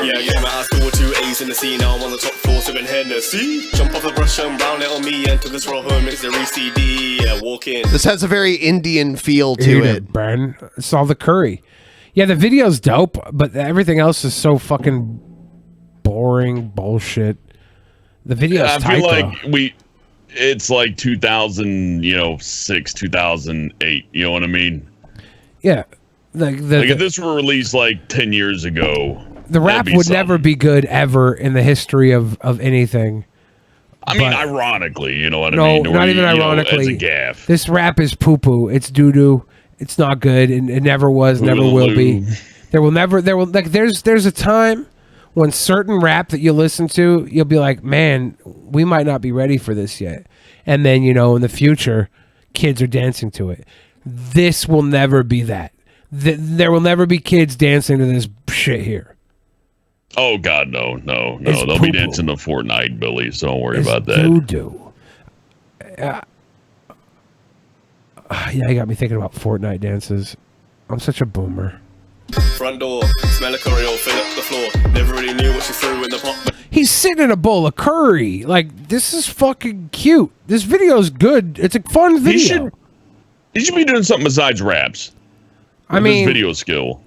Yeah, I got my high school with 2 A's in the C. Now I'm on the top 4, sipping Hennessy. Jump off the brush and brown it on me. Enter this roll home, it's the CD. Yeah, walk in. This has a very Indian feel to Dude, it. Burn. It's all the curry. Yeah, the video's dope, but everything else is so fucking boring bullshit. The video's I tight, feel like though. it's like 2006, 2008. You know what I mean? Yeah. Like if this were released like 10 years ago, the rap would never be good ever in the history of anything. I mean, ironically, you know what I No, mean? not even as ironically. a gaff. This rap is poo-poo. It's doo-doo. It's not good, and it never was, never will be. There's a time when certain rap that you listen to, you'll be like, man, we might not be ready for this yet. And then, in the future, kids are dancing to it. This will never be that. There will never be kids dancing to this shit here. Oh God, no. It's They'll be dancing to Fortnite, Billy. So don't worry about that. Doo-doo. Yeah, you got me thinking about Fortnite dances. I'm such a boomer. Front door, smell a curry or fill up the floor. Never really knew what she threw in the pot. He's sitting in a bowl of curry. Like, this is fucking cute. This video's good. It's a fun video. He should be doing something besides raps. I mean, his video skill.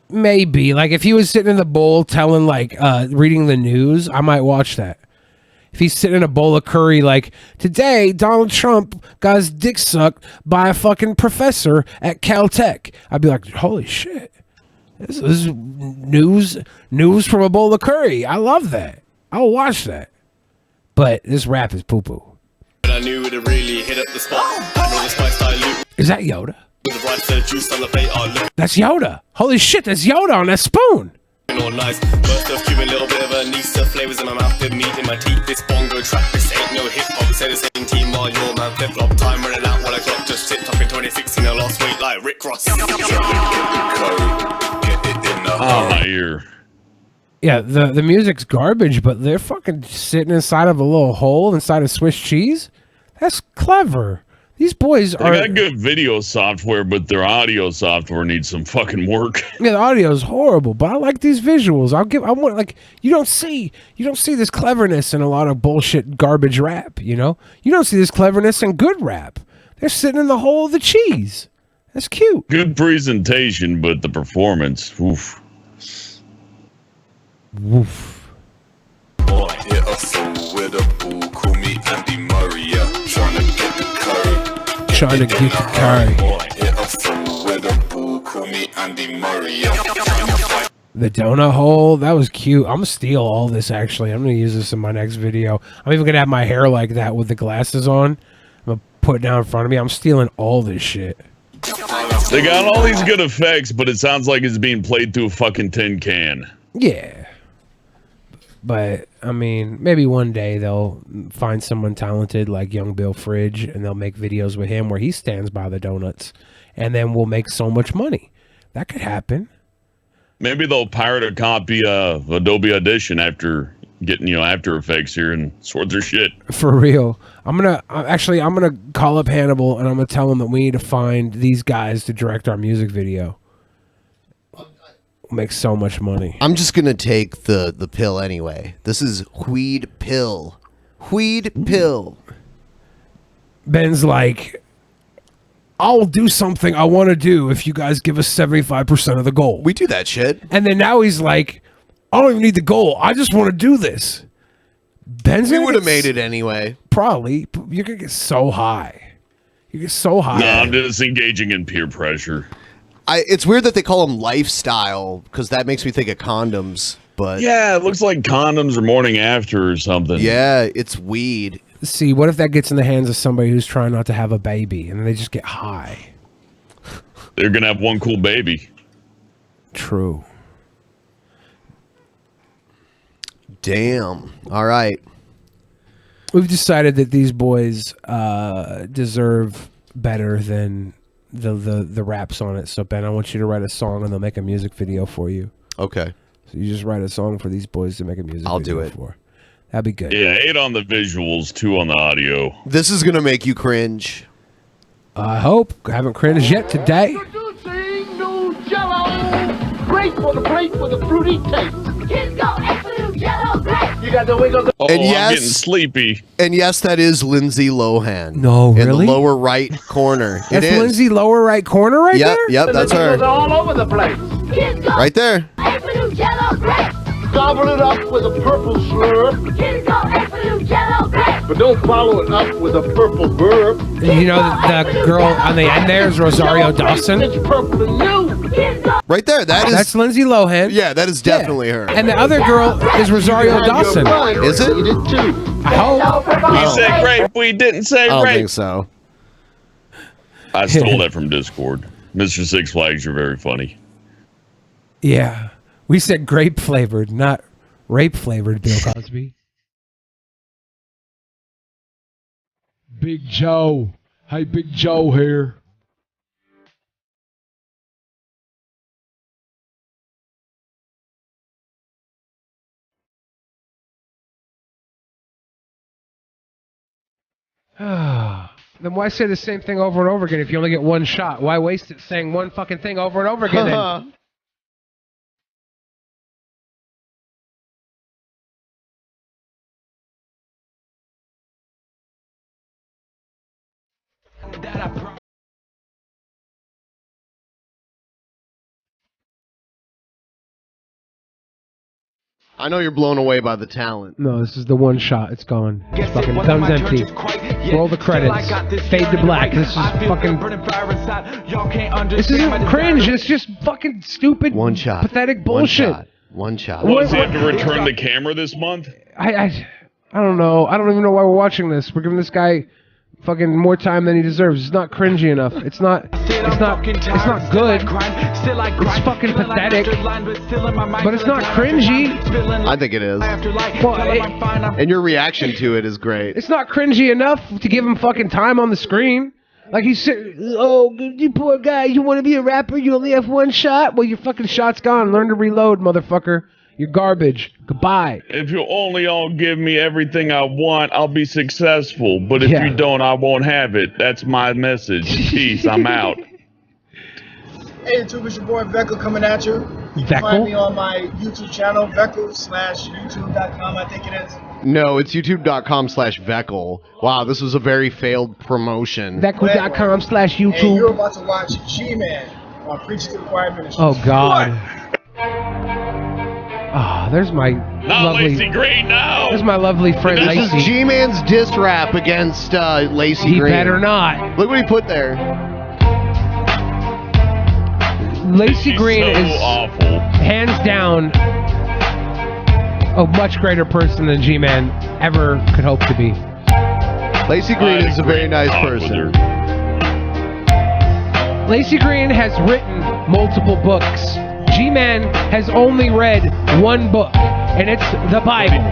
Maybe. Like, if he was sitting in the bowl telling, reading the news, I might watch that. If he's sitting in a bowl of curry, like, today, Donald Trump got his dick sucked by a fucking professor at Caltech, I'd be like, holy shit. This is news from a bowl of curry. I love that. I'll watch that. But this rap is poo-poo. I knew it'd really hit up the spot. I know the spice dilute. Is that Yoda? With the bright juice on the plate, That's Yoda. Holy shit, that's Yoda on that spoon. all nice. Burst of Cuban, little bit of Anissa. Flavors in my mouth, good meat in my teeth. This bongo track, this ain't no hip hop. Say the same team while your man flip flop. Time running out while I clock just tipped up in 2016. I lost weight like Rick Ross. Oh, my ear. Yeah, the music's garbage, but they're fucking sitting inside of a little hole inside of Swiss cheese. That's clever. These boys They are. got good video software, but their audio software needs some fucking work. Yeah, the audio is horrible, but I like these visuals. You don't see this cleverness in a lot of bullshit garbage rap. You don't see this cleverness in good rap. They're sitting in the hole of the cheese. That's cute. Good presentation, but the performance, oof. Woof. Boy, hit a fool with a boo, call me Andy Murray, yeah. Trying to get the curry. Trying to get the curry. Boy, hit a fool with a boo, call me Andy Murray, yeah. The donut hole, that was cute. I'm gonna steal all this actually. I'm gonna use this in my next video. I'm even gonna have my hair like that with the glasses on. I'm gonna put it down in front of me. I'm stealing all this shit. They got all these good effects, but it sounds like it's being played through a fucking tin can. Yeah. But, I mean, maybe one day they'll find someone talented like Young Bill Fridge and they'll make videos with him where he stands by the donuts. And then we'll make so much money. That could happen. Maybe they'll pirate a copy of Adobe Audition after getting, After Effects here and sort their shit. For real. I'm gonna call up Hannibal and I'm gonna tell him that we need to find these guys to direct our music video. We'll make so much money. I'm just gonna take the pill anyway. This is weed pill. Weed pill. Ben's like, I'll do something I want to do if you guys give us 75% of the goal. We do that shit. And then now he's like, I don't even need the goal. I just want to do this. Ben's we would have made it anyway. Probably. You're going to get so high. You get so high. No, I'm just engaging in peer pressure. It's weird that they call them lifestyle because that makes me think of condoms. But yeah, it looks like condoms or morning after or something. Yeah, it's weed. See, what if that gets in the hands of somebody who's trying not to have a baby and they just get high? They're going to have one cool baby. True. Damn. All right. We've decided that these boys deserve better than the raps on it. So, Ben, I want you to write a song and they'll make a music video for you. Okay. So you just write a song for these boys to make a music I'll video do it. for. That'd be good. Yeah, 8 on the visuals, 2 on the audio. This is going to make you cringe. I hope. I haven't cringed yet today. New Jello, great for the plate with a fruity taste. Kids go extra new Jello, great. You got the wiggle. Oh, And yes, I'm getting sleepy. And yes, that is Lindsay Lohan. No, really? In the lower right corner. That's it is. Lindsay lower right corner right there? Yep, that's her. All over the place. Kids go Right there. extra new Jello, great. Gobble it up with a purple slurp. Kids go extra new Jello, great. But don't follow it up with a purple burp. You know the girl on the end there is Rosario Dawson? It's purple and new. Kids go Right there. That's Lindsay Lohan. Yeah, that is definitely her. And the other girl is Rosario Dawson. Is it? I hope. We said grape. We didn't say I don't grape. think so. I stole that from Discord. Mr. Six Flags, you're very funny. Yeah. We said grape flavored, not rape flavored, Bill Cosby. Big Joe. Hey, Big Joe here. Then why say the same thing over and over again if you only get one shot? Why waste it saying one fucking thing over and over again then? I know you're blown away by the talent. No, this is the one shot. It's gone. It's fucking thumbs empty. Roll the credits. Fade to black. This is fucking. This isn't cringe. It's just fucking stupid. One shot. Pathetic bullshit. One shot. Does he have to return the camera this month? I don't know. I don't even know why we're watching this. We're giving this guy fucking more time than he deserves. It's not cringy enough. It's not good. It's fucking pathetic. But it's not cringy. I think it is. Well, and your reaction to it is great. it's not cringy enough to give him fucking time on the screen. Like he said, oh, you poor guy, you want to be a rapper? You only have one shot? Well, your fucking shot's gone. Learn to reload, motherfucker. You're garbage. Goodbye. If you only all give me everything I want, I'll be successful. But if Yeah. you don't, I won't have it. That's my message. Peace. I'm out. Hey, YouTube, it's your boy Veckel coming at you. You can find me on my YouTube channel, Veckel/youtube.com, I think it is. No, it's youtube.com/Veckel. Wow, this was a very failed promotion. Veckel.com/YouTube. And you're about to watch G-Man on Preaching to the Choir Ministry. Oh, God. Ah, there's my Not lovely. Lacey Green now. There's my lovely friend This Lacey. is G-Man's diss rap against Lacey He Green. better not. Look what he put there. Lacey Green so is awful. hands down a much greater person than G-Man ever could hope to be. Lacey Green is a very nice person. Lacey Green has written multiple books. G-Man has only read one book, and it's the Bible.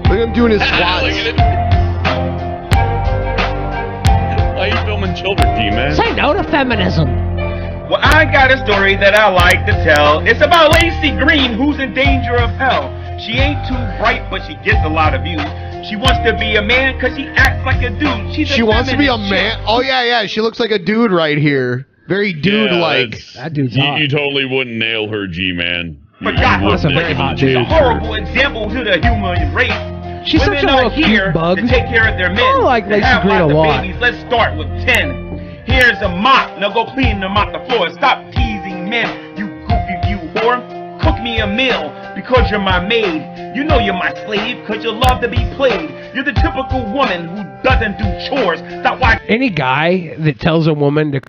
Look at him doing his squats. Why are you filming children, G-Man? Say no to feminism. Well, I got a story that I like to tell. It's about Lacey Green, who's in danger of hell. She ain't too bright, but she gets a lot of views. She wants to be a man because she acts like a dude. She wants to be a man? Oh, yeah. She looks like a dude right here. Very dude-like. That dude's hot. You totally wouldn't nail her, G-Man. But God, That's a very hot she's dude. a horrible example to the human race. She's Women such a are little here cute bug. to take care of their men. I like to Lacey have Green a lots of lot. babies. Let's start with 10. Here's a mop. Now go clean them off the floor. Stop teasing men, you goofy, you whore. Cook me a meal because you're my maid. You know you're my slave because you love to be played. You're the typical woman who doesn't do chores. Stop watching. Any guy that tells a woman to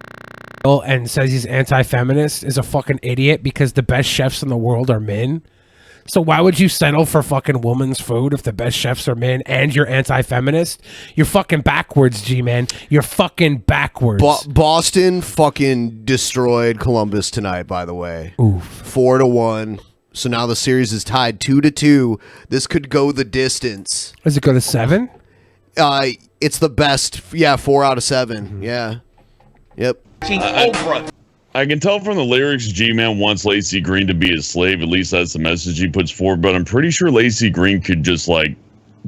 and says he's anti-feminist is a fucking idiot because the best chefs in the world are men. So why would you settle for fucking woman's food if the best chefs are men and you're anti-feminist? You're fucking backwards, G-Man. You're fucking backwards. Boston fucking destroyed Columbus tonight, by the way. Oof. 4-1. So now the series is tied 2-2. This could go the distance. Does it go to 7? It's the best. Yeah, 4 out of 7. Yeah. Yep. I can tell from the lyrics G-Man wants Lacey Green to be his slave. At least that's the message he puts forward. But I'm pretty sure Lacey Green could just, like,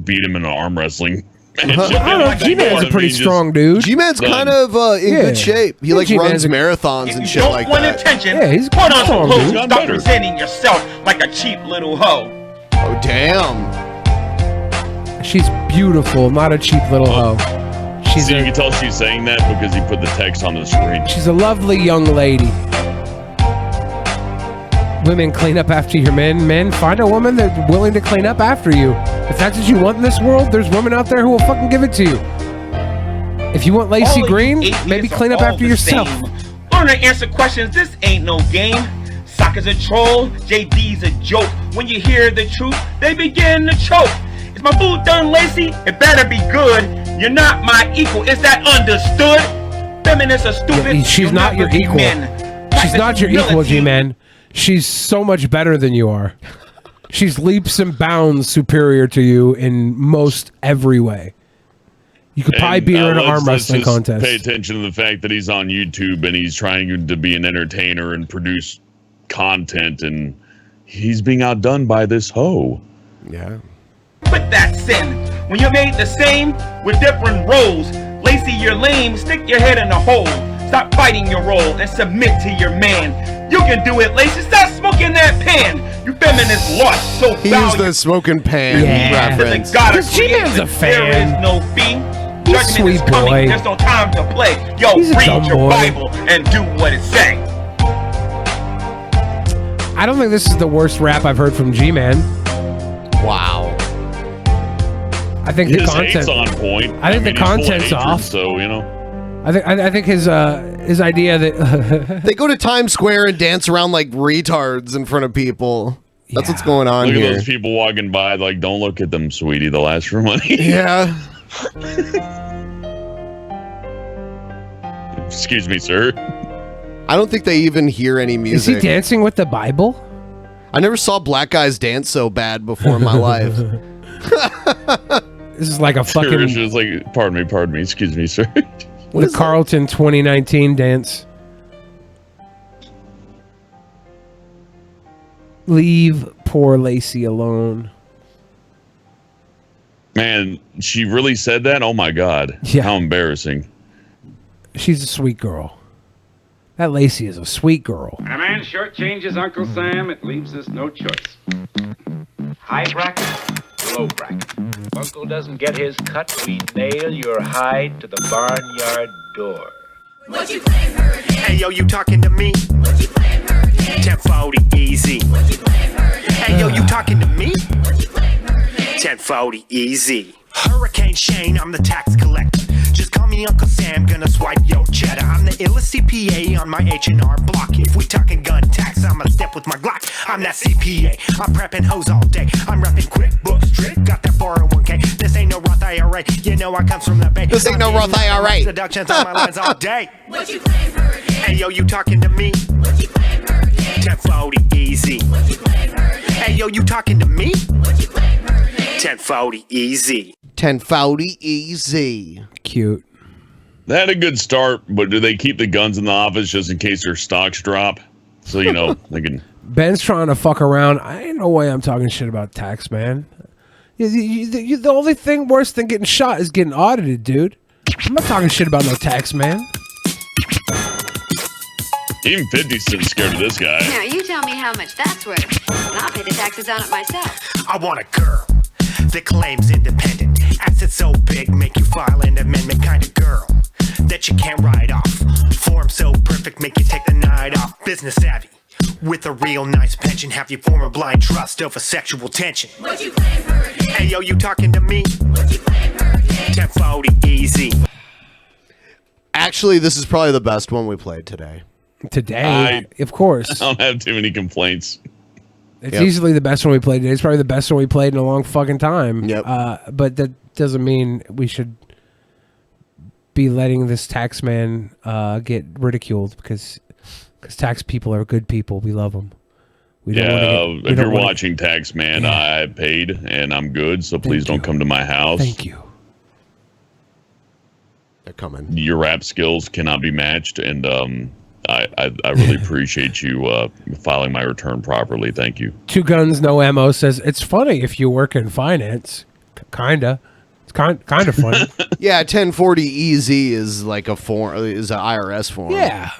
beat him in an arm wrestling. I don't know. G-Man's a pretty strong dude. G-Man's kind of in good shape. He like runs marathons and shit like want that. attention, Yeah, he's put on some strong, clothes. dude. Stop presenting yourself like a cheap little hoe. Oh, damn. She's beautiful, not a cheap little hoe. She's So you can tell she's saying that because he put the text on the screen. She's a lovely young lady. Women, clean up after your men. Men, find a woman that's willing to clean up after you. If that's what you want in this world, there's women out there who will fucking give it to you. If you want Lacey Green, maybe clean up after yourself. Learn to answer questions, this ain't no game. Soccer's a troll, JD's a joke. When you hear the truth, they begin to choke. Is my food done, Lacey? It better be good. You're not my equal, is that understood? Feminists are stupid. She's not your equal. She's not your equal, G-Man. She's so much better than you are. She's leaps and bounds superior to you in most every way. You could probably beat her in an arm wrestling just contest. Pay attention to the fact that he's on YouTube and he's trying to be an entertainer and produce content, and he's being outdone by this hoe. Yeah. Quit that sin. When you're made the same with different roles. Lacey, you're lame, stick your head in a hole. Stop fighting your role and submit to your man. You can do it, Lacey. Stop smoking that pan. You feminists lost so He used the smoking pan reference. Because G-Man's a fan. There is no fee. He's a Judgment sweet is coming. boy. There's no time to play. Yo, He's a read dumb your boy. Bible and do what it say. I don't think this is the worst rap I've heard from G-Man. Wow. I think His the content hate's on point. I think the mean, he's full of content's hatred, off. So, you know. I think his idea that They go to Times Square and dance around like retards in front of people. That's what's going on Look here. at those people walking by. Like, don't look at them, sweetie. They'll ask for money. Yeah. Excuse me, sir. I don't think they even hear any is music. he dancing with the Bible? I never saw black guys dance so bad before in my life. This is like a fucking Sure, it's like, pardon me, excuse me, sir. the Carlton 2019 dance. Leave poor Lacey alone. Man, she really said that? Oh my God. Yeah. How embarrassing. She's a sweet girl. That Lacey is a sweet girl. When a man shortchanges Uncle Sam, it leaves us no choice. High bracket, low bracket. Uncle doesn't get his cut, we nail your hide to the barnyard door. What you playing hurricane? Hey yo, you talking to me? What you playing hurricane? 1040 easy. What you playing hurricane? Hey yo, you talking to me? What you playing hurricane? 1040 easy. Hurricane Shane, I'm the tax collector. Just Just call me Uncle Sam, gonna swipe your cheddar. I'm the illest CPA on my H&R block. If we talking gun tax, I'ma step with my Glock. I'm that CPA, I'm prepping hoes all day. I'm repping QuickBooks, trick, got that 401k. This ain't no Roth IRA, you know I comes from the Bay. This ain't no Roth IRA. Deductions on my lines all day. What you claim, Hurricane? Hey yo, you talking to me? What you claim, Hurricane? 1040 easy. What you claim, Hurricane? Hey yo, you talking to me? What you claim, Hurricane? 1040 easy. 1040 easy. Cute. They had a good start, but do they keep the guns in the office just in case their stocks drop? So, you know, they can... Ben's trying to fuck around. I ain't no way I'm talking shit about tax, man. The only thing worse than getting shot is getting audited, dude. I'm not talking shit about no tax, man. Even 50's scared of this guy. Now you tell me how much that's worth, and I'll pay the taxes on it myself. I want a girl that claims independent. Assets so big, make you file an amendment. Kind of girl that you can't write off. Form so perfect, make you take the night off. Business savvy, with a real nice pension. Have you form a blind trust over sexual tension. What you claim, Hurricane? Hey yo, you talking to me? What you claim, Hurricane? 1040 easy. Actually, this is probably the best one we played today. Today, of course. I don't have too many complaints. It's easily the best one we played today. It's probably the best one we played in a long fucking time. Yep. But that doesn't mean we should be letting this tax man get ridiculed because tax people are good people. We love them. We don't Yeah, if you're watching Tax Man, I paid and I'm good, so please don't come to my house. Thank you. They're coming. Your rap skills cannot be matched, and I really appreciate you filing my return properly. Thank you. Two Guns No Ammo says it's funny if you work in finance. Kinda. It's kind of funny. Yeah, 1040 EZ is like a form, is an IRS form. Yeah.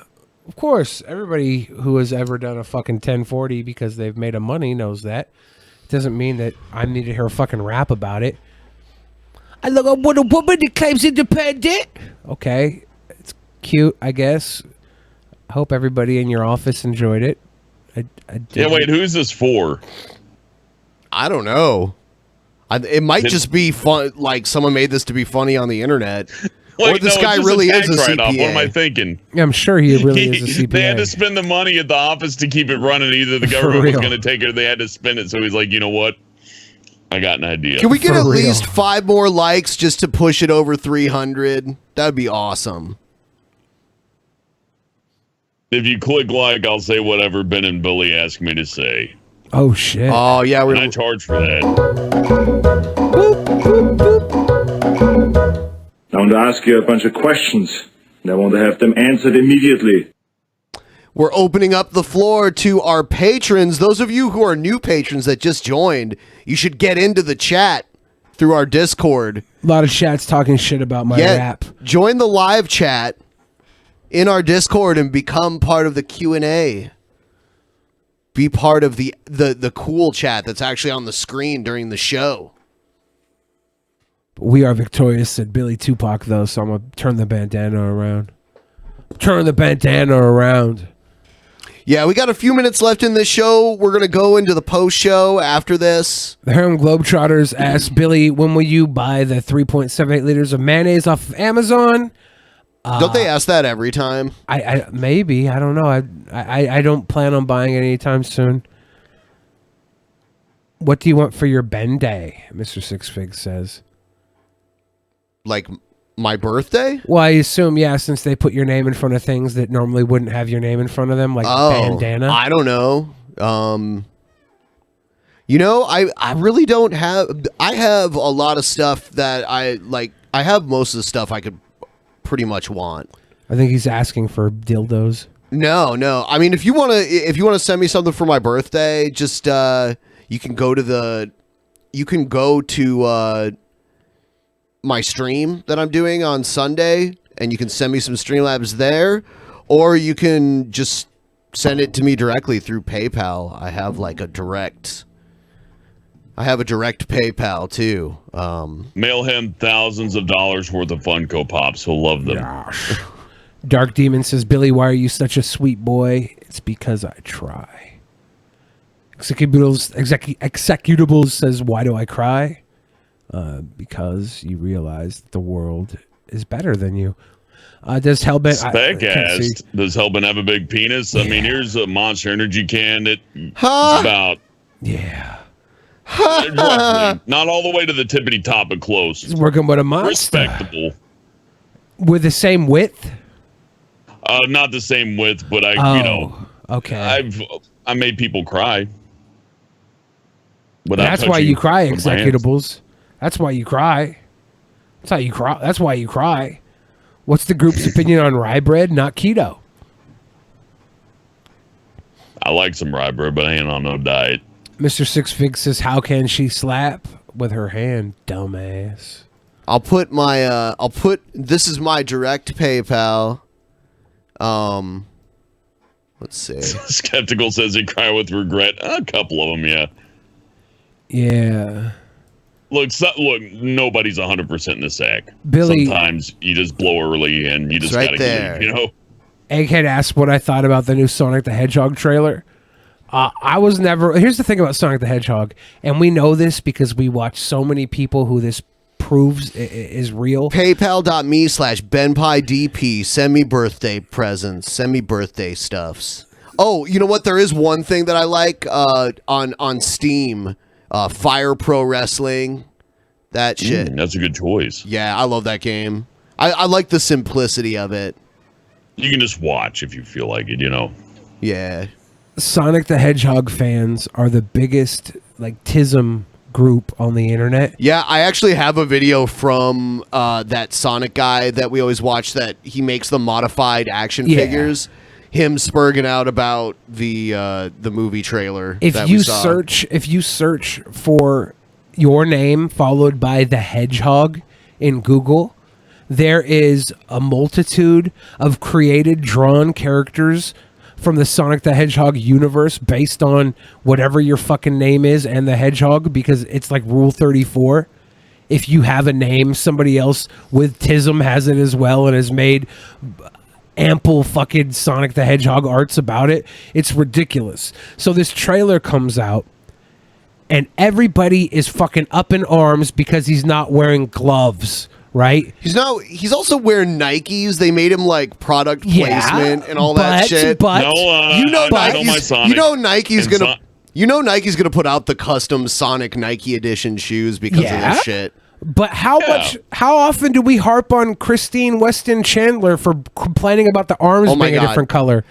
Of course, everybody who has ever done a fucking 1040 because they've made a money knows that. It doesn't mean that I need to hear a fucking rap about it. I look up what a woman that claims independent. Okay, it's cute, I guess. I hope everybody in your office enjoyed it. Yeah, wait, who's this for? I don't know. It might just be fun. Like someone made this to be funny on the internet. Wait, or this no, guy it's just really a is a tax CPA. write-off. What am I thinking? Yeah, I'm sure he really is a CPA. They had to spend the money at the office to keep it running. Either the government was going to take it or they had to spend it. So he's like, you know what? I got an idea. Can we get at least 5 more likes just to push it over 300? That'd be awesome. If you click like, I'll say whatever Ben and Billy ask me to say. Oh, shit. Oh, yeah. And I charge for that. I want to ask you a bunch of questions, and I want to have them answered immediately. We're opening up the floor to our patrons. Those of you who are new patrons that just joined, you should get into the chat through our Discord. A lot of chats talking shit about my rap. Join the live chat in our Discord and become part of the Q&A. Be part of the cool chat that's actually on the screen during the show. We are victorious, said Billy Tupac, though, so I'm going to turn the bandana around. Turn the bandana around. Yeah, we got a few minutes left in this show. We're going to go into the post show after this. The Harlem Globetrotters asked Billy, when will you buy the 3.78 liters of mayonnaise off of Amazon? Don't they ask that every time? I maybe. I don't know. I don't plan on buying it anytime soon. What do you want for your Ben Day? Mr. Six Figs says. Like my birthday? Well, I assume, yeah, since they put your name in front of things that normally wouldn't have your name in front of them, like bandana. I don't know. You know, I really don't have... I have a lot of stuff that I have most of the stuff I could pretty much want. I think he's asking for dildos. No. I mean, if you want to send me something for my birthday, just you can go to my stream that I'm doing on Sunday, and you can send me some Streamlabs there, or you can just send it to me directly through PayPal. I have a direct PayPal too. Mail him thousands of dollars worth of Funko Pops. He'll love them. Dark Demon says, Billy, why are you such a sweet boy? It's because I try. Executables says, why do I cry? Because you realize that the world is better than you. Does Hellbent? Spec asked, does Hellbent have a big penis? I mean, here's a Monster Energy can that about roughly, not all the way to the tippity top, but close. He's working with a monster. Respectable. With the same width? Not the same width, but okay. I made people cry. That's why you cry, Executables. That's why you cry. That's how you cry. That's why you cry. What's the group's opinion on rye bread? Not keto. I like some rye bread, but I ain't on no diet. Mr. Six Fig says, "How can she slap with her hand, dumbass?" I'll put my this is my direct PayPal. Let's see. Skeptical says he cry with regret. A couple of them, yeah. Yeah. Look, nobody's 100% in the sack. Billy, sometimes you just blow early and you just gotta leave, you know. Egghead asked what I thought about the new Sonic the Hedgehog trailer. I was never. Here's the thing about Sonic the Hedgehog, and we know this because we watch so many people who this proves is real. PayPal.me/BenpaiDP. Send me birthday presents. Send me birthday stuffs. Oh, you know what? There is one thing that I like on Steam. Fire Pro Wrestling. That shit. That's a good choice. Yeah, I love that game. I like the simplicity of it. You can just watch if you feel like it, you know. Yeah. Sonic the Hedgehog fans are the biggest TISM group on the internet. Yeah, I actually have a video from that Sonic guy that we always watch that he makes the modified action figures. Him spurging out about the movie trailer. If that you we saw. search for your name followed by the Hedgehog in Google, there is a multitude of created drawn characters from the Sonic the Hedgehog universe based on whatever your fucking name is and the Hedgehog, because it's like Rule 34. If you have a name, somebody else with TISM has it as well and has made ample fucking Sonic the Hedgehog arts about it. It's ridiculous. So this trailer comes out and everybody is fucking up in arms because he's not wearing gloves, right? He's also wearing Nikes. They made him like product placement and all that shit. But Nike's gonna put out the custom Sonic Nike edition shoes because of this shit. But how often do we harp on Christine Weston Chandler for complaining about the arms being a different color?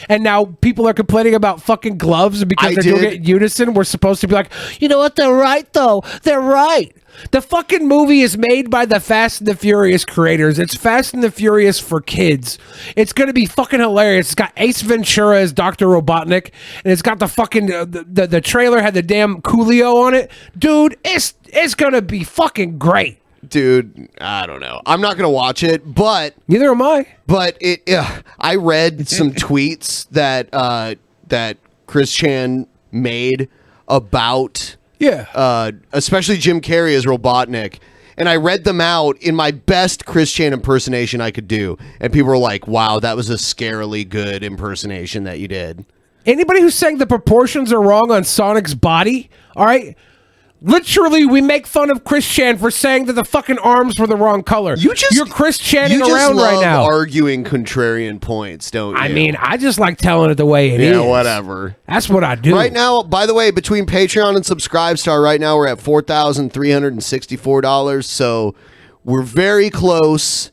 And now people are complaining about fucking gloves because they're doing it in unison. We're supposed to be like, you know what? They're right, though. They're right. The fucking movie is made by the Fast and the Furious creators. It's Fast and the Furious for kids. It's going to be fucking hilarious. It's got Ace Ventura as Dr. Robotnik, and it's got the fucking the trailer had the damn Coolio on it. Dude, it's going to be fucking great. Dude, I don't know. I'm not gonna watch it, but neither am I. But I read some tweets that Chris Chan made about especially Jim Carrey as Robotnik, and I read them out in my best Chris Chan impersonation I could do, and people were like, "Wow, that was a scarily good impersonation that you did." Anybody who's saying the proportions are wrong on Sonic's body, all right? Literally, we make fun of Chris Chan for saying that the fucking arms were the wrong color. You're Chris Channing around right now. Arguing contrarian points, don't you? I mean, I just like telling it the way it is. Yeah, whatever. That's what I do. Right now, by the way, between Patreon and Subscribestar, right now we're at $4,364. So we're very close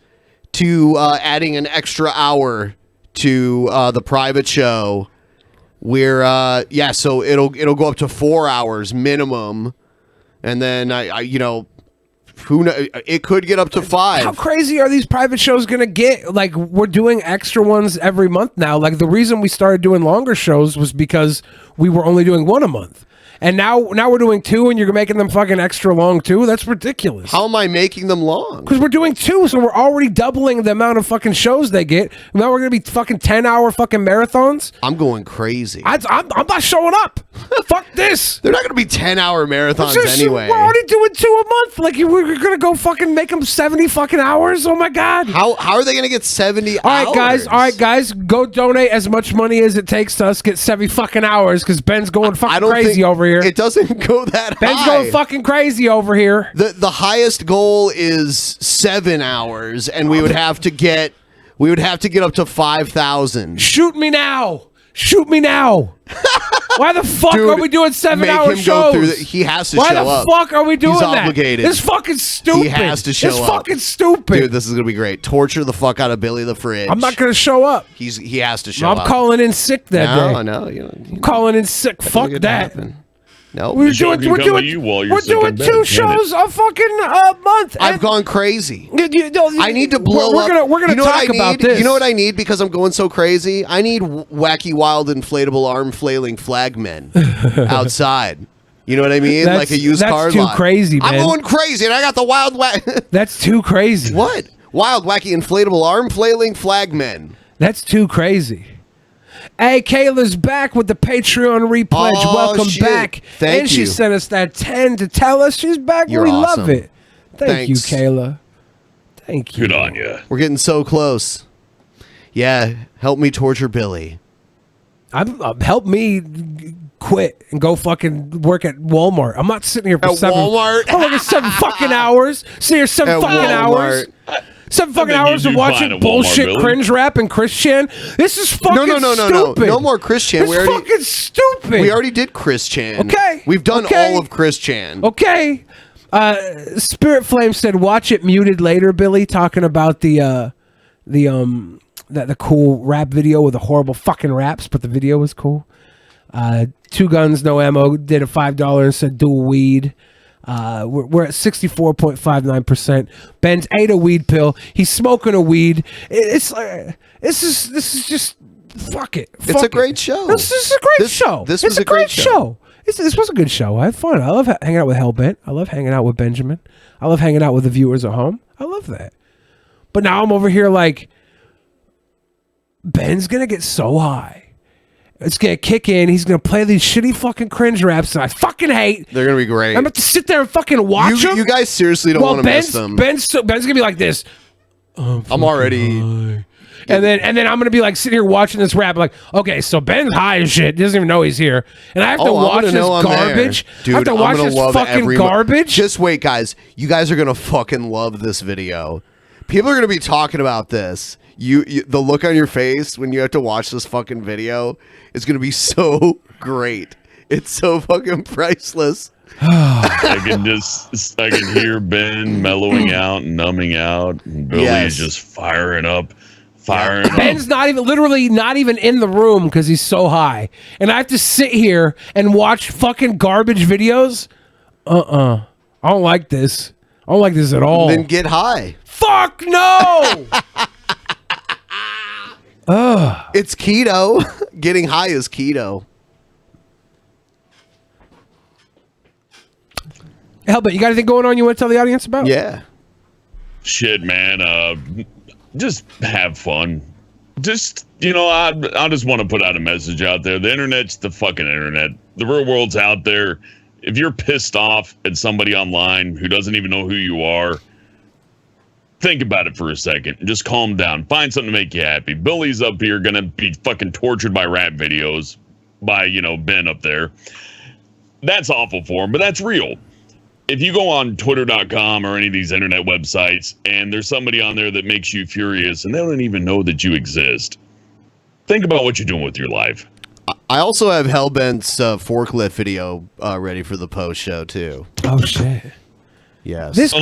to adding an extra hour to the private show. We're so it'll go up to 4 hours minimum. And then who knows? It could get up to 5. How crazy are these private shows gonna get? Like, we're doing extra ones every month now. Like, the reason we started doing longer shows was because we were only doing one a month. And now we're doing 2, and you're making them fucking extra long too. That's ridiculous. How am I making them long? Because we're doing 2, so we're already doubling the amount of fucking shows they get. Now we're gonna be fucking 10-hour fucking marathons. I'm going crazy. I'm not showing up. Fuck this. They're not gonna be 10-hour marathons anyway. We're already doing 2 a month. Like, we're gonna go fucking make them 70 fucking hours. Oh my god. How are they gonna get 70 hours? All right, guys, go donate as much money as it takes to us get 70 fucking hours because Ben's going fucking crazy over here. here. It doesn't go that Ben's high. going fucking crazy over here. The highest goal is 7 hours, and we would have to get up to 5,000. Shoot me now. Shoot me now. Why the fuck Dude, are we doing 7-hour make him go shows? through he has to Why show the up. fuck are we doing He's that? obligated. It's fucking stupid. He has to show It's up. fucking stupid. Dude, this is gonna be great. Torture the fuck out of Billy the Fridge. I'm not gonna show up. He has to show I'm up. calling in sick that day. I know. I'm calling in sick. Fuck that. No, We're doing 2 shows a fucking month. I've gone crazy. I need to blow up. We're gonna You know what talk I about need? this. You know what I need because I'm going so crazy? I need wacky, wild, inflatable, arm flailing flag men outside. You know what I mean? That's- Like a used that's car too lot. crazy, I'm man. going crazy, and I got the wild. That's too crazy. What? Wild, wacky, inflatable, arm flailing flag men. That's too crazy. Hey, Kayla's back with the Patreon repledge. Oh, Welcome shit. back. Thank and she you. sent us that 10 to tell us she's back. You're we awesome. love it. Thank you, Thanks. Kayla. Thank you. Good on you. We're getting so close. Yeah, help me torture Billy. Help me quit and go fucking work at Walmart. I'm not sitting here for At Walmart? Oh, look at 7 fucking hours. Sit here 7 At fucking Walmart. hours. 7 fucking I think hours you of do fine watching at Walmart, bullshit Billy. cringe rap and Christian. This is fucking No. stupid. No more Chris Chan. It's fucking stupid. We already did Chris Chan. Okay. We've done Okay. all of Chris Chan. Okay. Spirit Flame said, "Watch it muted later." Billy talking about the cool rap video with the horrible fucking raps, but the video was cool. 2 Guns No Ammo did a $5 and said dual weed. We're at 64.59%. Ben's ate a weed pill. He's smoking a weed. It's like this is just fuck it. It's Fuck a it. great show. This is a great show. This It's was a great show. This was a good show. I had fun. I love hanging out with Hellbent. I love hanging out with Benjamin. I love hanging out with the viewers at home. I love that. But now I'm over here like, Ben's gonna get so high. It's gonna kick in. He's gonna play these shitty fucking cringe raps that I fucking hate. They're gonna be great. I'm about to sit there and fucking watch them. You guys seriously don't want to miss them. Ben's gonna be like this. I'm already. And then I'm gonna be like sitting here watching this rap, like, okay, so Ben's high as shit. He doesn't even know he's here, and I have to watch this garbage. Dude, I have to watch this fucking garbage. Just wait, guys. You guys are gonna fucking love this video. People are gonna be talking about this. You the look on your face when you have to watch this fucking video is gonna be so great. It's so fucking priceless. I can hear Ben mellowing out and numbing out, and Billy is just firing up. Ben's not even in the room because he's so high, and I have to sit here and watch fucking garbage videos. I don't like this. I don't like this at all. Then get high. Fuck no. It's keto. Getting high is keto. Hellbent, you got anything going on you want to tell the audience about? Yeah. Shit, man. Just have fun. Just, I just want to put out a message out there. The internet's the fucking internet. The real world's out there. If you're pissed off at somebody online who doesn't even know who you are, think about it for a second. Just calm down. Find something to make you happy. Billy's up here gonna be fucking tortured by rap videos by, Ben up there. That's awful for him, but that's real. If you go on twitter.com or any of these internet websites and there's somebody on there that makes you furious and they don't even know that you exist, think about what you're doing with your life. I also have Hellbent's forklift video ready for the post show too. Oh shit. Yes. This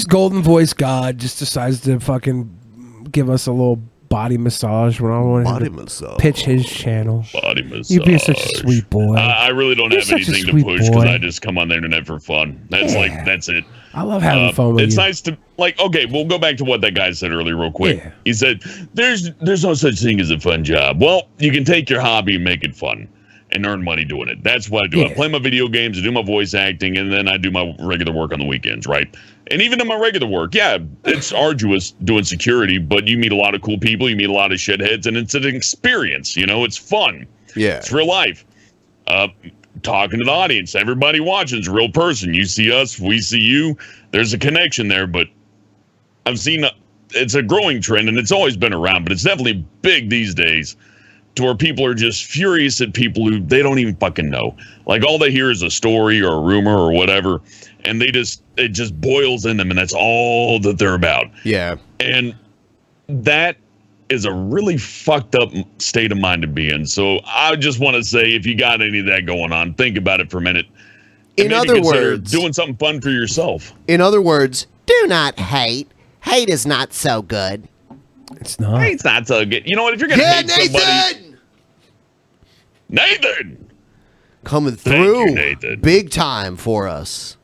golden voice god just decides to fucking give us a little body massage when I want to pitch his channel. Body massage. You'd be such a sweet boy. I really don't You're have such a anything to sweet push because boy. I just come on the internet for fun. That's that's it. I love having fun with it's you. nice to okay, we'll go back to what that guy said earlier real quick. Yeah. He said, there's no such thing as a fun job. Well, you can take your hobby and make it fun and earn money doing it. That's what I do. I play my video games, I do my voice acting, and then I do my regular work on the weekends, right? And even in my regular work, yeah, it's arduous doing security, but you meet a lot of cool people, you meet a lot of shitheads, and it's an experience, it's fun. Yeah. It's real life. Talking to the audience, everybody watching is a real person. You see us, we see you. There's a connection there, but I've seen it's a growing trend, and it's always been around, but it's definitely big these days. to where people are just furious at people who they don't even fucking know. Like all they hear is a story or a rumor or whatever, and it just boils in them, and that's all that they're about. Yeah. And that is a really fucked up state of mind to be in. So I just want to say, if you got any of that going on, think about it for a minute. In other words, doing something fun for yourself. In other words, do not hate. Hate is not so good. It's not. Hate's not so good. You know what? If you're gonna hate somebody, Nathan coming Thank through you, Nathan. big time for us.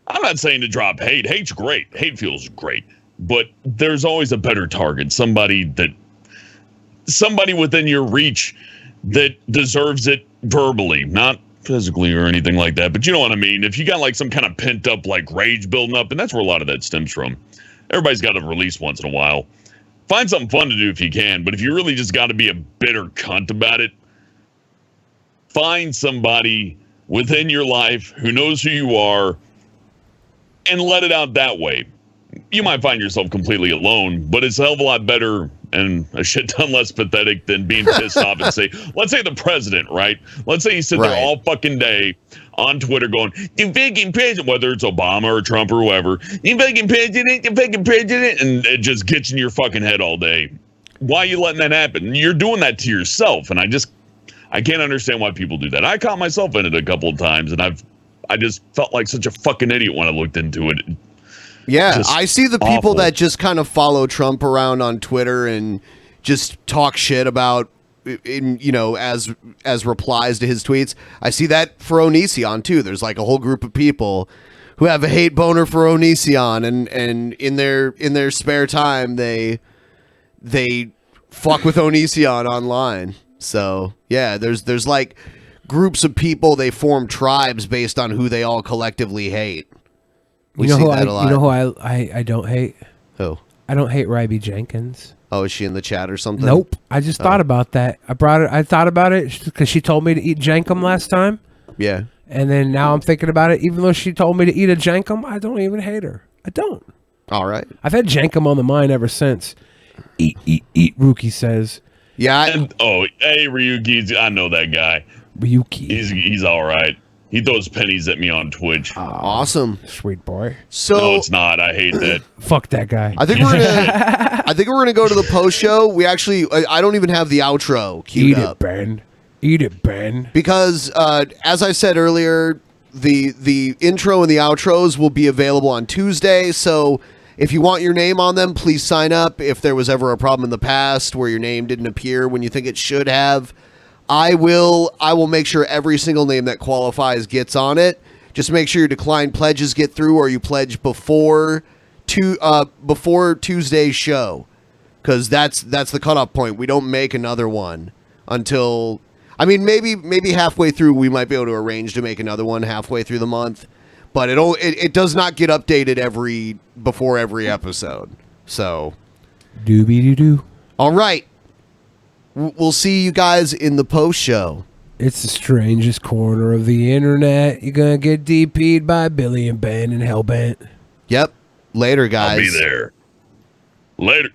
I'm not saying to drop hate. Hate's great. Hate feels great. But there's always a better target. Somebody within your reach that deserves it verbally, not physically or anything like that. But you know what I mean? If you got like some kind of pent up like rage building up, and that's where a lot of that stems from. Everybody's got to release once in a while. Find something fun to do if you can. But if you really just got to be a bitter cunt about it, find somebody within your life who knows who you are and let it out that way. You might find yourself completely alone, but it's a hell of a lot better and a shit ton less pathetic than being pissed off and say, let's say the president, right? Let's say you sit there all fucking day on Twitter going, you fucking president, whether it's Obama or Trump or whoever, you fucking president, and it just gets in your fucking head all day. Why are you letting that happen? You're doing that to yourself, and I can't understand why people do that. I caught myself in it a couple of times, and I just felt like such a fucking idiot when I looked into it. Yeah, Just I see the people awful. that just kind of follow Trump around on Twitter and just talk shit about, as replies to his tweets. I see that for Onision too. There's like a whole group of people who have a hate boner for Onision, and in their spare time they fuck with Onision online. So yeah, there's like groups of people. They form tribes based on who they all collectively hate. We see that a lot. You know who I don't hate? Who? I don't hate Ryby Jenkins. Oh, is she in the chat or something? Nope. I just thought about that. I thought about it because she told me to eat jankum last time. Yeah. And then now I'm thinking about it. Even though she told me to eat a jankum, I don't even hate her. I don't. All right. I've had jankum on the mind ever since. Eat, Ruki says. Yeah. Hey, Ryuki, I know that guy. Ryuki. He's all right. He throws pennies at me on Twitch. Awesome. Sweet boy. So no, it's not. I hate that. Fuck that guy. I think we're gonna go to the post show. We actually, I don't even have the outro queued up. Eat it, Ben. Because as I said earlier, the intro and the outros will be available on Tuesday. So if you want your name on them, please sign up. If there was ever a problem in the past where your name didn't appear when you think it should have, I will make sure every single name that qualifies gets on it. Just make sure your declined pledges get through, or you pledge before Tuesday's show, because that's the cutoff point. We don't make another one until, I mean, maybe halfway through we might be able to arrange to make another one halfway through the month, but it does not get updated before every episode. So Doobie-doo-doo. All right. We'll see you guys in the post show. It's the strangest corner of the internet. You're gonna get DP'd by Billy and Ben and Hellbent. Yep. Later, guys. I'll be there. Later.